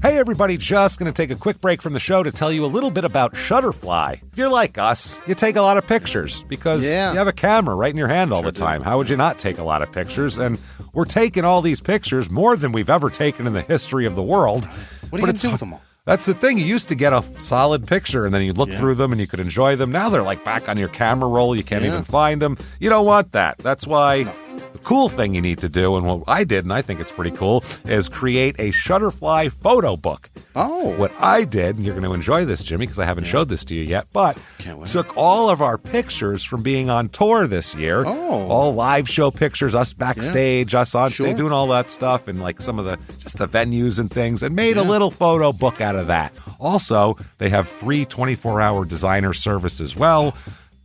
Hey everybody, just going to take a quick break from the show to tell you a little bit about Shutterfly. If you're like us, you take a lot of pictures because you have a camera right in your hand all the time. How would you not take a lot of pictures? And we're taking all these pictures, more than we've ever taken in the history of the world. What are you going to do with them all? That's the thing. You used to get a solid picture, and then you'd look through them, and you could enjoy them. Now they're like back on your camera roll. You can't even find them. You don't want that. That's why the cool thing you need to do, and what I did, and I think it's pretty cool, is create a Shutterfly photo book. Oh. What I did, and you're going to enjoy this, Jimmy, because I haven't showed this to you yet, but took all of our pictures from being on tour this year. Oh. All live show pictures, us backstage, us on stage, doing all that stuff, and like some of the venues and things, and made a little photo book out of that. Also, they have free 24-hour designer service as well.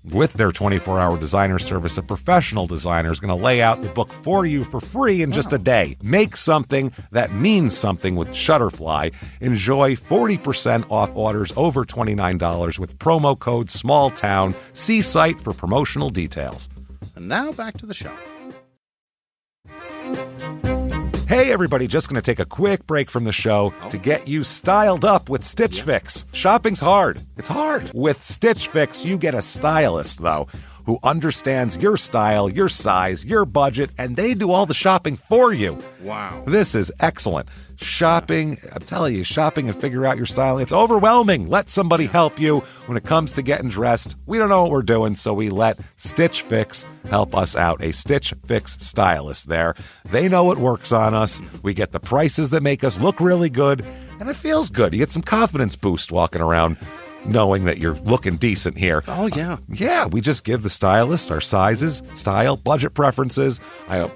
With their 24-hour designer service, a professional designer is going to lay out the book for you for free in just a day. Make something that means something with Shutterfly. Enjoy 40% off orders over $29 with promo code SMALLTOWN. See site for promotional details. And now back to the show. Hey everybody, just going to take a quick break from the show to get you styled up with Stitch Fix. Shopping's hard. It's hard. With Stitch Fix, you get a stylist, though, who understands your style, your size, your budget, and they do all the shopping for you. Wow. This is excellent. Shopping, I'm telling you, shopping and figure out your style, it's overwhelming. Let somebody help you when it comes to getting dressed. We don't know what we're doing, so we let Stitch Fix help us out. A Stitch Fix stylist there. They know what works on us. We get the prices that make us look really good, and it feels good. You get some confidence boost walking around knowing that you're looking decent here. Oh, yeah. Yeah, we just give the stylist our sizes, style, budget preferences.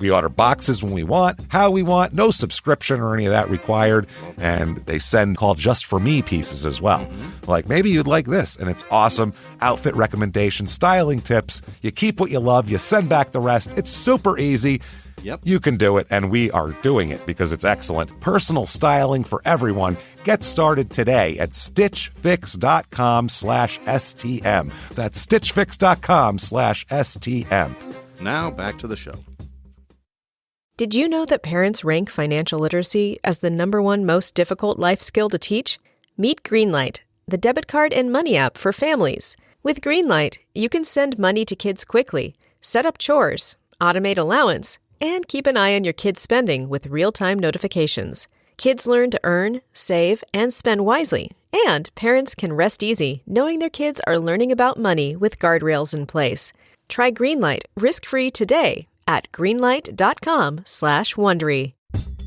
We order boxes when we want, how we want, no subscription or any of that required. And they send called Just For Me pieces as well. Like, maybe you'd like this, and it's awesome. Outfit recommendations, styling tips. You keep what you love, you send back the rest. It's super easy. Yep. You can do it, and we are doing it because it's excellent. Personal styling for everyone. Get started today at stitchfix.com/STM. That's stitchfix.com/STM. Now back to the show. Did you know that parents rank financial literacy as the #1 most difficult life skill to teach? Meet Greenlight, the debit card and money app for families. With Greenlight, you can send money to kids quickly, set up chores, automate allowance, and keep an eye on your kids' spending with real-time notifications. Kids learn to earn, save, and spend wisely. And parents can rest easy knowing their kids are learning about money with guardrails in place. Try Greenlight risk-free today at greenlight.com/Wondery.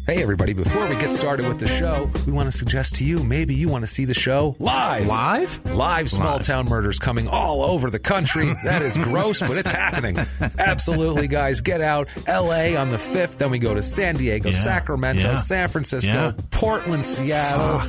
Hey everybody, before we get started with the show, we want to suggest to you, maybe you want to see the show live. Live small town murders coming all over the country. That is gross, but it's happening. Absolutely, guys. Get out. LA on the 5th, then we go to San Diego, Sacramento, San Francisco, Portland, Seattle,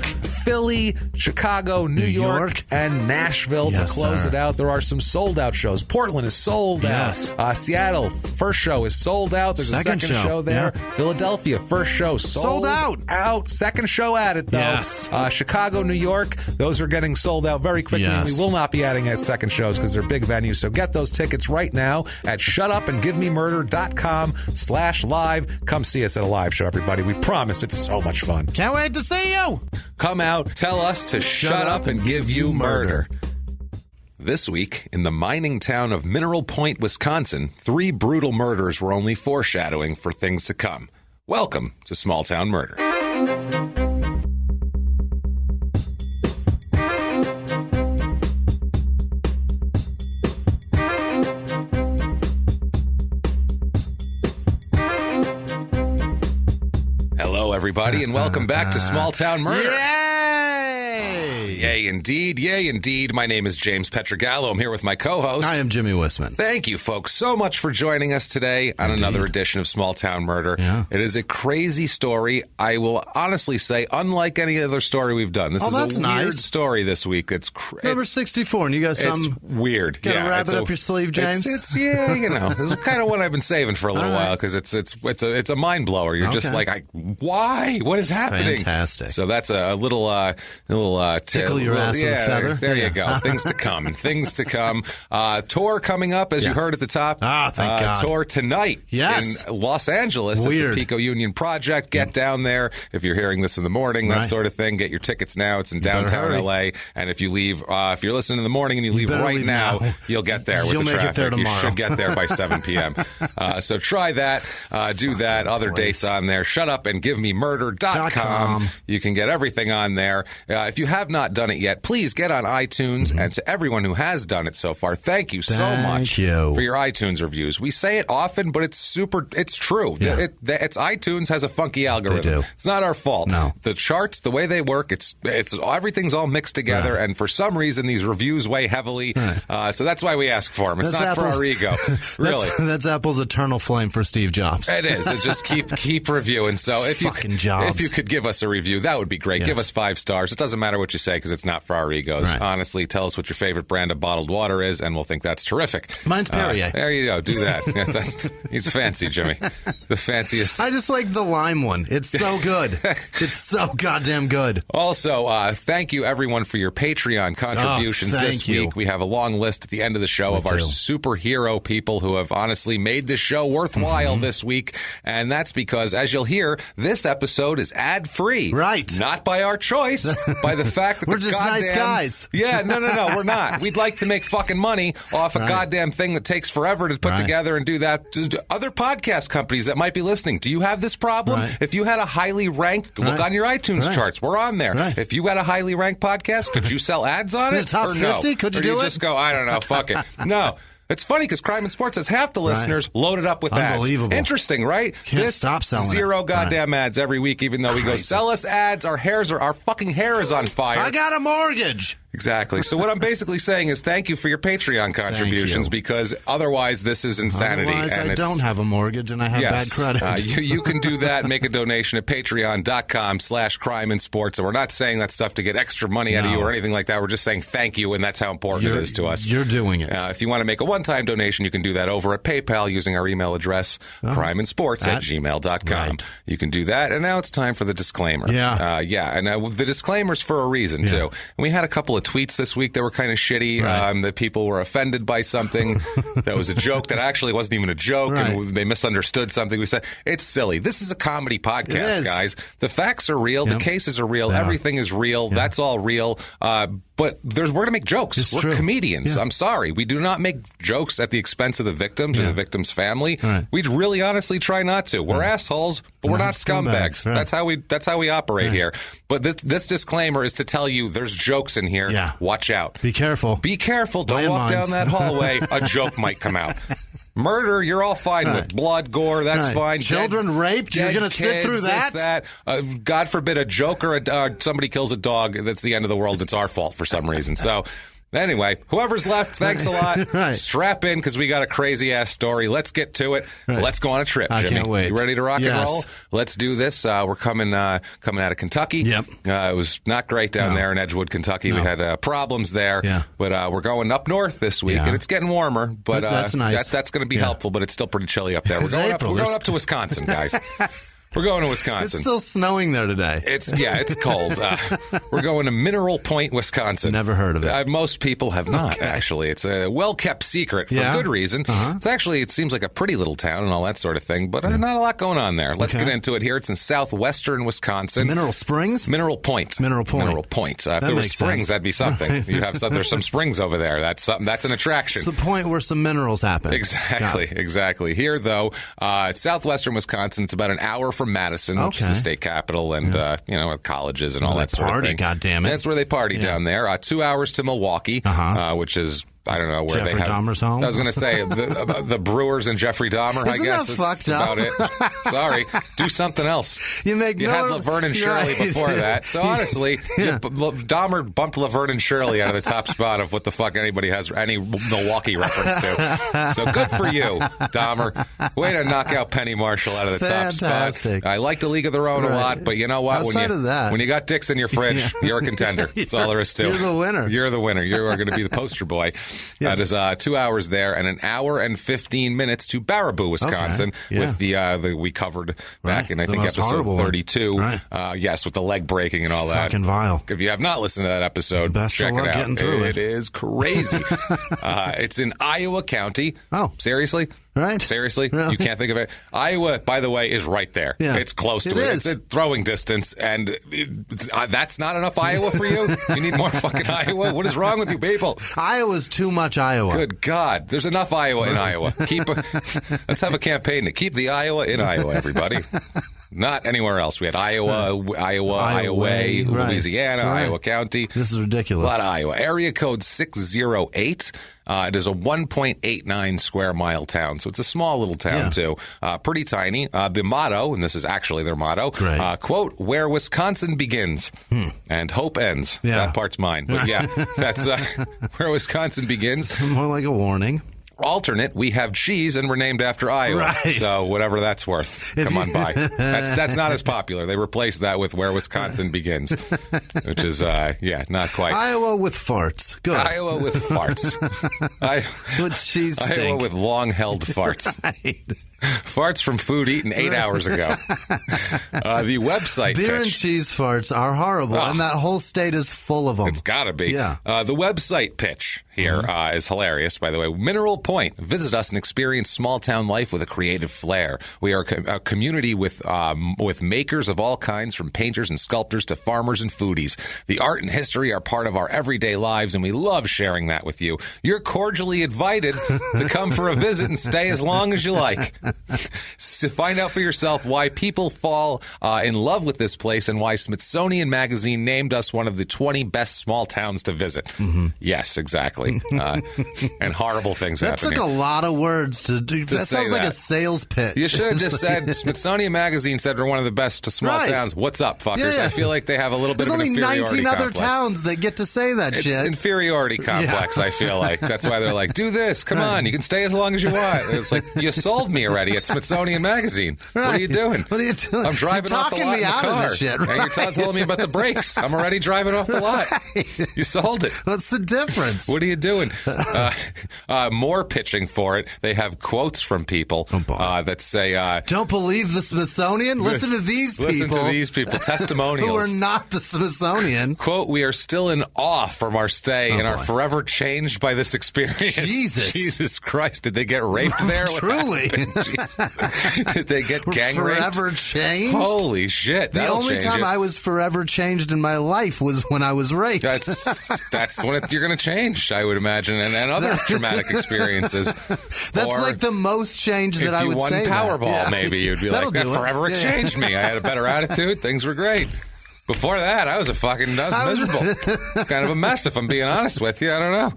Philly, Chicago, New York, and Nashville to close it out. There are some sold out shows. Portland is sold out. Seattle, first show is sold out. There's a second show there. Philadelphia, first show sold out. Second show at it, though. Chicago, New York, those are getting sold out very quickly. And we will not be adding as second shows because they're big venues. So get those tickets right now at shutupandgivememurder.com/live. Come see us at a live show, everybody. We promise it's so much fun. Can't wait to see you. Come out, tell us to shut up and give you murder. This week, in the mining town of Mineral Point, Wisconsin, 3 brutal murders were only foreshadowing for things to come. Welcome to Small Town Murder. Hello, everybody, and welcome back to Small Town Murder. Yay, indeed. Yay, indeed. My name is James Pietragallo. I'm here with my co-host. I am Jimmy Whisman. Thank you, folks, so much for joining us today on another edition of Small Town Murder. Yeah. It is a crazy story. I will honestly say, unlike any other story we've done. This is a weird story this week. It's number 64, and you got some... It's weird. Got to wrap it up your sleeve, James? It's this is kind of what I've been saving for a little while, because it's a mind blower. You're just like, why? What is happening? Fantastic. So that's a little tip. tickle your ass with a feather. There you go. Things to come. Things to come. Tour coming up, as you heard at the top. Ah, thank God. Tour tonight in Los Angeles at the Pico Union Project. Get down there if you're hearing this in the morning, that sort of thing. Get your tickets now. It's in downtown LA. And if you leave, if you're listening in the morning and you leave right now, you'll get there with the traffic. Make it there tomorrow. You should get there by 7 p.m. So try that. Do that. Other dates on there. shutupandgivememurder.com. You can get everything on there. If you have not done it yet, please get on iTunes. And to everyone who has done it so far, thank you so much for your iTunes reviews. We say it often, but it's true. Yeah. It's iTunes has a funky algorithm. It's not our fault. No. The charts, the way they work, it's everything's all mixed together. And for some reason, these reviews weigh heavily. So that's why we ask for them. It's not for our ego. Really. That's Apple's eternal flame for Steve Jobs. It is. It's just keep reviewing. So if you could give us a review, that would be great. Give us 5 stars. It doesn't matter what you say because it's not for our egos. Honestly, tell us what your favorite brand of bottled water is, and we'll think that's terrific. Mine's Perrier. There you go. Do that. He's fancy, Jimmy. The fanciest. I just like the lime one. It's so good. It's so goddamn good. Also, thank you, everyone, for your Patreon contributions this week. We have a long list at the end of the show of our superhero people who have honestly made this show worthwhile this week. And that's because, as you'll hear, this episode is ad-free. Right. Not by our choice, by the fact that we're just nice guys. Yeah, no, we're not. We'd like to make fucking money off a goddamn thing that takes forever to put together and do that. Other podcast companies that might be listening, do you have this problem? If you had a highly ranked, look on your iTunes charts. We're on there. If you had a highly ranked podcast, could you sell ads on it? Top 50? Could you do it? Just go, I don't know, fuck it. No. It's funny because Crime and Sports has half the listeners loaded up with ads. Unbelievable. Interesting, right? Can't stop selling zero goddamn ads every week, even though we go, sell us ads. Our fucking hair is on fire. I got a mortgage. Exactly. So what I'm basically saying is thank you for your Patreon contributions because otherwise this is insanity. Otherwise, I don't have a mortgage and I have bad credit. You can do that. Make a donation at patreon.com/crimeinsports. And we're not saying that stuff to get extra money out of you or anything like that. We're just saying thank you, and that's how important it is to us. You're doing it. If you want to make a one-time donation, you can do that over at PayPal using our email address, crimeinsports@gmail.com. You can do that. And now it's time for the disclaimer. And the disclaimer's for a reason, too. And we had a couple of tweets this week that were kind of shitty, that people were offended by something that was a joke that actually wasn't even a joke, and they misunderstood something we said. It's silly. This is a comedy podcast, guys. The facts are real. The cases are real. Everything is real. That's all real. But we're going to make jokes. We're comedians. I'm sorry. We do not make jokes at the expense of the victims and the victim's family. We'd really honestly try not to. We're assholes, but we're not scumbags. That's how we operate here. But this disclaimer is to tell you there's jokes in here. Watch out. Be careful. Be careful. Don't walk down that hallway. A joke might come out. Murder, you're all fine with. Blood, gore, that's fine. Children raped, you're going to sit through that? God forbid a joke or somebody kills a dog. That's the end of the world. It's our fault for some reason. So anyway, whoever's left, thanks a lot. Strap in because we got a crazy-ass story. Let's get to it. Let's go on a trip, Jimmy. I can't wait. You ready to rock and roll? Let's do this. We're coming out of Kentucky. It was not great down there in Edgewood, Kentucky. We had problems there. But we're going up north this week, and it's getting warmer. But that's nice. That's going to be helpful, but it's still pretty chilly up there. We're going up to Wisconsin, guys. We're going to Wisconsin. It's still snowing there today. It's cold. We're going to Mineral Point, Wisconsin. Never heard of it. Most people have not, actually. It's a well-kept secret for good reason. It seems like a pretty little town and all that sort of thing, but not a lot going on there. Let's get into it here. It's in southwestern Wisconsin. Mineral Springs? Mineral Point. Mineral Point. Mineral Point. If there were springs, that'd be something. There's some springs over there. That's something. That's an attraction. It's the point where some minerals happen. Exactly. Here, though, it's southwestern Wisconsin. It's about an hour from Madison, which is the state capital, and colleges and all that sort of thing. God damn it. That's where they party down there. 2 hours to Milwaukee, which is I don't know where Jeffrey they have. Dahmer's home? I was going to say the Brewers and Jeffrey Dahmer. Isn't I guess that that's fucked up? about it. Sorry, do something else. You had Laverne and Shirley before that. So honestly, Dahmer bumped Laverne and Shirley out of the top spot of what the fuck anybody has any Milwaukee reference to. So good for you, Dahmer. Way to knock out Penny Marshall out of the top spot. I like the League of Their Own a lot, but you know what? When you got dicks in your fridge, you're a contender. That's all there is to it. You're the winner. You're the winner. You are going to be the poster boy. Yeah. That is 2 hours there and an hour and 15 minutes to Baraboo, Wisconsin, with the we covered back in, I think, episode 32. Right. Yes, with the leg breaking and all that. Fucking vile. If you have not listened to that episode, check it out. Getting through it is crazy. It's in Iowa County. Oh. Seriously? Right. Seriously? Really? You can't think of it? Iowa, by the way, is right there. Yeah. It's close to it. It's a throwing distance, and that's not enough Iowa for you? You need more fucking Iowa? What is wrong with you people? Iowa's too much Iowa. Good God. There's enough Iowa in Iowa. Let's have a campaign to keep the Iowa in Iowa, everybody. Not anywhere else. We had Iowa, Louisiana, Iowa County. This is ridiculous. A lot of Iowa. Area code 608. It is a 1.89 square mile town, so it's a small little town, too. Pretty tiny. The motto, and this is actually their motto, quote, where Wisconsin begins and hope ends. Yeah. That part's mine. But yeah, that's where Wisconsin begins. More like a warning. Alternate, we have cheese and we're named after Iowa. Right. So whatever that's worth, come on by. That's not as popular. They replaced that with where Wisconsin begins, which is, not quite. Iowa with farts. Good. Iowa with farts. With cheese stink. Iowa with long-held farts. Right. Farts from food eaten 8 hours ago. The website Beer pitch. and cheese farts are horrible, and that whole state is full of them. It's got to be. Yeah. The website pitch here is hilarious, by the way. Mineral Point. Visit us and experience small-town life with a creative flair. We are a community with makers of all kinds, from painters and sculptors to farmers and foodies. The art and history are part of our everyday lives, and we love sharing that with you. You're cordially invited to come for a visit and stay as long as you like. To find out for yourself why people fall in love with this place and why Smithsonian Magazine named us one of the 20 best small towns to visit. Yes, exactly. And horrible things happen That took here. a lot of words to do. That sounds like a sales pitch. You should have just said, Smithsonian Magazine said we're one of the best to small towns. What's up, fuckers? Yeah. I feel like they have a little bit There's of an inferiority only 19 other complex. towns that get to say that It's shit. inferiority complex, I feel like. That's why they're like, do this. Come on. You can stay as long as you want. It's like, you sold me already at Smithsonian Magazine. What are you doing? What are you doing? I'm driving You're off the talking lot me in the out car. of this shit, right? And you're telling me about the brakes. I'm already driving off the lot. You sold it. What's the difference? What are you doing? More pitching for it. They have quotes from people that say... Don't believe the Smithsonian? Listen to these people. Listen to these people. Testimonials. Who are not the Smithsonian. Quote, we are still in awe from our stay and are forever changed by this experience. Jesus Christ. Did they get raped there? Truly. Did they get gang raped? Forever changed? Holy shit. The only time I was forever changed in my life was when I was raped. That's when you're going to change, I would imagine, and other traumatic experiences. That's like the most change that I would say. If you won Powerball, maybe you'd be like, that forever changed me. I had a better attitude. Things were great. Before that, I was miserable. Kind of a mess, if I'm being honest with you. I don't know.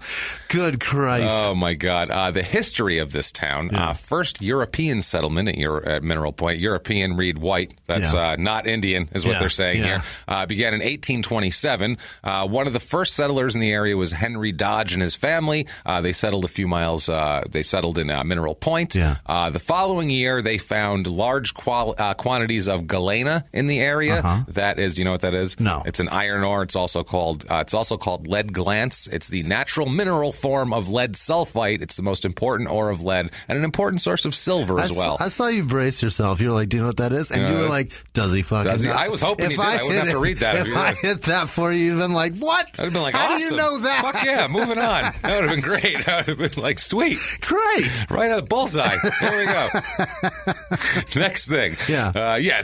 Good Christ. Oh, my God. The history of this town. First European settlement at Mineral Point. European, read white. That's not Indian, is what they're saying here. Began in 1827. One of the first settlers in the area was Henry Dodge and his family. They settled a few miles. They settled in Mineral Point. The following year, they found large quantities of galena in the area. That is, you know what that is? No. It's an iron ore. It's also called lead glance. It's the natural mineral form of lead sulfite. It's the most important ore of lead and an important source of silver as well. I saw you brace yourself. You were like, do you know what that is? And you were like, does he fucking know? I was hoping he did. I wouldn't have to read that. If I hit that for you, you'd have been like, what? I'd have been like, how awesome. do you know that? Fuck yeah, moving on. That would have been great. That would have been like, sweet. Great. Right on the bullseye. There we go. Next thing.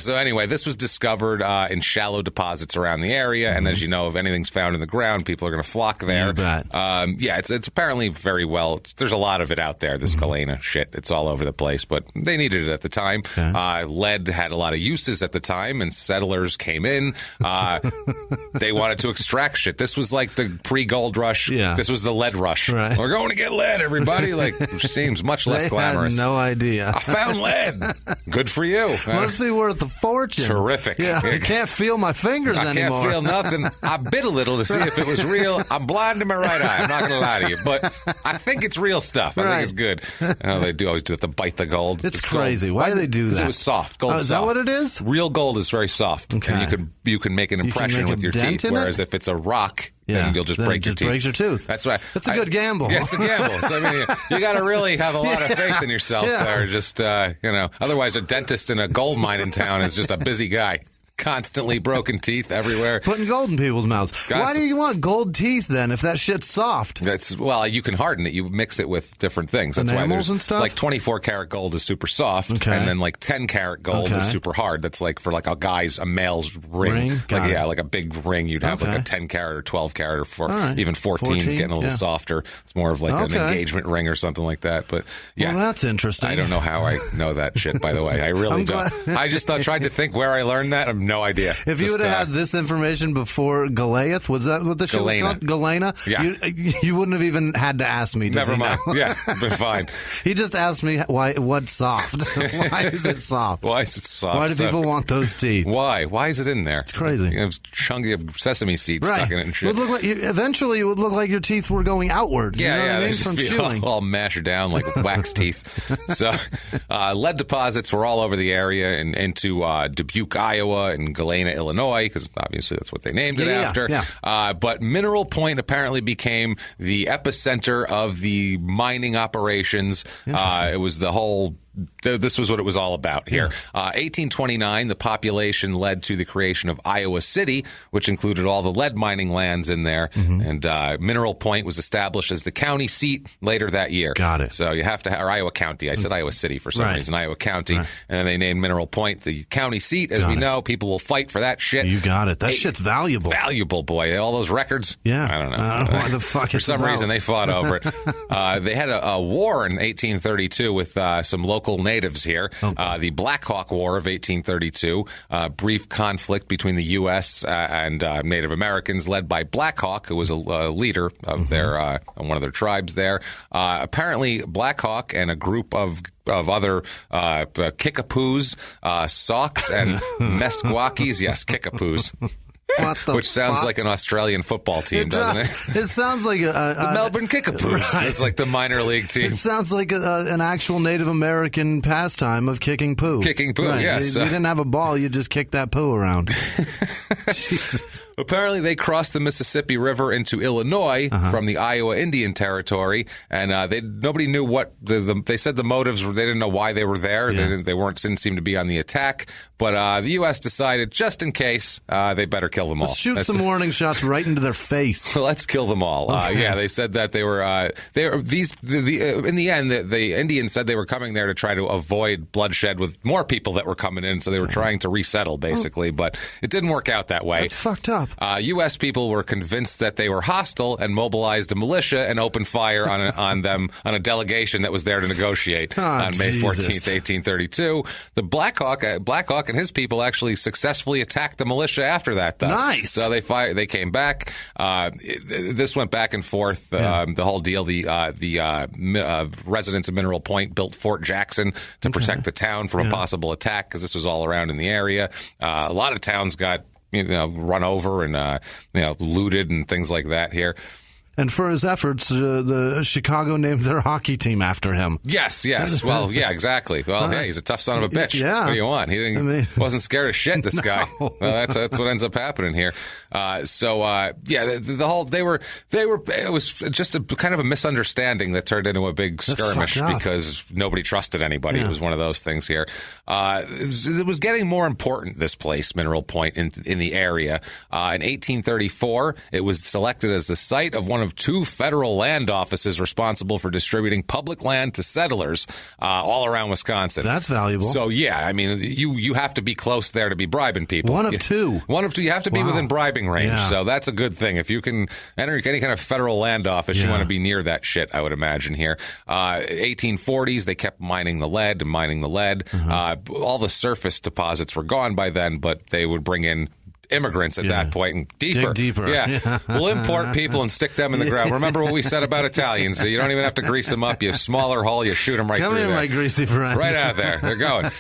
So anyway, this was discovered in shallow deposits around the area. And as you know, if anything's found in the ground, people are going to flock there. You bet. It's apparently very well. There's a lot of it out there, this galena shit. It's all over the place, but they needed it at the time. Okay. Lead had a lot of uses at the time, and settlers came in. They wanted to extract shit. This was like the pre-gold rush. This was the lead rush. Right. We're going to get lead, everybody. Which seems much less glamorous. Had no idea. I found lead. Good for you. Must be worth a fortune. Terrific. Yeah, I can't feel my fingers. fingers anymore. I can't feel nothing. I bit a little to see if it was real. I'm blind in my right eye. I'm not going to lie to you. But I think it's real stuff. I think it's good. I know they always do it to bite the gold. It's crazy. Why do they do that? Because it was soft. Gold's is soft. that what it is? Real gold is very soft. Okay. And you can make an impression with your teeth. Whereas if it's a rock, then you'll just break your teeth. Breaks your tooth. That's right. That's a good gamble. Yeah, it's a gamble. So, I mean, you got to really have a lot of faith in yourself there. Just, otherwise a dentist in a gold mine in town is just a busy guy. Constantly broken teeth everywhere. Putting gold in people's mouths. Why do you want gold teeth then if that shit's soft? You can harden it. You mix it with different things. That's Enamels why and stuff? like 24 karat gold is super soft, and then like 10 karat gold is super hard. That's like for like a male's ring. Like a big ring. You'd have like a 10 karat or 12 karat or even 14 is getting a little softer. It's more of like an engagement ring or something like that. But yeah, well, that's interesting. I don't know how I know that shit. By the way, I really don't. I just tried to think where I learned that. No idea. If you would have had this information before Goliath, was that what the show was called? Galena? Yeah. You wouldn't have even had to ask me. Never mind. Yeah, been fine. He just asked me what's soft. Why is it soft? Why is it soft? Why do people want those teeth? Why? Why is it in there? It's crazy. You have chunky sesame seeds stuck in it and shit. It would look like eventually it would look like your teeth were going outward. Yeah, you know what I mean? Just From be chewing. all mashed down like wax teeth. So, lead deposits were all over the area and into Dubuque, Iowa, and Galena, Illinois, because obviously that's what they named it after. Yeah. But Mineral Point apparently became the epicenter of the mining operations. It was the whole... This was what it was all about here. 1829, the population led to the creation of Iowa City, which included all the lead mining lands in there. And Mineral Point was established as the county seat later that year. Got it. So you have to, or Iowa County. I said Iowa City for some reason, Iowa County. And then they named Mineral Point the county seat. As we know, people will fight for that shit. You got it. That shit's valuable. Valuable, boy. All those records. Yeah. I don't know. I don't know why the fuck For some reason, they fought over it. They had a war in 1832 with some local natives here. The Black Hawk War of 1832, brief conflict between the U.S. And Native Americans, led by Black Hawk, who was a leader of their one of their tribes there. Apparently, Black Hawk and a group of other Kickapoos, Sauks, and Meskwakis. Yes, Kickapoos. Which sounds like an Australian football team, doesn't it? It sounds like the Melbourne Kickapoos. Right. It's like the minor league team. It sounds like an actual Native American pastime of kicking poo. Kicking poo, yes. You didn't have a ball, you just kicked that poo around. Apparently, they crossed the Mississippi River into Illinois from the Iowa Indian Territory, and nobody knew what they said the motives were. They didn't know why they were there. Yeah. They didn't seem to be on the attack. But the U.S. decided, just in case, they better kill them all. Let's shoot some warning shots right into their face. So let's kill them all. Yeah, they said that they were in the end, the Indians said they were coming there to try to avoid bloodshed with more people that were coming in. So they were trying to resettle, basically. But it didn't work out that way. That's fucked up. U.S. people were convinced that they were hostile and mobilized a militia and opened fire on them, on a delegation that was there to negotiate on May 14th, 1832. The Black Hawk and his people actually successfully attacked the militia after that, though. Nice. So they came back. This went back and forth, the whole deal. The residents of Mineral Point built Fort Jackson to protect the town from a possible attack, because this was all around in the area. A lot of towns got run over and looted and things like that here. And for his efforts, the Chicago named their hockey team after him. Yes. Well, yeah, exactly. Well, yeah, he's a tough son of a bitch. Yeah. What do you want? He wasn't scared of shit, this guy. Well, that's what ends up happening here. The whole it was just a kind of a misunderstanding that turned into a big skirmish because nobody trusted anybody. Yeah. It was one of those things here. It was getting more important, this place, Mineral Point, in the area. In 1834, it was selected as the site of one of two federal land offices responsible for distributing public land to settlers all around Wisconsin. That's valuable. So, yeah, I mean, you have to be close there to be bribing people. One of two. You have to be within bribing range. Yeah. So that's a good thing. If you can enter any kind of federal land office, you want to be near that shit, I would imagine here. 1840s, they kept mining the lead. All the surface deposits were gone by then, but they would bring in immigrants at that point and deeper. Dig deeper. Yeah. We'll import people and stick them in the ground. Remember what we said about Italians? So you don't even have to grease them up. You have smaller hole, you shoot them right Come through here, there. my greasy friend. Right out there. They're going.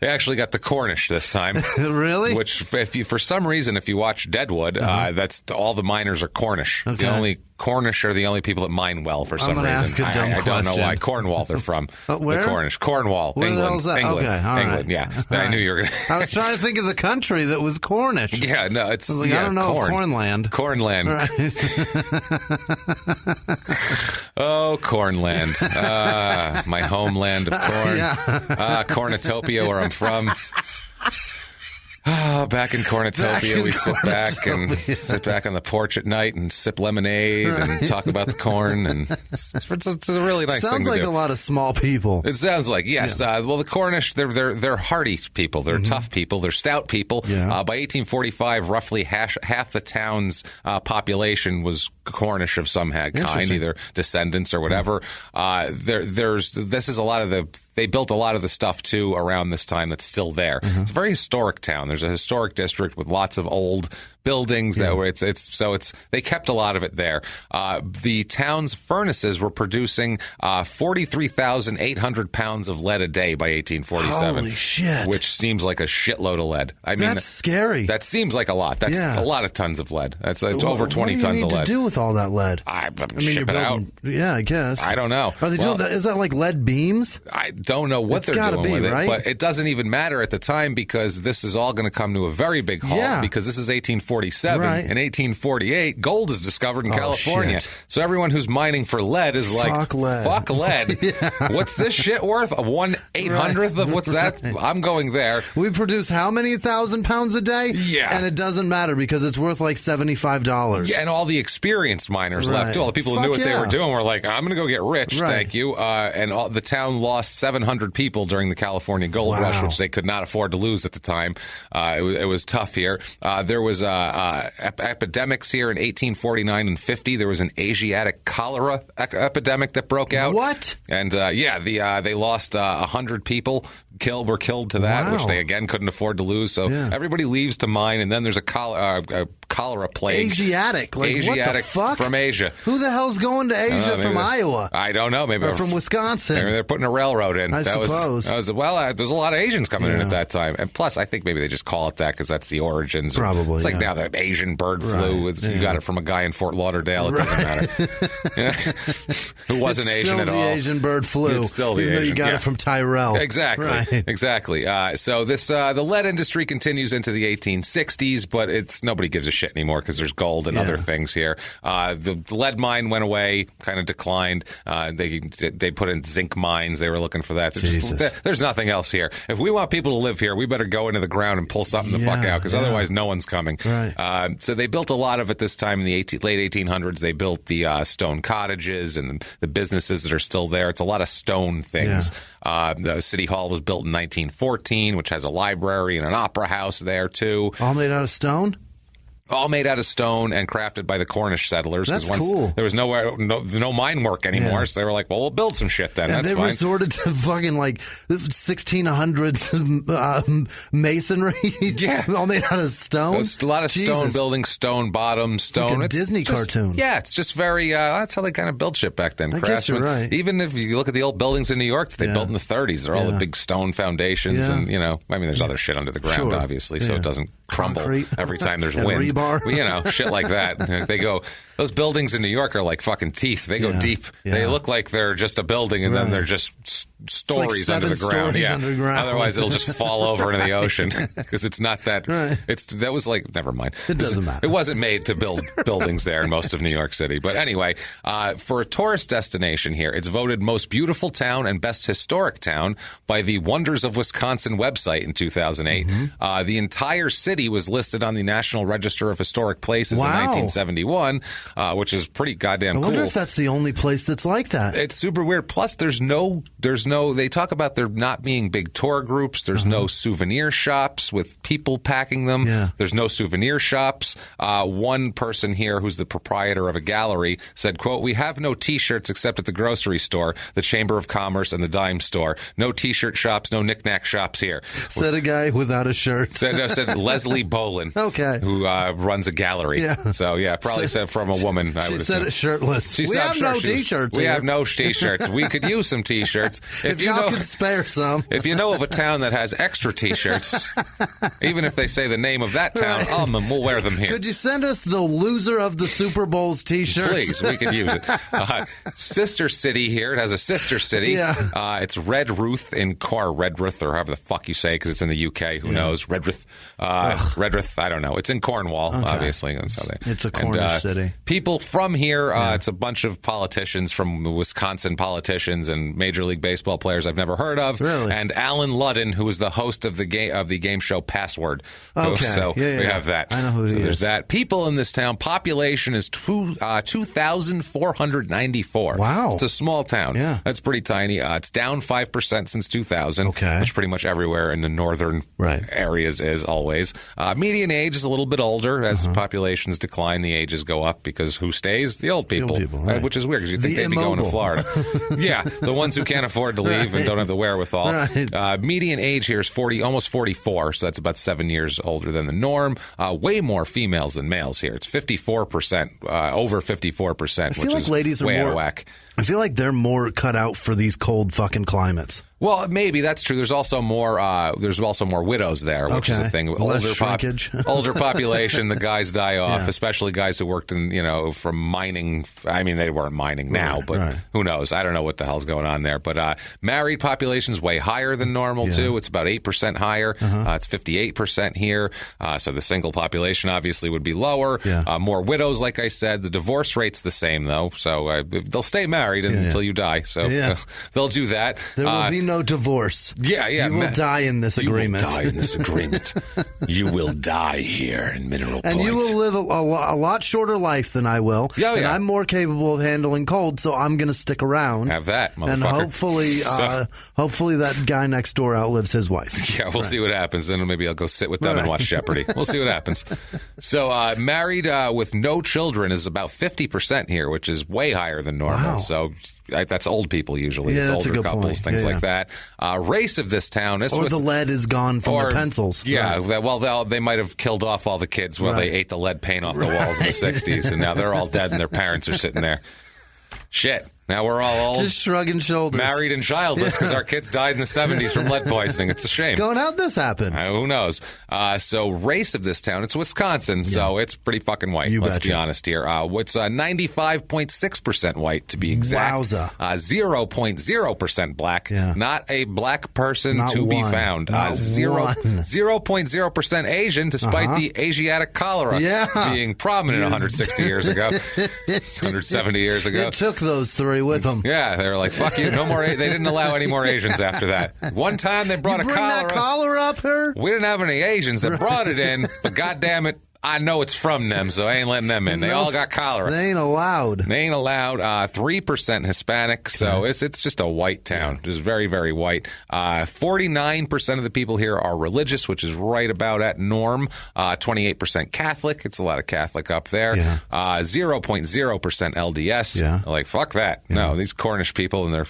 They actually got the Cornish this time. Really? Which, for some reason, if you watch Deadwood, that's all the miners are Cornish. Okay. The only Cornish are the only people that mine well for some I'm gonna reason. ask a dumb I don't know question. why. Cornwall, they're from. Where? The Cornish. Cornwall, Where England. the hell's that? England. Okay, all right. England, yeah. All I knew right. you were going I was trying to think of the country that was Cornish. Yeah, no, it's I was like, yeah, I don't know corn. if Cornland. Cornland. Oh, Cornland. My homeland of corn. Cornutopia, where I'm from. Back in Cornutopia, we sit back on the porch at night and sip lemonade and talk about the corn, and it's a really nice thing Sounds to like do. a lot of small people. It sounds like, yes. Well, the Cornish, they're hardy people. They're tough people. They're stout people. Yeah. By 1845, roughly half the town's population was Cornish of some kind, either descendants or whatever. They built a lot of the stuff, too, around this time that's still there. It's a very historic town. There's a historic district with lots of old buildings they kept a lot of it there. The town's furnaces were producing 43,800 pounds of lead a day by 1847. Holy shit. Which seems like a shitload of lead. I mean, That's scary. That seems like a lot. That's a lot of tons of lead. That's over 20 tons of lead. What do you need to do with all that lead? Ship it out. Yeah, I guess. I don't know. Are they doing that? Is that like lead beams? I don't know what they're doing with it, right? but it doesn't even matter at the time because this is all going to come to a very big halt because this is 1847. Right. In 1848, gold is discovered in California. Shit. So everyone who's mining for lead is like, fuck lead. What's this shit worth? 1/800th of what's that? I'm going there. We produce how many 1,000 pounds a day? Yeah. And it doesn't matter because it's worth like $75. Yeah, and all the experienced miners left. All the people who knew what they were doing were like, I'm going to go get rich, thank you. And the town lost 700 people during the California gold rush, which they could not afford to lose at the time. It was tough here. There was epidemics here in 1849 and 50. There was an Asiatic cholera epidemic that broke out. What? And they lost 100 people were killed to that, which they again couldn't afford to lose. So everybody leaves to mine, and then there's a cholera plague. Asiatic, what the fuck? From Asia. Who the hell's going to Asia from Iowa? I don't know. Maybe or from Wisconsin. Maybe they're putting a railroad in. I suppose. There's a lot of Asians coming in at that time, and plus, I think maybe they just call it that because that's the origins. Probably. It's like now the Asian bird flu. You got it from a guy in Fort Lauderdale. It doesn't matter. Who wasn't Asian at all. It's still the Asian bird flu. It's still the even Asian. Though you got it from Tyrell. Exactly. Right. Exactly. So the lead industry continues into the 1860s, but nobody gives a shit anymore because there's gold and other things here. The lead mine went away, kind of declined. They put in zinc mines. They were looking for that. There's nothing else here. If we want people to live here, we better go into the ground and pull something the fuck out because otherwise no one's coming. Right. So they built a lot of it this time in the late 1800s. They built the stone cottages and the businesses that are still there. It's a lot of stone things. The City Hall was built in 1914, which has a library and an opera house there, too. All made out of stone? All made out of stone and crafted by the Cornish settlers. That's cool. There was no mine work anymore, so they were like, well, we'll build some shit then. That's they fine. resorted to fucking like 1600s masonry. Yeah. All made out of stone. There's a lot of stone buildings, stone bottoms, stone. Like a Disney cartoon. Yeah, it's just very, that's how they kind of built shit back then. I guess you're right. Even if you look at the old buildings in New York that they built in the 30s, they're all the big stone foundations and, there's other shit under the ground, obviously, so it doesn't crumble every time there's wind. Rebar. Shit like that. They go, those buildings in New York are like fucking teeth. They go deep. Yeah. They look like they're just a building and then they're just stories like under the ground. Underground. Otherwise, it'll just fall over into the ocean because it's not that. Right. That was like, never mind. It doesn't matter. It wasn't made to build buildings there in most of New York City. But anyway, for a tourist destination here, it's voted most beautiful town and best historic town by the Wonders of Wisconsin website in 2008. The entire city was listed on the National Register of Historic Places in 1971. which is pretty goddamn cool. I wonder if that's the only place that's like that. It's super weird. Plus, there's no, they talk about there not being big tour groups. There's no souvenir shops with people packing them. Yeah. There's no souvenir shops. One person here who's the proprietor of a gallery said, quote, "We have no T-shirts except at the grocery store, the Chamber of Commerce, and the dime store. No T-shirt shops, no knick-knack shops here." Said a guy without a shirt. Said Leslie Bolin, who runs a gallery. Yeah. So, yeah, probably said from a woman, I She would said assume. it shirtless. She We said, have no T-shirts We here. have no T-shirts. We could use some T-shirts. If y'all could spare some. If you know of a town that has extra T-shirts, even if they say the name of that town, we'll wear them here. Could you send us the loser of the Super Bowl's T-shirts? Please, we could use it. Sister city here. It has a sister city. Yeah. It's Redruth in Redruth, or however the fuck you say, because it's in the UK. Who knows? Redruth. Redruth, I don't know. It's in Cornwall, obviously. It's a Cornish city. People from here, it's a bunch of politicians from Wisconsin politicians and Major League Baseball players I've never heard of. Really? And Alan Ludden, who is the host of the game show Password. Okay. So we have that. I know who he is. There's that. People in this town, population is 2,494. Wow. It's a small town. Yeah. That's pretty tiny. It's down 5% since 2000. Okay. Which pretty much everywhere in the northern areas is always. Median age is a little bit older. As populations decline, the ages go up because who stays? The old people. Right. Which is weird because you think The they'd be going to immobile. Florida. Yeah, the ones who can't afford to leave and don't have the wherewithal. Right. Median age here is almost 44, so that's about 7 years older than the norm. Way more females than males here. It's 54%, over 54%, I feel which like is ladies are way out more of whack. I feel like they're more cut out for these cold fucking climates. Well, maybe that's true. There's also more. There's also more widows there, which is a thing. Less shrinkage. Older population. The guys die off, especially guys who worked in, from mining. I mean, they weren't mining now, but who knows? I don't know what the hell's going on there. But married population's way higher than normal too. It's about 8% higher. It's 58% here. So the single population obviously would be lower. More widows, like I said. The divorce rate's the same though. So they'll stay married until you die. So they'll do that. There will be no divorce. Yeah. You will die in this agreement. You will die in this agreement. You will die here in Mineral Point. And you will live a lot shorter life than I will. And I'm more capable of handling cold, so I'm going to stick around. Have that, motherfucker. And hopefully that guy next door outlives his wife. Yeah, we'll see what happens. Then maybe I'll go sit with them and watch Jeopardy. We'll see what happens. So married with no children is about 50% here, which is way higher than normal. Wow. So that's old people usually. Yeah, it's that's a older good couples, point. things like that. Race of this town. Or the lead is gone from the pencils. Yeah, well, they might have killed off all the kids while they ate the lead paint off the walls in the 60s, and now they're all dead and their parents are sitting there. Shit. Now we're all old. Just shrugging shoulders. Married and childless because our kids died in the 70s from lead poisoning. It's a shame. How'd this happen? Who knows? So race of this town, it's Wisconsin, so it's pretty fucking white. Let's be honest here. It's 95.6% white to be exact. Wowza. 0.0% black. Not a black person to be found. 0.0% Asian, despite the Asiatic cholera being prominent 160 years ago, 170 years ago. It took those three with them. Yeah, they were like, fuck you, no more. They didn't allow any more Asians after that. One time they brought that cholera up here? We didn't have any Asians that brought it in, but goddamn it, I know it's from them, so I ain't letting them in. They all got cholera. They ain't allowed. 3% Hispanic, so it's just a white town. Just very, very white. 49% of the people here are religious, which is right about at norm. 28% Catholic. It's a lot of Catholic up there. 0.0% LDS. Like, fuck that. No, these Cornish people, and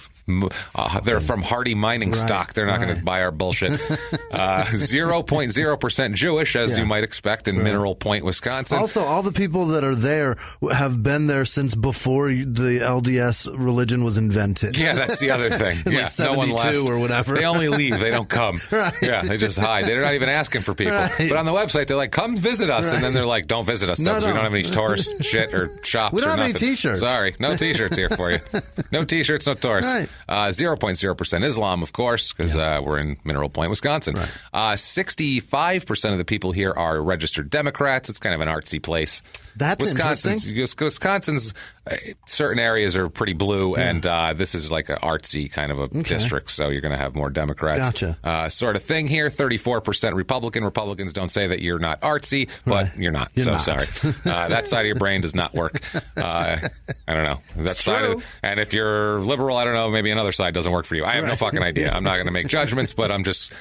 they're from Hardy mining stock. They're not going to buy our bullshit. 0.0% Jewish, as you might expect in Mineral Point, Wisconsin. Also, all the people that are there have been there since before the LDS religion was invented. Yeah, that's the other thing. Like 72 or whatever. They only leave. They don't come. Yeah, they just hide. They're not even asking for people. But on the website, they're like, come visit us. And then they're like, don't visit us, because we don't have any tourist shit or shops or nothing. We don't have any T-shirts. Sorry, no T-shirts here for you. No T-shirts, no tourists. 0.0% Islam, of course, because we're in Mineral Point, Wisconsin. 65% of the people here are registered Democrats. Democrats. It's kind of an artsy place. That's interesting. Wisconsin's certain areas are pretty blue, and this is like an artsy kind of a district, so you're going to have more Democrats. Gotcha. Sort of thing here, 34% Republican. Republicans don't say that you're not artsy, but you're not. Sorry. That side of your brain does not work. I don't know. That's true. And if you're liberal, I don't know, maybe another side doesn't work for you. I have no fucking idea. I'm not going to make judgments, but I'm just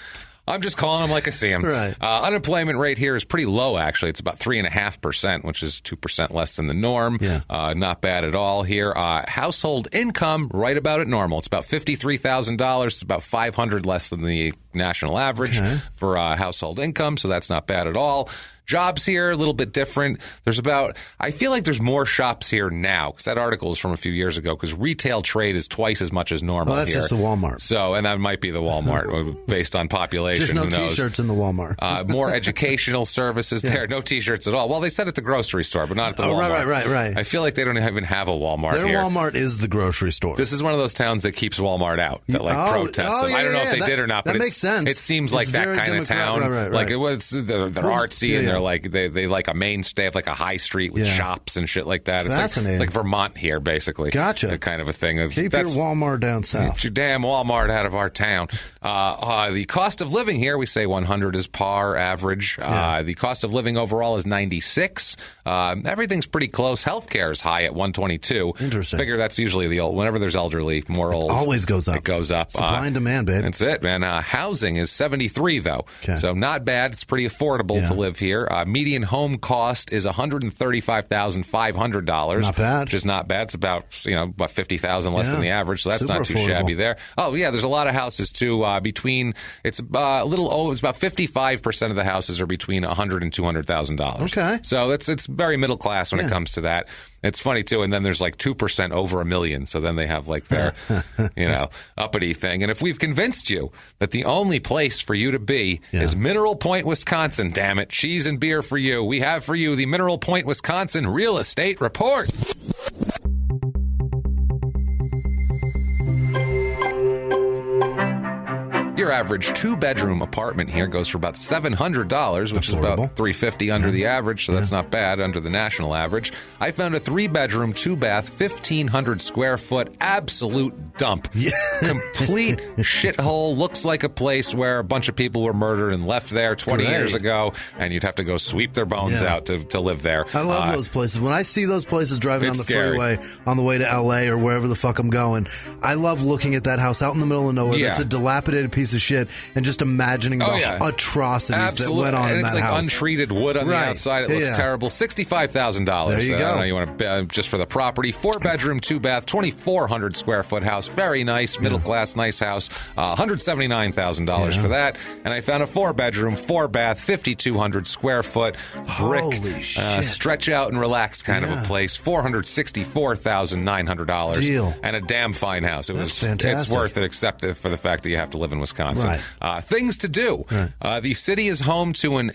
calling them like I see them. Right. Unemployment rate here is pretty low, actually. It's about 3.5%, which is 2% less than the norm. Yeah. Not bad at all here. Household income, right about at normal. It's about $53,000. It's about $500 less than the national average for household income, so that's not bad at all. Jobs here, a little bit different. I feel like there's more shops here now, because that article is from a few years ago, because retail trade is twice as much as normal that's here. Just the Walmart. So, and that might be the Walmart, based on population. Just no Who knows? T-shirts in the Walmart. More educational services there. No T-shirts at all. Well, they said at the grocery store, but not at the Walmart. Right. I feel like they don't even have a Walmart Their here. Walmart is the grocery store. This is one of those towns that keeps Walmart out, that protests them. I don't know if they did or not, but that makes sense. It seems like that kind of town. Right. Like they're artsy, and they're like they like a main. They have like a high street with shops and shit like that. It's fascinating. like Vermont here, basically. Gotcha. Kind of a thing. Keep your Walmart down south. Get your damn Walmart out of our town. The cost of living here, we say 100 is par average. The cost of living overall is 96. Everything's pretty close. Healthcare is high at 122. Interesting. Figure that's usually the old. Whenever there's elderly, more old. Always goes up. It goes up. Supply and demand, babe. That's it, man. Housing is 73, though. Okay. So not bad. It's pretty affordable to live here. Median home cost is $135,500. Not bad. Which is not bad. It's about $50,000 less than the average, so that's super not too affordable. shabby there. Oh yeah, there's a lot of houses too. It's about 55% of the houses are between $100,000 and $200,000. Okay, so it's very middle class when it comes to that. It's funny too, and then there's like 2% over $1 million. So then they have like their, uppity thing. And if we've convinced you that the only place for you to be is Mineral Point, Wisconsin, damn it, cheese and beer for you. We have for you the Mineral Point, Wisconsin Real Estate Report. Your average 2-bedroom apartment here goes for about $700, which is about $350 under the average, so that's not bad under the national average. I found a 3-bedroom, 2-bath, 1,500 square foot absolute dump. Complete shithole. Looks like a place where a bunch of people were murdered and left there 20 years ago, and you'd have to go sweep their bones out to live there. I love those places. When I see those places driving on the freeway on the way to L.A. or wherever the fuck I'm going, I love looking at that house out in the middle of nowhere. That's a dilapidated piece of shit, and just imagining the atrocities that went on in that house. It's like untreated wood on the outside. It looks terrible. $65,000. There you go. You want to just for the property. 4-bedroom, 2-bath, 2,400 square foot house. Very nice, middle class, nice house. $179,000 for that. And I found a 4-bedroom, 4-bath, 5,200 square foot brick. Holy shit. Stretch out and relax kind of a place. $464,900. Deal. And a damn fine house. That's fantastic. It's worth it, except for the fact that you have to live in Wisconsin. Right. Things to do. Right. The city is home to an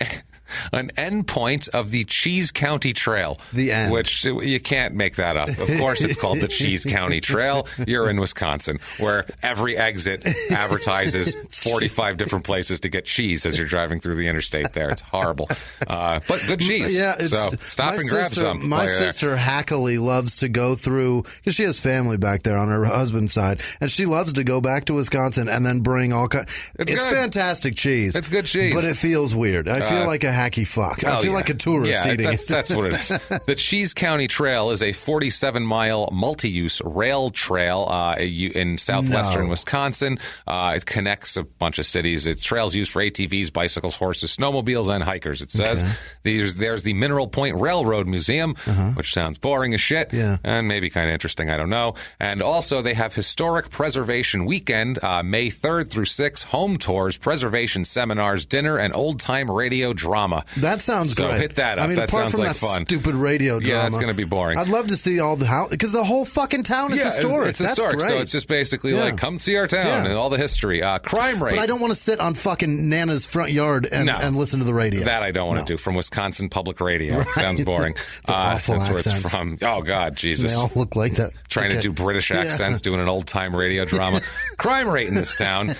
endpoint of the Cheese County Trail. The end. Which you can't make that up. Of course, it's called the Cheese County Trail. You're in Wisconsin, where every exit advertises 45 different places to get cheese as you're driving through the interstate there. It's horrible. But good cheese. Yeah, so stop and grab some. My sister Hackley loves to go through, because she has family back there on her husband's side, and she loves to go back to Wisconsin and then bring all kinds. It's fantastic cheese. It's good cheese. But it feels weird. I feel like a hacky fuck. I feel like a tourist eating it. That's what it is. The Cheese County Trail is a 47-mile multi-use rail trail in southwestern Wisconsin. It connects a bunch of cities. It's trails used for ATVs, bicycles, horses, snowmobiles, and hikers, it says. There's the Mineral Point Railroad Museum, which sounds boring as shit, and maybe kind of interesting, I don't know. And also they have Historic Preservation Weekend, May 3rd through 6th, home tours, preservation seminars, dinner, and old-time radio drama. That sounds great. So hit that up. I mean, that apart sounds from like that fun. Stupid radio drama. Yeah, that's going to be boring. I'd love to see all the house, because the whole fucking town is historic. It's historic. That's great. So it's just basically like, come see our town and all the history. Crime rate. But I don't want to sit on fucking Nana's front yard and listen to the radio. That I don't want to do from Wisconsin Public Radio. Sounds boring. Awful that's where accents. it's from. Oh, God, Jesus. They all look like that. Trying to do British accents, doing an old-time radio drama. Crime rate in this town.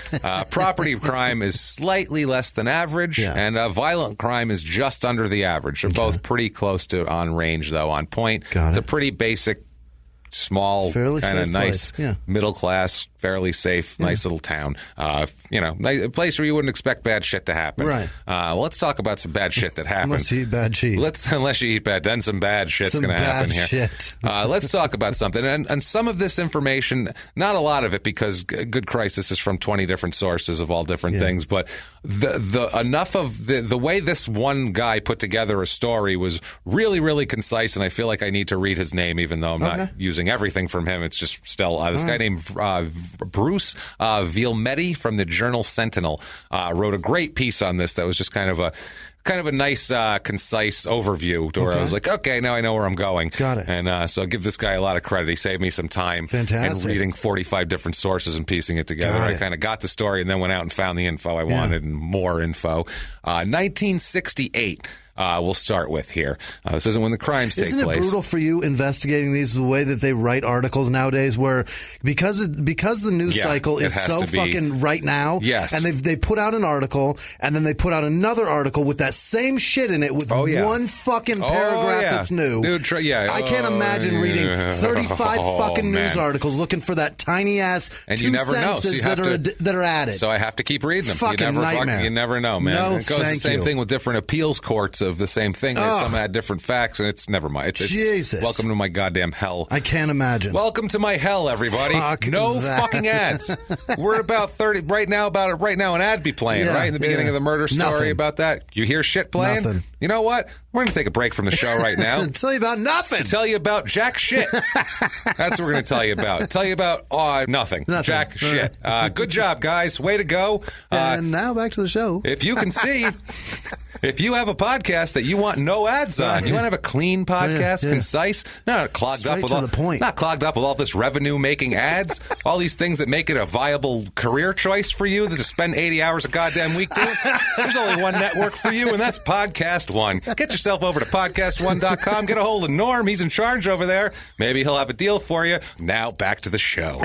Property crime is slightly less than average, and violent crime crime is just under the average. They're both pretty close to on range, though, on point. It's a pretty basic, small, kind of nice, middle class, fairly safe, nice little town. A place where you wouldn't expect bad shit to happen. Right. Well, let's talk about some bad shit that happened. Unless you eat bad cheese. Unless you eat bad, then some bad shit's going to happen here. Shit. Let's talk about something. And some of this information, not a lot of it, because Good Crisis is from 20 different sources of all different things, but enough of the way this one guy put together a story was really, really concise, and I feel like I need to read his name, even though I'm not using everything from him. It's just still this guy named Bruce Vielmetti from the Journal Sentinel wrote a great piece on this that was just kind of a nice, concise overview to where I was like, okay, now I know where I'm going. Got it. And so I give this guy a lot of credit. He saved me some time. Fantastic. And reading 45 different sources and piecing it together. I kind of got the story and then went out and found the info I wanted and more info. 1968. We'll start with here. This isn't when the crimes take place. Isn't it brutal for you investigating these, the way that they write articles nowadays, where because the news cycle is so fucking right now, and they put out an article and then they put out another article with that same shit in it with one fucking paragraph that's new. Dude, I can't imagine reading 35 fucking news articles looking for that tiny ass and two you never know. sentences So that are added. So I have to keep reading them. Fucking nightmare. You never know, man. No, it goes the same thing with different appeals courts of the same thing. Some add different facts, and it's never mind. Jesus. Welcome to my goddamn hell. I can't imagine. Welcome to my hell, everybody. Fucking ads. We're about 30 right now. An ad be playing right in the beginning of the murder story about that. You hear shit playing? Nothing. You know what? We're going to take a break from the show right now. Tell you about nothing. To tell you about jack shit. That's what we're going to tell you about. Tell you about nothing. Jack shit. Good job, guys. Way to go. And now back to the show. If you can see... If you have a podcast that you want no ads on, you want to have a clean podcast, concise, not clogged up with all this revenue making ads, all these things that make it a viable career choice for you to spend 80 hours a goddamn week doing. There's only one network for you, and that's Podcast One. Get yourself over to podcastone.com. Get a hold of Norm. He's in charge over there. Maybe he'll have a deal for you. Now back to the show.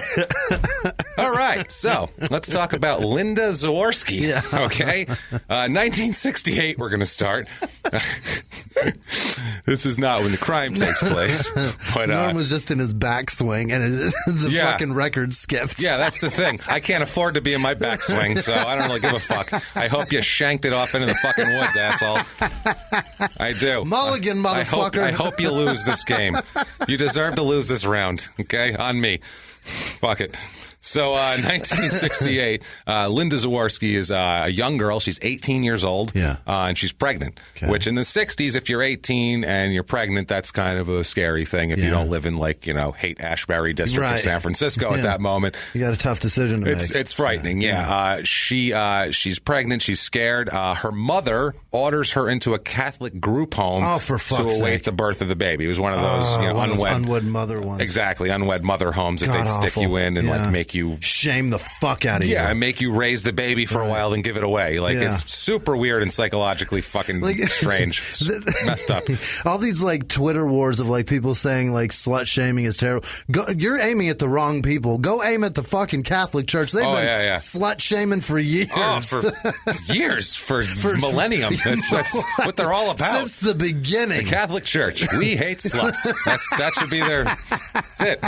All right, so let's talk about Linda Zaworski. Okay, 1968. We're going to start. This is not when the crime takes place. But, Norm was just in his backswing, and the fucking record skipped. Yeah, that's the thing. I can't afford to be in my backswing, so I don't really give a fuck. I hope you shanked it off into the fucking woods, asshole. I do. Mulligan, motherfucker. I hope you lose this game. You deserve to lose this round, okay? On me. Fuck it. So, 1968, Linda Zaworski is a young girl. She's 18 years old, and she's pregnant, which in the 60s, if you're 18 and you're pregnant, that's kind of a scary thing if you don't live in, Haight-Ashbury district of San Francisco at that moment. You got a tough decision to make. It's frightening, she's pregnant. She's scared. Her mother orders her into a Catholic group home to await the birth of the baby. It was one of those unwed mother ones. Exactly, unwed mother homes that they'd stick you in and make you shame the fuck out of you. Yeah, and make you raise the baby for a while and give it away. It's super weird and psychologically fucking strange. Messed up. All these Twitter wars of people saying slut shaming is terrible. You're aiming at the wrong people. Go aim at the fucking Catholic Church. They've been slut shaming for years. Oh, for years, for millennium. That's what they're all about. Since the beginning. The Catholic Church. We hate sluts. That should be their. That's it.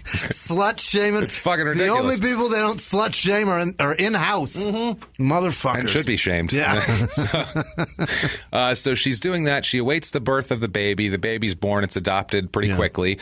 Slut shaming. It's fucking ridiculous. The only people they don't slut shame are in-house. Motherfuckers. And should be shamed. Yeah. So she's doing that. She awaits the birth of the baby. The baby's born. It's adopted pretty quickly.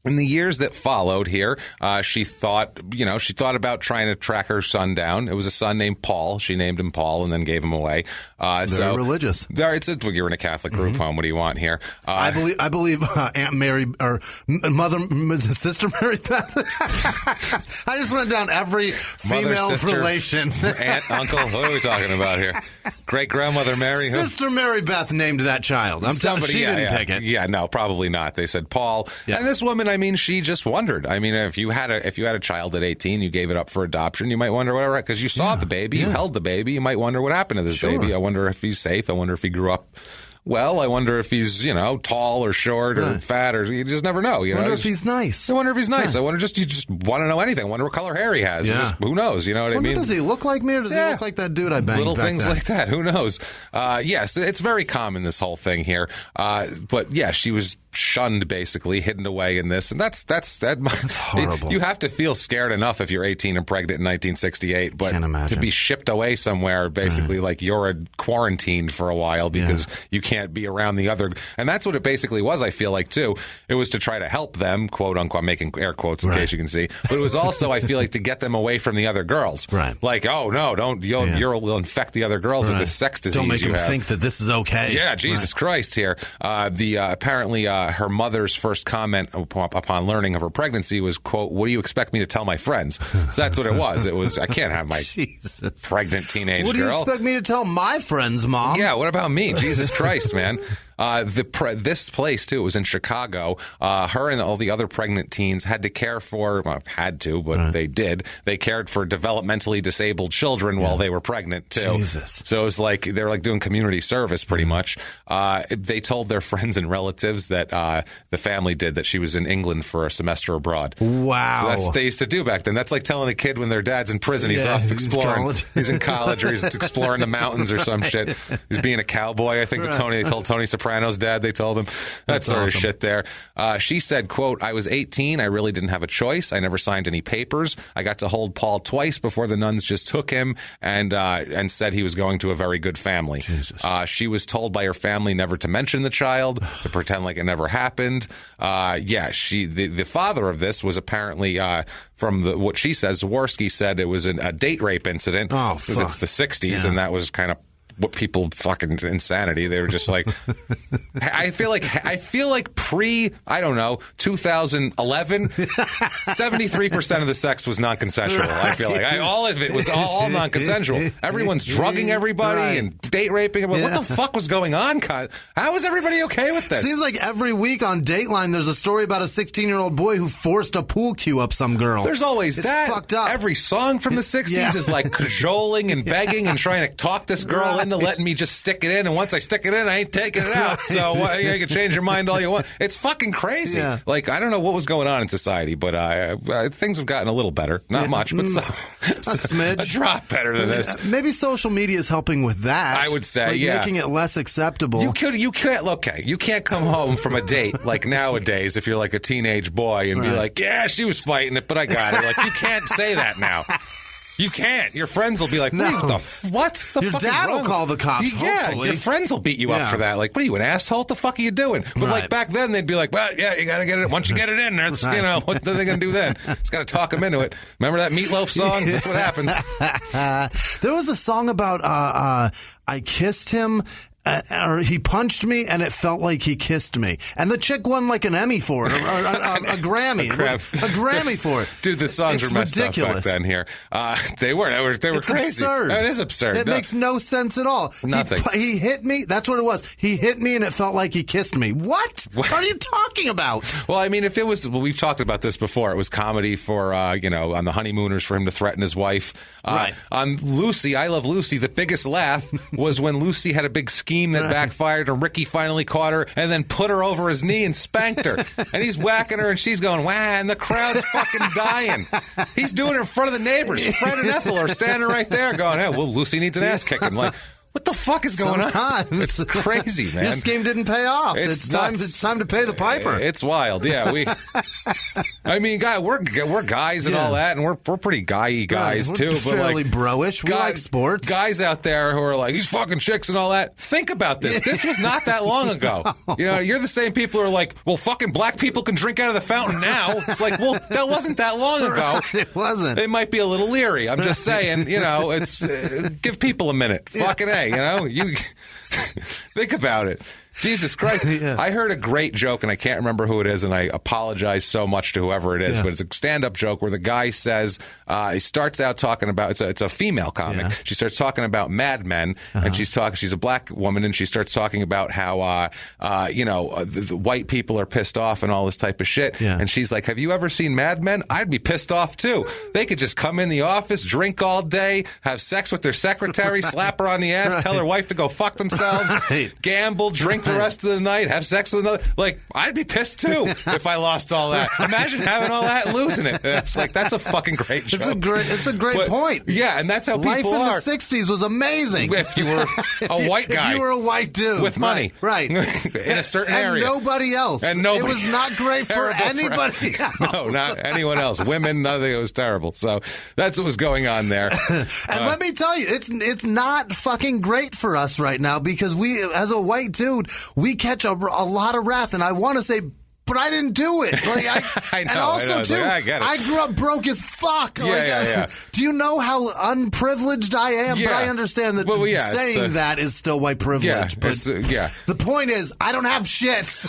In the years that followed here, she thought about trying to track her son down. It was a son named Paul. She named him Paul and then gave him away. Very religious. You're in a Catholic group home. What do you want here? I believe Aunt Mary or Sister Mary Beth. I just went down every female relation. Aunt, uncle. What are we talking about here? Great grandmother Mary. Sister Mary Beth named that child. I'm telling you, she didn't pick it. Yeah, no, probably not. They said Paul. Yeah. And this woman, she just wondered. If you had a child at 18, you gave it up for adoption, you might wonder whatever, because you saw the baby, you held the baby, you might wonder what happened to this baby. I wonder if he's safe. I wonder if he grew up well, I wonder if he's, tall or short or fat, or you just never know. I wonder if he's nice. I wonder if he's nice. I wonder you just want to know anything. I wonder what color hair he has. Who knows? You know what I mean? Does he look like me, or does he look like that dude I banged? Little things like that. Who knows? Yes, it's very common, this whole thing here. But yeah, she was shunned, basically hidden away in this, and that's horrible. You have to feel scared enough if you're 18 and pregnant in 1968, but to be shipped away somewhere, basically like you're quarantined for a while because you can't be around the other, and that's what it basically was. I feel like too, it was to try to help them, quote unquote, I'm making air quotes in case you can see, but it was also, I feel like, to get them away from the other girls, like, oh no, don't you'll infect the other girls with this sex disease. Don't make them think that this is okay. Yeah, Jesus Christ. Here, apparently her mother's first comment upon learning of her pregnancy was, quote, "What do you expect me to tell my friends?" So that's what it was. It was, I can't have my pregnant teenage girl. What do you expect me to tell my friends, Mom? Yeah, what about me? Jesus Christ, man. This place, too, it was in Chicago. Her and all the other pregnant teens had to care for, they did. They cared for developmentally disabled children while they were pregnant, too. Jesus. So it was like, they were like doing community service, pretty much. They told their friends and relatives that the family did that she was in England for a semester abroad. Wow. So that's what they used to do back then. That's like telling a kid when their dad's in prison, he's off exploring. He's in college, or he's exploring the mountains or some shit. He's being a cowboy, I think, with Tony. They told Tony Soprano's dad, they told him. That sort of shit there. She said, quote, "I was 18. I really didn't have a choice. I never signed any papers. I got to hold Paul twice before the nuns just took him and said he was going to a very good family." She was told by her family never to mention the child, to pretend like it never happened. The father of this was apparently from what she says, Zaworski said it was a date rape incident because it's the 60s, and that was kind of what people fucking insanity. They were just like, I feel like pre, I don't know, 2011, 73% of the sex was non-consensual. I feel like all of it was all non-consensual. Everyone's drugging everybody and date raping. What the fuck was going on? How was everybody okay with this? Seems like every week on Dateline there's a story about a 16-year-old boy who forced a pool cue up some girl. There's always that. Fucked up. Every song from the 60s is like cajoling and begging and trying to talk this girl into letting me just stick it in, and once I stick it in, I ain't taking it out. So you can change your mind all you want. It's fucking crazy. Like, I don't know what was going on in society, but things have gotten a little better. Not much, but a smidge. A drop better than this. Maybe social media is helping with that. I would say, making it less acceptable. You can't come home from a date like nowadays if you're like a teenage boy and be like, yeah, she was fighting it, but I got it. Like, you can't say that now. You can't. Your friends will be like, what? Your dad will call the cops, hopefully. Your friends will beat you up for that. Like, what are you, an asshole? What the fuck are you doing? But like back then, they'd be like, well, yeah, you got to get it. Once you get it in, that's, what are they going to do then? Just got to talk them into it. Remember that Meatloaf song? That's what happens. There was a song about I kissed him. Or he punched me, and it felt like he kissed me. And the chick won like an Emmy for it, or a Grammy. A Grammy for it. Dude, the songs were messed up back then here. They were it's crazy. Absurd. It is absurd. It makes no sense at all. Nothing. He hit me. That's what it was. He hit me, and it felt like he kissed me. What are you talking about? Well, I mean, if it was, we've talked about this before. It was comedy for, on the Honeymooners for him to threaten his wife. On Lucy, I Love Lucy, the biggest laugh was when Lucy had a big scheme that backfired, and Ricky finally caught her and then put her over his knee and spanked her. And he's whacking her, and she's going, wah, and the crowd's fucking dying. He's doing it in front of the neighbors. Fred and Ethel are standing right there going, hey, well, Lucy needs an ass kicking. Like, what the fuck is going on? It's crazy, man. Your scheme didn't pay off. It's time to pay the piper. It's wild. Yeah, I mean, we're guys and all that, and we're pretty guy-y guys too. But fairly like, bro-ish. We like sports. Guys out there who are like, these fucking chicks and all that. Think about this. This was not that long ago. You're the same people who are like, well, fucking black people can drink out of the fountain now. It's like, well, that wasn't that long ago. It wasn't. They might be a little leery. I'm just saying. It's give people a minute. Fucking A. You think about it. Jesus Christ. I heard a great joke, and I can't remember who it is, and I apologize so much to whoever it is, but it's a stand-up joke where the guy says, he starts out talking about, it's a female comic. She starts talking about Mad Men, and she's a black woman, and she starts talking about how, the white people are pissed off and all this type of shit. And she's like, have you ever seen Mad Men? I'd be pissed off too. They could just come in the office, drink all day, have sex with their secretary, slap her on the ass, tell her wife to go fuck themselves, gamble, drink the rest of the night, have sex with another. Like, I'd be pissed too if I lost all that. Imagine having all that and losing it. It's like, that's a fucking great joke. It's a great point. Yeah, and that's how people are. Life in the 60s was amazing. If you were a white guy. If you were a white dude. With money. Right. In a certain area. And nobody else. And nobody. It was not great for anybody else. No, not anyone else. Women, nothing. It was terrible. So that's what was going on there. And let me tell you, it's not fucking great for us right now because we, as a white dude, we catch a lot of wrath. And I want to say, but I didn't do it. Like, I know. And also, too, I get it. I grew up broke as fuck. Yeah. Do you know how unprivileged I am? Yeah. But I understand that saying that is still white privilege. Yeah, but the point is, I don't have shits.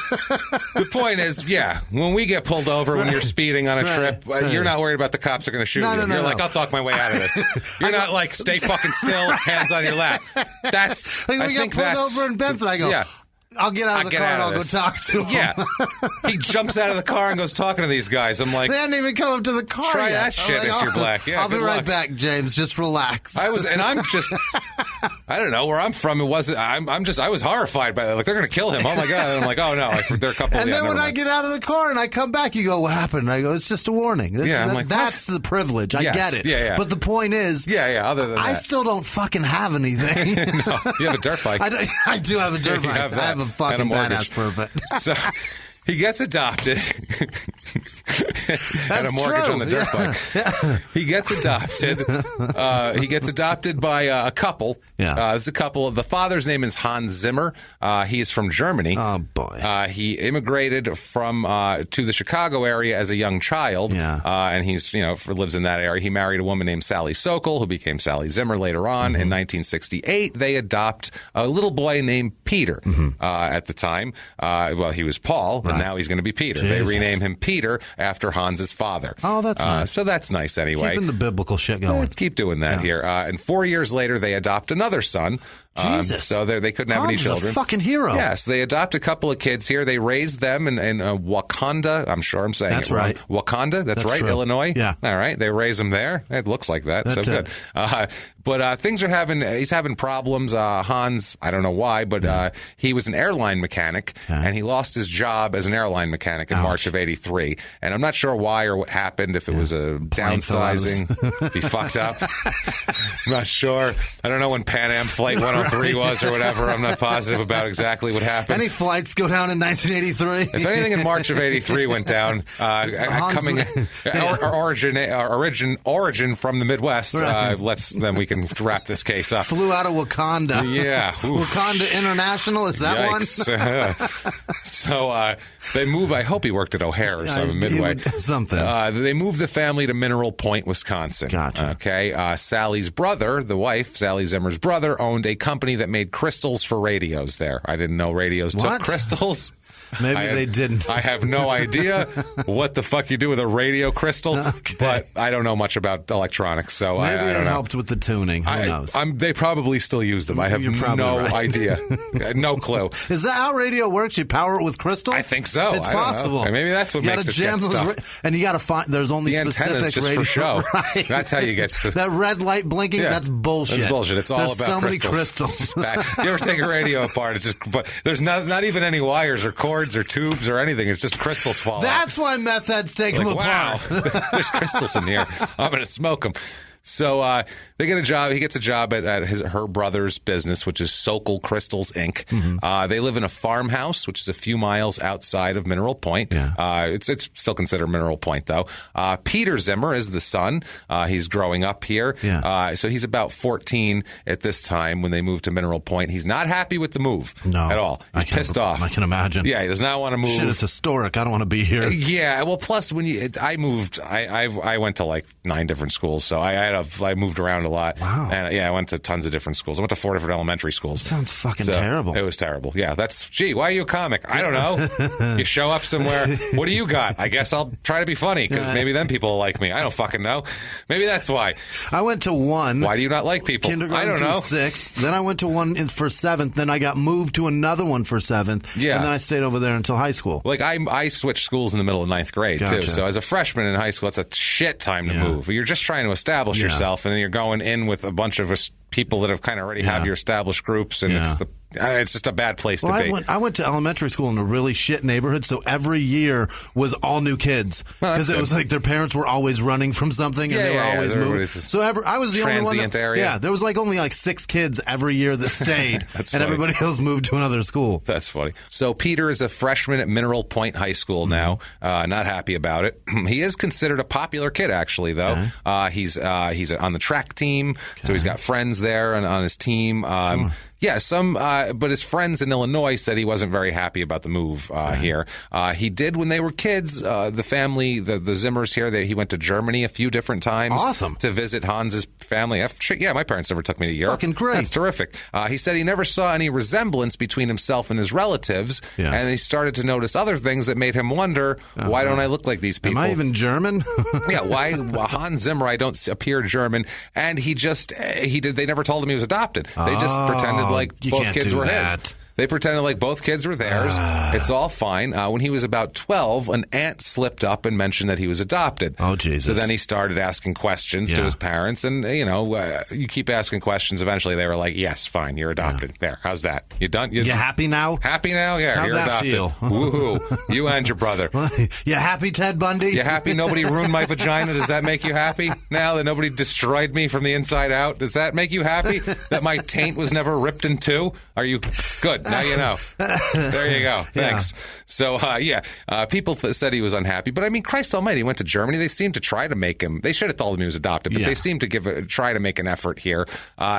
The point is, when we get pulled over when you're speeding on a trip, you're not worried about the cops are going to shoot you. You're like, I'll talk my way out of this. You're not like, stay fucking still, hands on your lap. That's, like, we got pulled over in Benson, I go, I'll get out of the car and I'll go talk to him. Yeah. He jumps out of the car and goes talking to these guys. I'm like, they hadn't even come up to the car try yet. that shit if you're black. Yeah, I'll be right back, James. Just relax. I don't know where I'm from. It wasn't, I was horrified by that. Like, they're going to kill him. Oh my God. And I'm like, oh no. Like, they're a couple. And then when I get out of the car and I come back, you go, what happened? And I go, it's just a warning. That's the privilege. I get it. Yeah. But the point is, other than that, I still don't fucking have anything. No, you have a dirt bike. I do have a dirt bike. I have a fucking badass. Perfect. So he gets adopted. And a mortgage on the dirt bike. He gets adopted. He gets adopted by a couple. It's a couple. The father's name is Hans Zimmer. He's from Germany. Oh boy. He immigrated from to the Chicago area as a young child. And he's lives in that area. He married a woman named Sally Sokol, who became Sally Zimmer later on. In 1968, they adopt a little boy named Peter. At the time, he was Paul, and now he's going to be Peter. Jesus. They rename him Peter after Hans's father. Oh, that's nice. So that's nice anyway. Keeping the biblical shit going. Let's keep doing that here. And 4 years later, they adopt another son. Jesus. So they couldn't have any children. Hans is a fucking hero. Yes, they adopt a couple of kids here. They raise them in Wakanda. I'm sure I'm saying that's it wrong. right. Wakanda. That's right. True. Illinois. Yeah. All right. They raise him there. It looks like that. That's so good. But things are he's having problems. Hans, I don't know why, but he was an airline mechanic, and he lost his job as an airline mechanic in March of '83. And I'm not sure why or what happened. If it was a downsizing, he fucked up. I'm not sure. I don't know when Pan Am Flight 103 was or whatever. I'm not positive about exactly what happened. Any flights go down in 1983? If anything in March of '83 went down, origin from the Midwest. Then we can wrap this case up. Flew out of Wakanda. Yeah. Oof. Wakanda International, is that one? So they move. I hope he worked at O'Hare or something, Midway. Something. They moved the family to Mineral Point, Wisconsin. Gotcha. Okay. Sally's brother, the wife, Sally Zimmer's brother, owned a company that made crystals for radios there. I didn't know radios took crystals. Maybe they didn't. I have no idea what the fuck you do with a radio crystal, but I don't know much about electronics, so maybe I don't know. Helped with the tuning. Who knows? They probably still use them. I have no idea. No clue. Is that how radio works? You power it with crystals? I think so. It's possible. Maybe that's what makes it get stuff. And you got to find. There's only the specific just radio for show. Right. That's how you get that red light blinking. Yeah. That's bullshit. That's bullshit. It's all there's about so crystals. Many crystals. You ever take a radio apart? It's just, but there's not even any wires or cords or tubes or anything. It's just crystals falling. That's why meth heads take them apart. Wow, there's crystals in here. I'm going to smoke them. So they get a job. He gets a job at her brother's business, which is Sokol Crystals, Inc. Mm-hmm. They live in a farmhouse, which is a few miles outside of Mineral Point. Yeah. It's still considered Mineral Point, though. Peter Zimmer is the son. He's growing up here. Yeah. So he's about 14 at this time when they move to Mineral Point. He's not happy with the move at all. He's pissed off. I can imagine. Yeah, he does not want to move. Shit, it's historic. I don't want to be here. Yeah. Well, plus when I moved, I went to like 9 different schools, so I had I moved around a lot. Wow. And I went to tons of different schools. I went to 4 different elementary schools. Sounds fucking terrible. It was terrible. Yeah, why are you a comic? I don't know. You show up somewhere. What do you got? I guess I'll try to be funny because maybe then people will like me. I don't fucking know. Maybe that's why. I went to one. Why do you not like people? Kindergarten I don't know. through 6th. Then I went to one for 7th. Then I got moved to another one for 7th. Yeah. And then I stayed over there until high school. Like I switched schools in the middle of 9th grade too. So as a freshman in high school, it's a shit time to move. You're just trying to establish yourself, and then you're going in with a bunch of people that have kind of already have your established groups, and it's just a bad place to be. I went to elementary school in a really shit neighborhood, so every year was all new kids because it was like their parents were always running from something and they were always moving. So I was the only one. Area. Yeah, there was only 6 kids every year that stayed, and everybody else moved to another school. That's funny. So Peter is a freshman at Mineral Point High School now. Not happy about it. He is considered a popular kid, actually, though. Okay. He's on the track team, so he's got friends there on his team. Sure. Yeah, but his friends in Illinois said he wasn't very happy about the move here. He did when they were kids. The family, the Zimmers here, he went to Germany a few different times. Awesome. To visit Hans's family. Yeah, my parents never took me to Europe. Fucking great. That's terrific. He said he never saw any resemblance between himself and his relatives, and he started to notice other things that made him wonder, why don't I look like these people? Am I even German? Yeah, why Hans Zimmer, I don't appear German, and they never told him he was adopted. They just pretended like both kids were his. They pretended like both kids were theirs. It's all fine. When he was about 12, an aunt slipped up and mentioned that he was adopted. Oh, Jesus. So then he started asking questions to his parents. And, you keep asking questions. Eventually, they were like, yes, fine, you're adopted. There, how's that? You done? You happy now? Happy now? Yeah, How'd you're that adopted. feel? Woohoo. You and your brother. You happy, Ted Bundy? You happy nobody ruined my vagina? Does that make you happy? Now that nobody destroyed me from the inside out? Does that make you happy? That my taint was never ripped in two? Are you good? Now you know. There you go. Thanks. So, people said he was unhappy. But, I mean, Christ almighty, he went to Germany. They seemed to try to make him. They should have told him he was adopted, but they seemed to try to make an effort here.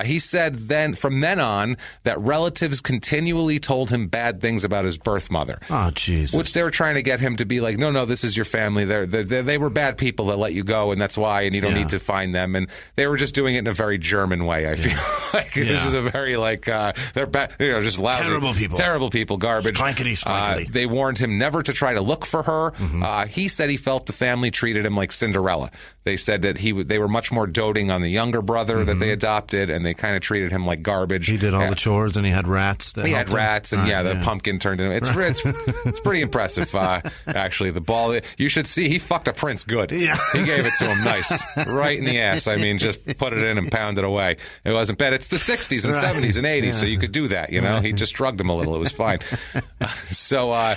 He said from then on that relatives continually told him bad things about his birth mother. Oh, Jesus. Which they were trying to get him to be like, no, this is your family. They were bad people that let you go, and that's why, and you don't need to find them. And they were just doing it in a very German way, I feel like. This is a very, they're bad, just lousy. Terrible people, garbage. Sprankety. They warned him never to try to look for her. He said he felt the family treated him like Cinderella. They said that they were much more doting on the younger brother that they adopted, and they kind of treated him like garbage. He did all the chores, and he had rats. He had rats, and the pumpkin turned into it's pretty impressive. Actually, the ball you should see. He fucked a prince good. Yeah. He gave it to him nice, right in the ass. I mean, just put it in and pound it away. It wasn't bad. It's the 60s and 70s and 80s, so you could do that. He just drugged him a little. It was fine.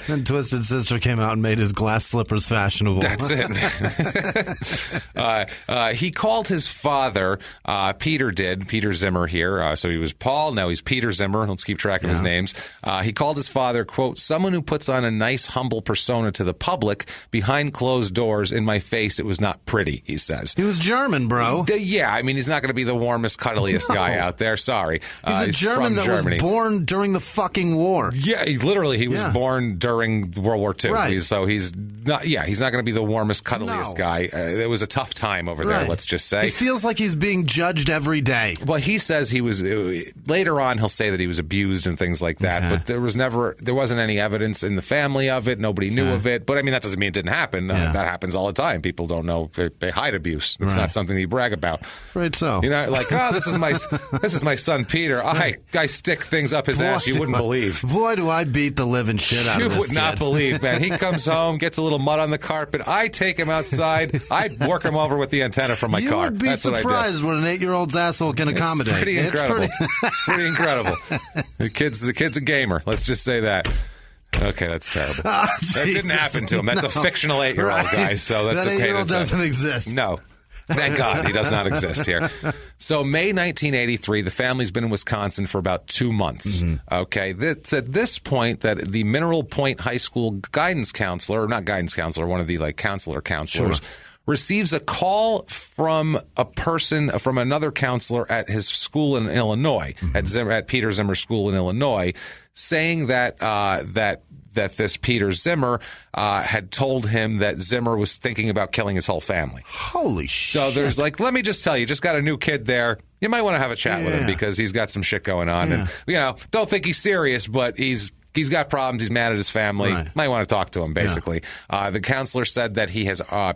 Then Twisted Sister came out and made his glass slippers fashionable. That's it. He called his father, Peter Zimmer here. So he was Paul, now he's Peter Zimmer. Let's keep track of his names. He called his father, quote, someone who puts on a nice, humble persona to the public. Behind closed doors, in my face, it was not pretty, he says. He was German, bro. Yeah, I mean, he's not going to be the warmest, cuddliest guy out there. Sorry. He's a German that was born during the fucking war. Yeah, he was born during World War II. Right. So he's not going to be the warmest, cuddliest guy. It was a tough time over there, let's just say. He feels like he's being judged every day. Well, he says he was, later on he'll say that he was abused and things like that, but there wasn't any evidence in the family of it. Nobody knew of it. But I mean, that doesn't mean it didn't happen. That happens all the time. People don't know. They hide abuse. It's not something you brag about. Afraid so. This is my son Peter. I stick things up his ass you wouldn't believe. Boy, do I beat the living shit out of this You would not believe, man. He comes home, gets a little mud on the carpet. I take him outside. I work him over with the antenna from my car. You would be surprised what an 8-year-old's asshole can accommodate. It's pretty incredible. It's pretty incredible. The kid's a gamer. Let's just say that. Okay, that's terrible. That didn't happen to him. That's a fictional 8-year-old guy, so that's okay. That 8-year-old doesn't exist. No. Thank God he does not exist here. So May 1983, the family's been in Wisconsin for about 2 months. Okay, it's at this point that the Mineral Point High School guidance counselor, or not guidance counselor, one of the counselors, receives a call from from another counselor at his school in Illinois, at Peter Zimmer's school in Illinois, saying that this Peter Zimmer had told him that Zimmer was thinking about killing his whole family. Holy shit. So there's let me just tell you, just got a new kid there. You might want to have a chat with him because he's got some shit going on. And, don't think he's serious, but he's got problems. He's mad at his family. Right. Might want to talk to him, basically. Yeah. The counselor said that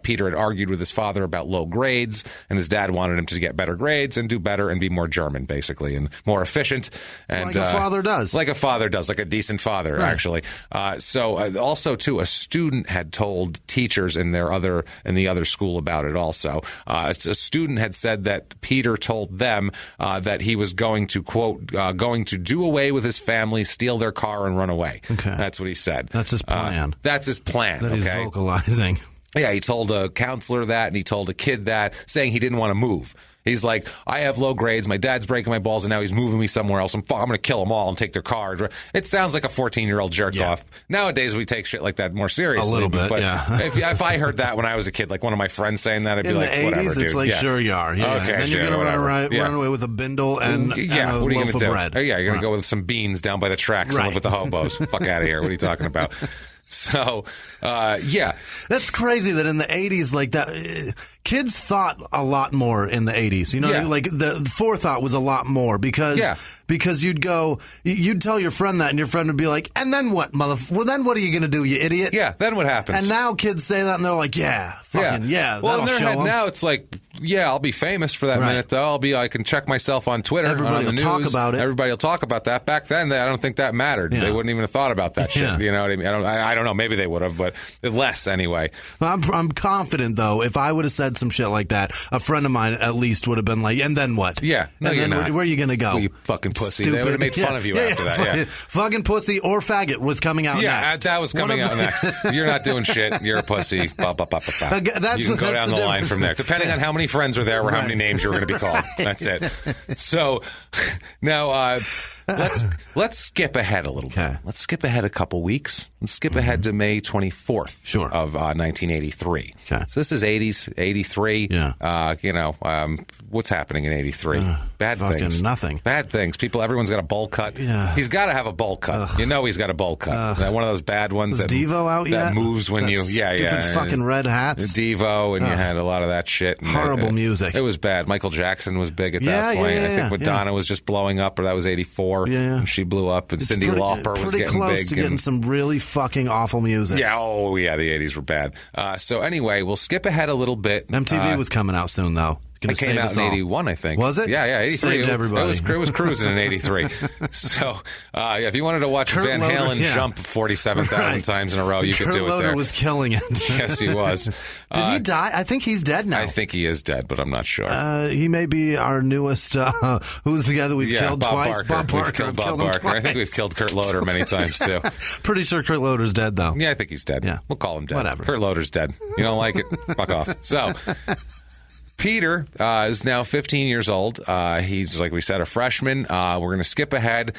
Peter had argued with his father about low grades, and his dad wanted him to get better grades and do better and be more German, basically, and more efficient. And, like a father does. Like a father does, like a decent father, actually. Also, too, a student had told teachers in the other school about it also. A student had said that Peter told them that he was going to, quote, going to do away with his family, steal their car, and run away. Okay. That's what he said. That's his plan. That's his plan. That he's vocalizing. Yeah, he told a counselor that, and he told a kid that, saying he didn't want to move. He's like, I have low grades, my dad's breaking my balls, and now he's moving me somewhere else. I'm going to kill them all and take their car. It sounds like a 14-year-old jerk-off. Nowadays, we take shit like that more seriously. A little bit, but yeah. if I heard that when I was a kid, like one of my friends saying that, I'd be in like, the 80s, whatever, dude. It's like, sure you are. Yeah. Okay, and then you're going to run away with a bindle and a what are you loaf of do? bread. Oh, yeah, you're going to go with some beans down by the tracks and live with the hobos. Fuck out of here. What are you talking about? So, That's crazy that in the 80s, like that, kids thought a lot more in the 80s. You know, like the forethought was a lot more because you'd tell your friend that and your friend would be like, and then what, well, then what are you going to do, you idiot? Yeah, then what happens? And now kids say that and they're like, well, in their head now, it's like, I'll be famous for that minute, though. I can check myself on Twitter. Everybody will talk about it. Everybody will talk about that. Back then, I don't think that mattered. They wouldn't even have thought about that shit. You know what I mean? I don't know. Maybe they would have, but less anyway. I'm confident, though, if I would have said some shit like that, a friend of mine at least would have been like, and then what? Yeah. No, and you're then not. Where are you going to go? Well, you fucking pussy. Stupid. They would have made fun of you after that. Yeah. Fucking pussy or faggot was coming out next. That was coming out next. You're not doing shit. You're a pussy. You can go down the line from there. Depending on how many friends were there or how many names you were going to be called. That's it. So now let's skip ahead a little bit. Let's skip ahead a couple weeks. Let's skip ahead to May 24th of 1983. Okay. So this is 80s, 83. Yeah. What's happening in 83? Bad things. Nothing. Bad things. Everyone's got a bowl cut. Yeah. He's got to have a bowl cut. Ugh. You know he's got a bowl cut. One of those bad ones. Is Devo out yet? That moves when you... Stupid fucking red hats. Devo, and you had a lot of that shit. And horrible music. It was bad. Michael Jackson was big at that point. I think Madonna was just blowing up, or that was 84. Yeah. And she blew up, and Cyndi Lauper was getting pretty close big. To getting some really fucking awful music. Yeah, the 80s were bad. So anyway, we'll skip ahead a little bit. MTV was coming out soon, though. It came out in 81, I think. Was it? Yeah, 83. Saved everybody. It was cruising in 83. So, if you wanted to watch Van Halen jump 47,000 times in a row, you could do it there. Loder was killing it. Yes, he was. Did he die? I think he's dead now. I think he is dead, but I'm not sure. He may be our newest, who's the guy that we've killed twice? Bob Barker. We've killed Bob Barker. I think we've killed Kurt Loder many times, too. Pretty sure Kurt Loder's dead, though. Yeah, I think he's dead. Yeah. We'll call him dead. Whatever. Kurt Loder's dead. You don't like it? Fuck off. So... Peter is now 15 years old. He's, like we said, a freshman. We're going to skip ahead.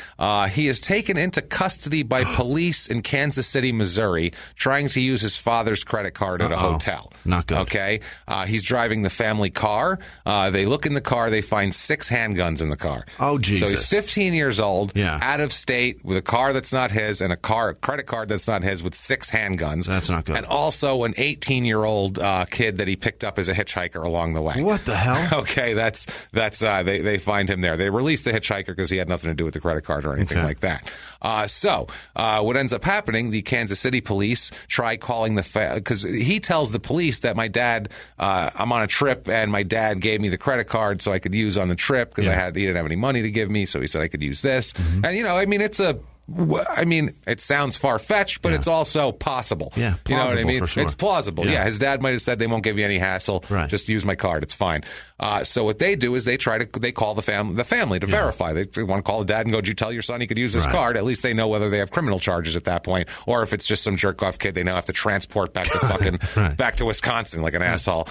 He is taken into custody by police in Kansas City, Missouri, trying to use his father's credit card at a hotel. Not good. Okay? He's driving the family car. They look in the car. They find 6 handguns in the car. Oh, Jesus. So he's 15 years old, out of state, with a car that's not his, and a credit card that's not his, with 6 handguns. That's not good. And also an 18-year-old kid that he picked up as a hitchhiker along the way. What the hell? Okay, that's they find him there. They release the hitchhiker because he had nothing to do with the credit card or anything like that. So what ends up happening, the Kansas City police try calling because he tells the police that my dad, I'm on a trip and my dad gave me the credit card so I could use on the trip because he didn't have any money to give me, so he said I could use this. Mm-hmm. And it sounds far-fetched, but it's also possible. Yeah, plausible, you know what I mean? For sure. It's plausible. Yeah, his dad might have said they won't give you any hassle. Right. Just use my card. It's fine. So what they do is they call the family to verify. They want to call the dad and go, "Did you tell your son he could use this card?" At least they know whether they have criminal charges at that point, or if it's just some jerk-off kid they now have to transport back to fucking back to Wisconsin like an asshole.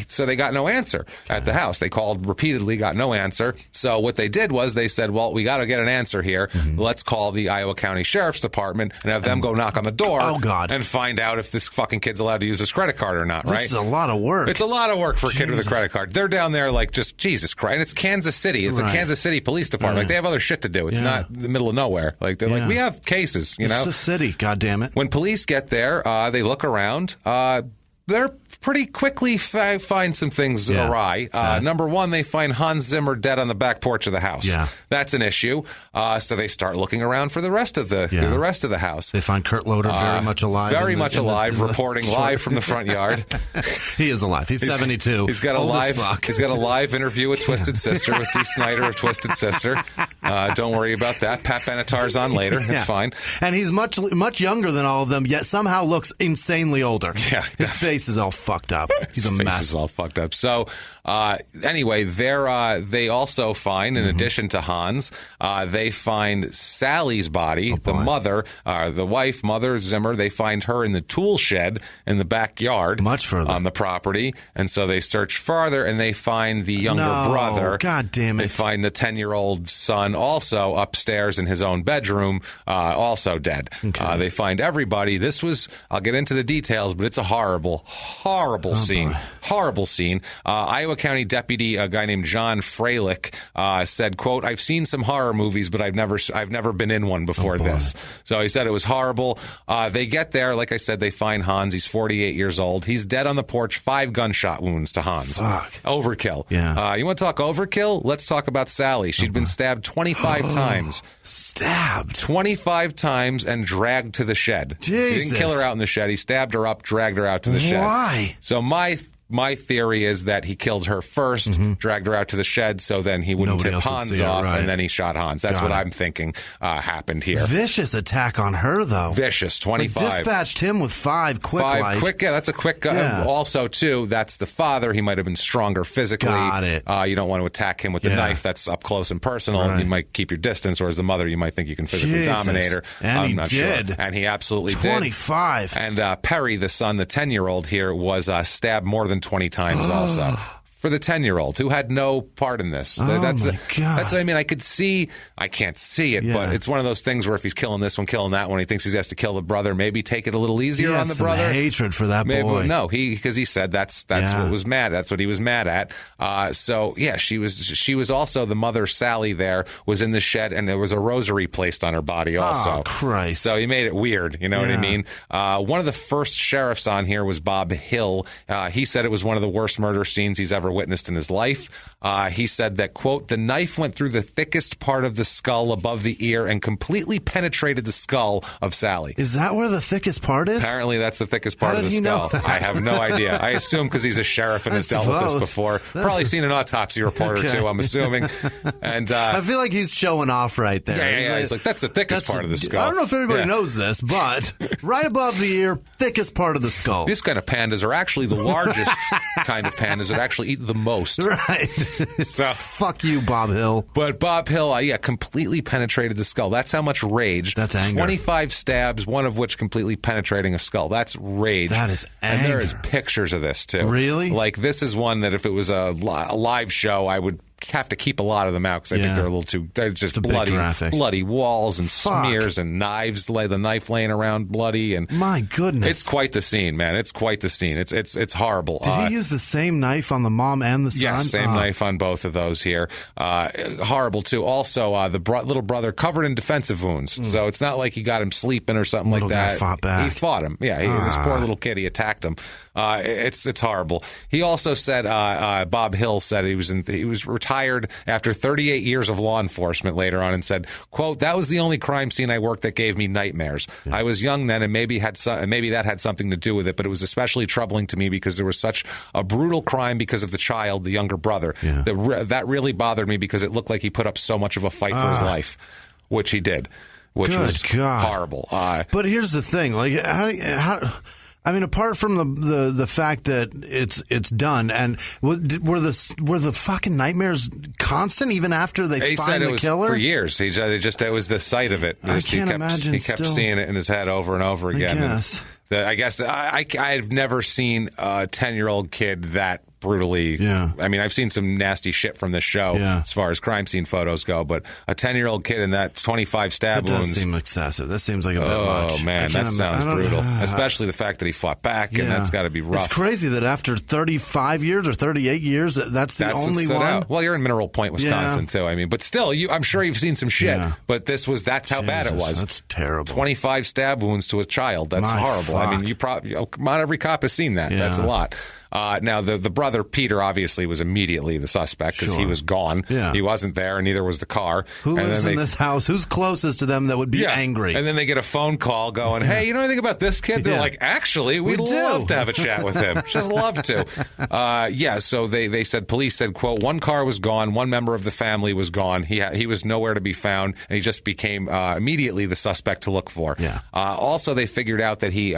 So they got no answer at the house. They called repeatedly, got no answer. So what they did was they said, "Well, we got to get an answer here. Mm-hmm. Let's call the Iowa County Sheriff's Department and have them go knock on the door and find out if this fucking kid's allowed to use his credit card or not, right? This is a lot of work. It's a lot of work for a kid with a credit card. They're down there like just, Jesus Christ. And it's Kansas City. It's a Kansas City Police Department. Like, they have other shit to do. It's not the middle of nowhere. Like, they're like, we have cases, you know? It's a city, goddammit. When police get there, they look around. They're pretty quickly find some things awry. Number one, they find Hans Zimmer dead on the back porch of the house. Yeah. That's an issue. So they start looking around for the rest of the house. They find Kurt Loder very much alive. Very much alive, reporting live from the front yard. He is alive. He's 72. He's got a live interview with Twisted Sister, with Dee Snider of Twisted Sister. Don't worry about that. Pat Benatar's on later. It's fine. And he's much younger than all of them, yet somehow looks insanely older. Yeah, his face is all fucked up. He's a mess. His face is all fucked up. So anyway, they also find, in addition to Hans, they find Sally's body, the mother, the wife, Mother Zimmer. They find her in the tool shed in the backyard, much further on the property, and so they search farther and they find the younger brother. God damn it! They find the 10-year-old son also upstairs in his own bedroom, also dead. Okay. They find everybody. I'll get into the details, but it's a horrible scene. Boy. Horrible scene. Iowa County Deputy, a guy named John Freilich, said, quote, "I've seen some horror movies, but I've never been in one before this." So he said it was horrible. They get there, like I said, they find Hans. He's 48 years old. He's dead on the porch, 5 gunshot wounds to Hans. Fuck. Overkill. Yeah. You want to talk overkill? Let's talk about Sally. She'd been stabbed 25 times. Stabbed 25 times and dragged to the shed. Jesus. He didn't kill her out in the shed. He stabbed her up, dragged her out to the shed. Why? So my theory is that he killed her first, dragged her out to the shed, so then he wouldn't tip Hans off, and then he shot Hans. That's what I'm thinking happened here. Vicious attack on her, though. Vicious, 25. But dispatched him with 5 quick. That's a quick. Also, too, that's the father. He might have been stronger physically. Got it. You don't want to attack him with the knife. That's up close and personal. Right. You might keep your distance, whereas the mother, you might think you can physically dominate her. And I'm he not did. Sure. And he absolutely 25. did. 25. And Perry, the son, the 10-year-old here, was stabbed more than 20 times also. For the 10-year-old who had no part in this. That's what I mean. I can't see it, but it's one of those things where if he's killing this one, killing that one, he thinks he has to kill the brother, maybe take it a little easier on the brother. Hatred for that boy. No, because he said that's what was mad. That's what he was mad at. She was also, the mother, Sally, there was in the shed, and there was a rosary placed on her body also. Oh, Christ. So he made it weird, you know what I mean? One of the first sheriffs on here was Bob Hill. He said it was one of the worst murder scenes he's ever witnessed in his life. He said that, quote, "The knife went through the thickest part of the skull above the ear and completely penetrated the skull of Sally." Is that where the thickest part is? Apparently that's the thickest part of the skull. I have no idea. I assume because he's a sheriff and has dealt with this before. Probably seen an autopsy report or two, I'm assuming. And I feel like he's showing off right there. Yeah. He's like, that's the thickest part of the skull. I don't know if everybody knows this, but right above the ear, thickest part of the skull. These kind of pandas are actually the largest kind of pandas that actually eat the most. Right. So fuck you, Bob Hill. But Bob Hill, completely penetrated the skull. That's how much rage. That's anger. 25 stabs, one of which completely penetrating a skull. That's rage. That is anger. And there is pictures of this, too. Really? Like, this is one that if it was a live show, I would have to keep a lot of them out because I think they're a little too. They're just bloody walls and smears and knives. The knife laying around bloody, and my goodness, it's quite the scene, man. It's quite the scene. It's horrible. Did he use the same knife on the mom and the son? Yeah, same knife on both of those here. Horrible too. Also, the little brother covered in defensive wounds, so it's not like he got him sleeping or something like that. Guy fought back. He fought him. Yeah, this poor little kid. He attacked him. It's horrible. He also said, Bob Hill said he was retired after 38 years of law enforcement later on, and said, quote, "That was the only crime scene I worked that gave me nightmares. Yeah. I was young then, and maybe that had something to do with it, but it was especially troubling to me because there was such a brutal crime because of the child, the younger brother. Yeah. That really bothered me because it looked like he put up so much of a fight for his life, which he did, which was horrible." But here's the thing, like how I mean, apart from the fact that it's done, and were the fucking nightmares constant even after they find the killer? For years. It was the sight of it. I can't imagine. He kept seeing it in his head over and over again. I guess. I've never seen a 10-year-old kid that brutally. Yeah. I mean, I've seen some nasty shit from this show as far as crime scene photos go, but a 10-year-old kid in that 25 stab wounds. That does seem excessive. That seems like a bit much. Oh, man, that sounds brutal. Especially the fact that he fought back, and that's got to be rough. It's crazy that after 35 years or 38 years, that's the only one. Out. Well, you're in Mineral Point, Wisconsin, too. I mean, but still, I'm sure you've seen some shit, but that's how bad it was. That's terrible. 25 stab wounds to a child. That's horrible. Fuck. I mean, not every cop has seen that. Yeah. That's a lot. Now, the brother, Peter, obviously was immediately the suspect because he was gone. Yeah. He wasn't there, and neither was the car. Who lives in this house? Who's closest to them that would be angry? And then they get a phone call going, hey, you know anything about this kid? They're like, actually, we'd love to have a chat with him. Just love to. So police said, quote, one car was gone, one member of the family was gone. He was nowhere to be found, and he just became immediately the suspect to look for. Yeah. Also, they figured out that he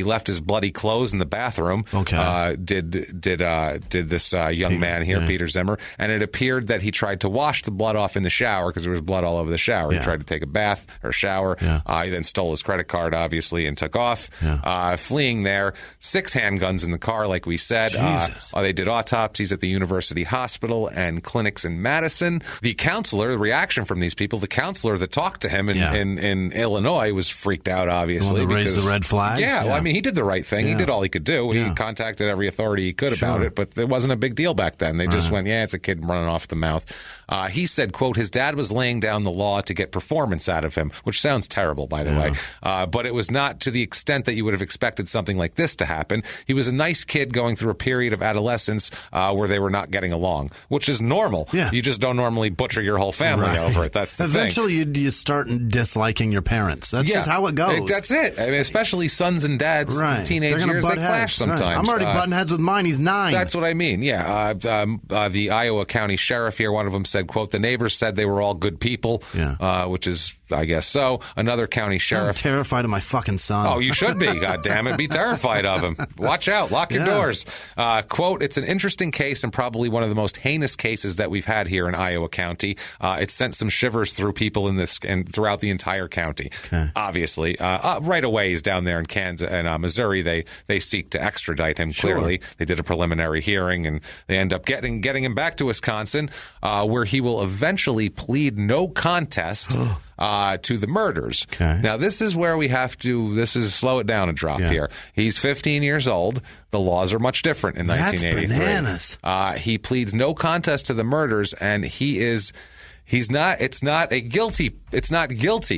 left his bloody clothes in the bathroom. Okay. Did this young man here, Peter Zimmer, and it appeared that he tried to wash the blood off in the shower because there was blood all over the shower. He tried to take a bath or shower. He then stole his credit card, obviously, and took off, fleeing there. 6 handguns in the car, like we said. They did autopsies at the University Hospital and clinics in Madison. The reaction from these people, the counselor that talked to him in Illinois was freaked out, obviously. Raised the red flag? Yeah, well, I mean, he did the right thing. He did all he could do. He contacted every authority he could about it, but it wasn't a big deal back then. They just went, it's a kid running off the mouth. He said, quote, his dad was laying down the law to get performance out of him, which sounds terrible, by the way. But it was not to the extent that you would have expected something like this to happen. He was a nice kid going through a period of adolescence where they were not getting along, which is normal. Yeah. You just don't normally butcher your whole family over it. That's the Eventually, thing. you start disliking your parents. That's just how it goes. That's it. I mean, especially sons and dads in teenage years, they clash sometimes. I'm already butting heads with mine. He's 9. That's what I mean. Yeah. The Iowa County Sheriff here, one of them said, quote, the neighbors said they were all good people, which is, I guess so. Another county sheriff. I'm terrified of my fucking son. Oh, you should be. God damn it. Be terrified of him. Watch out. Lock your doors. Quote, it's an interesting case and probably one of the most heinous cases that we've had here in Iowa County. It sent some shivers through people in this and throughout the entire county. Okay. Obviously. Right away, he's down there in Kansas and Missouri. They seek to extradite him, clearly. They did a preliminary hearing, and they end up getting him back to Wisconsin, where he will eventually plead no contest to the murders. Okay. Now, this is where we have to slow it down a drop here. He's 15 years old. The laws are much different in 1983. That's bananas. He pleads no contest to the murders, and it's not guilty.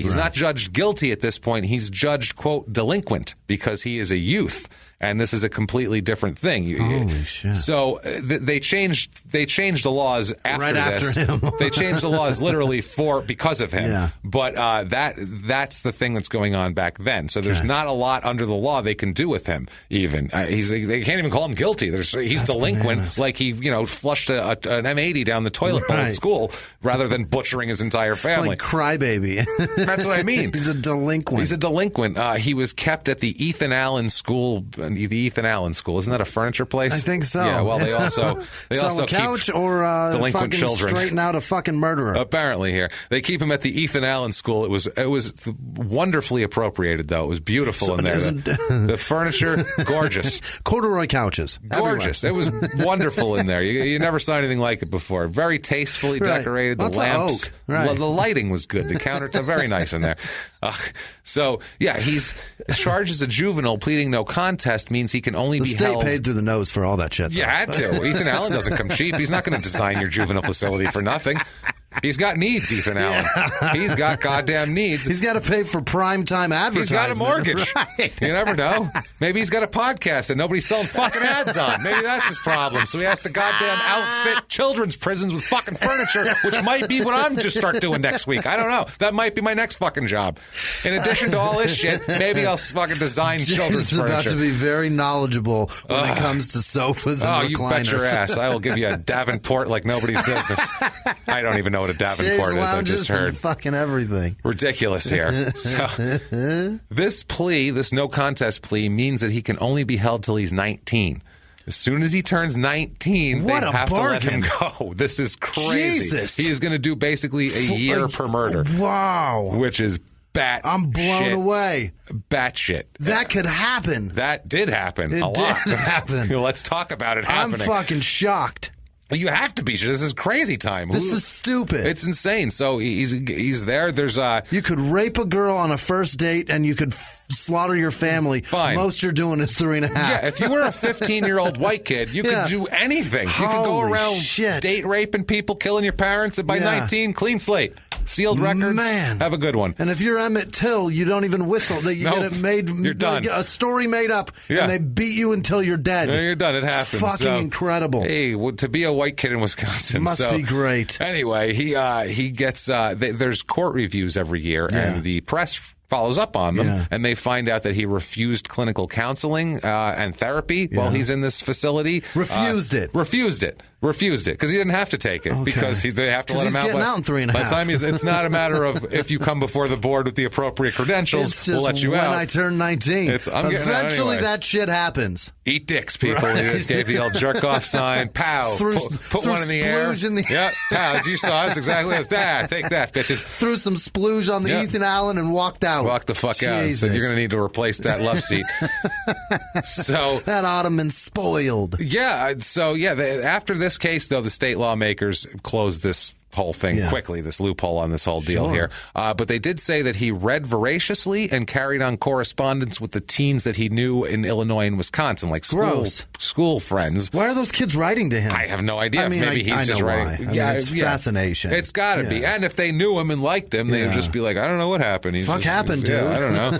He's not judged guilty at this point. He's judged, quote, delinquent because he is a youth. And this is a completely different thing. Holy shit! So they changed the laws after this. After him. They changed the laws literally because of him. Yeah. But that's the thing that's going on back then. So there's not a lot under the law they can do with him. Even they can't even call him guilty. He's delinquent, bananas. Like he flushed an M80 down the toilet bowl at school rather than butchering his entire family. Like crybaby. That's what I mean. He's a delinquent. He was kept at the Ethan Allen School. The Ethan Allen School, isn't that a furniture place? I think so. Yeah. Well, they also sell a couch or delinquent children. Straighten out a fucking murderer. Apparently, here they keep him at the Ethan Allen School. It was wonderfully appropriated, though. It was beautiful in there. The furniture, gorgeous. Corduroy couches, gorgeous. Everywhere. It was wonderful in there. You never saw anything like it before. Very tastefully decorated. The lamps, the lighting was good. The countertops, very nice in there. He's charged as a juvenile. Pleading no contest means he can only be held. The state paid through the nose for all that shit. You had to. Ethan Allen doesn't come cheap. He's not going to design your juvenile facility for nothing. He's got needs, Ethan Allen. He's got goddamn needs. He's got to pay for primetime advertising. He's got a mortgage. Right. You never know. Maybe he's got a podcast that nobody's selling fucking ads on. Maybe that's his problem. So he has to goddamn outfit children's prisons with fucking furniture, which might be what I'm just start doing next week. I don't know. That might be my next fucking job. In addition to all this shit, maybe I'll fucking design children's furniture. James is about to be very knowledgeable when it comes to sofas and recliners. You bet your ass. I will give you a Davenport like nobody's business. I don't even know what a Davenport is. I just heard. Fucking everything. Ridiculous here. So this no contest plea means that he can only be held till he's 19. As soon as he turns 19, they have to let him go. This is crazy. Jesus. He is going to do basically a year per murder. Wow. Which is bat. I'm blown away. Bat shit. That could happen. That did happen. It a lot. did happen. Let's talk about it happening. I'm fucking shocked. You have to be. This is crazy time. This is stupid. It's insane. So he's there. There's You could rape a girl on a first date and you could slaughter your family. Fine. Most you're doing is 3.5. Yeah, if you were a 15-year-old white kid, you could do anything. You could go around date raping people, killing your parents, and by 19, clean slate. Sealed records. Man. Have a good one. And if you're Emmett Till, you don't even whistle. You get it made. You're done. A story made up, and they beat you until you're dead. Yeah, you're done. It happens. Fucking incredible. Hey, to be a white kid in Wisconsin must be great. Anyway, he gets. There's court reviews every year, and the press follows up on them, and they find out that he refused clinical counseling and therapy while he's in this facility. Refused it because he didn't have to take it because they have to let him out. He's getting out in 3.5. By the time it's not a matter of if you come before the board with the appropriate credentials, it's just we'll let you when out. I turn 19, eventually that shit happens. Eat dicks, people. He just gave the old jerk off sign. Pow. Put one in the air. Yep. Pow. You saw it. Exactly. Take that, bitches. Threw some splooge on the Ethan Allen and walked out. Walk the fuck out. So you're going to need to replace that love seat. So that ottoman's spoiled. Yeah. So after this case, though, the state lawmakers closed this whole thing quickly, this loophole on this whole deal here. But they did say that he read voraciously and carried on correspondence with the teens that he knew in Illinois and Wisconsin, like school friends. Why are those kids writing to him? I have no idea. I mean, maybe he's just writing. It's fascination. It's got to be. And if they knew him and liked him, they would just be like, I don't know what happened. Happened, dude. I don't know.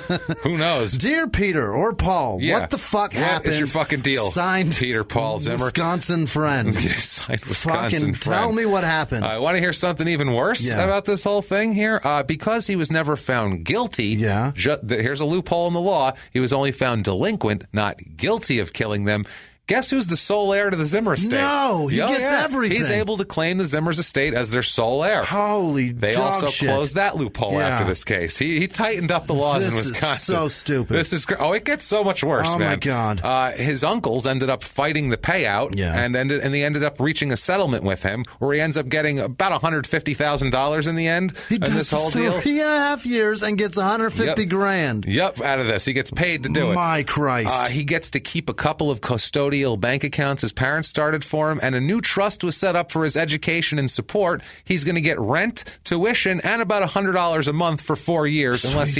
Who knows? Dear Peter or Paul, what the fuck happened? What is your fucking deal? Signed Peter, Paul, Zimmer. Wisconsin friend. Signed Wisconsin fucking friend. Tell me what happened. I want to hear something even worse about this whole thing here. Because he was never found guilty, here's a loophole in the law. He was only found delinquent, not guilty of killing them. Guess who's the sole heir to the Zimmer estate? No, he gets everything. He's able to claim the Zimmer's estate as their sole heir. Holy They dog also shit. closed that loophole after this case. He tightened up the laws in Wisconsin. This is so stupid. This is it gets so much worse, man. Oh my God. His uncles ended up fighting the payout, and they ended up reaching a settlement with him where he ends up getting about $150,000 in the end. He does this whole deal. 3.5 years and gets $150,000. Yep, out of this. He gets paid to do it. My Christ. He gets to keep a couple of custodial bank accounts his parents started for him, and a new trust was set up for his education and support. He's going to get rent, tuition, and about $100 a month for 4 years unless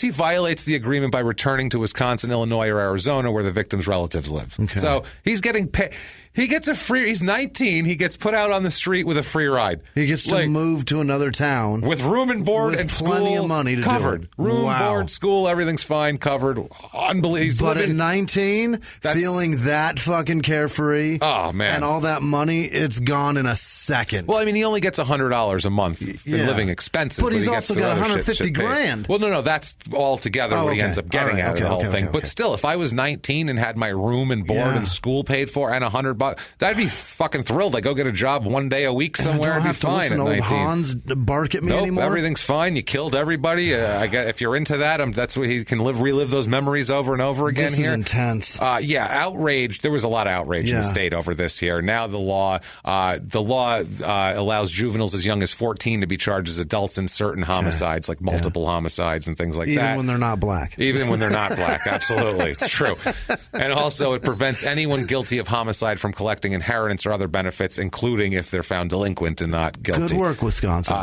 he violates the agreement by returning to Wisconsin, Illinois, or Arizona where the victim's relatives live. Okay. So he's getting paid. He gets he's 19. He gets put out on the street with a free ride. He gets to move to another town. With room and board and plenty school of money to covered. Do it. Room, board, school, everything's fine, covered. Unbelievable. But at 19, feeling that fucking carefree. Oh, man. And all that money, it's gone in a second. Well, I mean, he only gets $100 a month in living expenses. But he's also got $150,000. Well, no, that's all together what he ends up getting out of the whole thing. But still, if I was 19 and had my room and board and school paid for and $100, I'd be fucking thrilled. I go get a job one day a week somewhere and be fine at 19. Old Hans bark at me anymore. Everything's fine. You killed everybody. If you're into that, that's what he can relive those memories over and over again. This is intense. Outrage. There was a lot of outrage in the state over this here. Now the law allows juveniles as young as 14 to be charged as adults in certain homicides, like multiple homicides and things like that. Even when they're not black. Even when they're not black. Absolutely. It's true. And also it prevents anyone guilty of homicide from collecting inheritance or other benefits, including if they're found delinquent and not guilty. Good work, Wisconsin.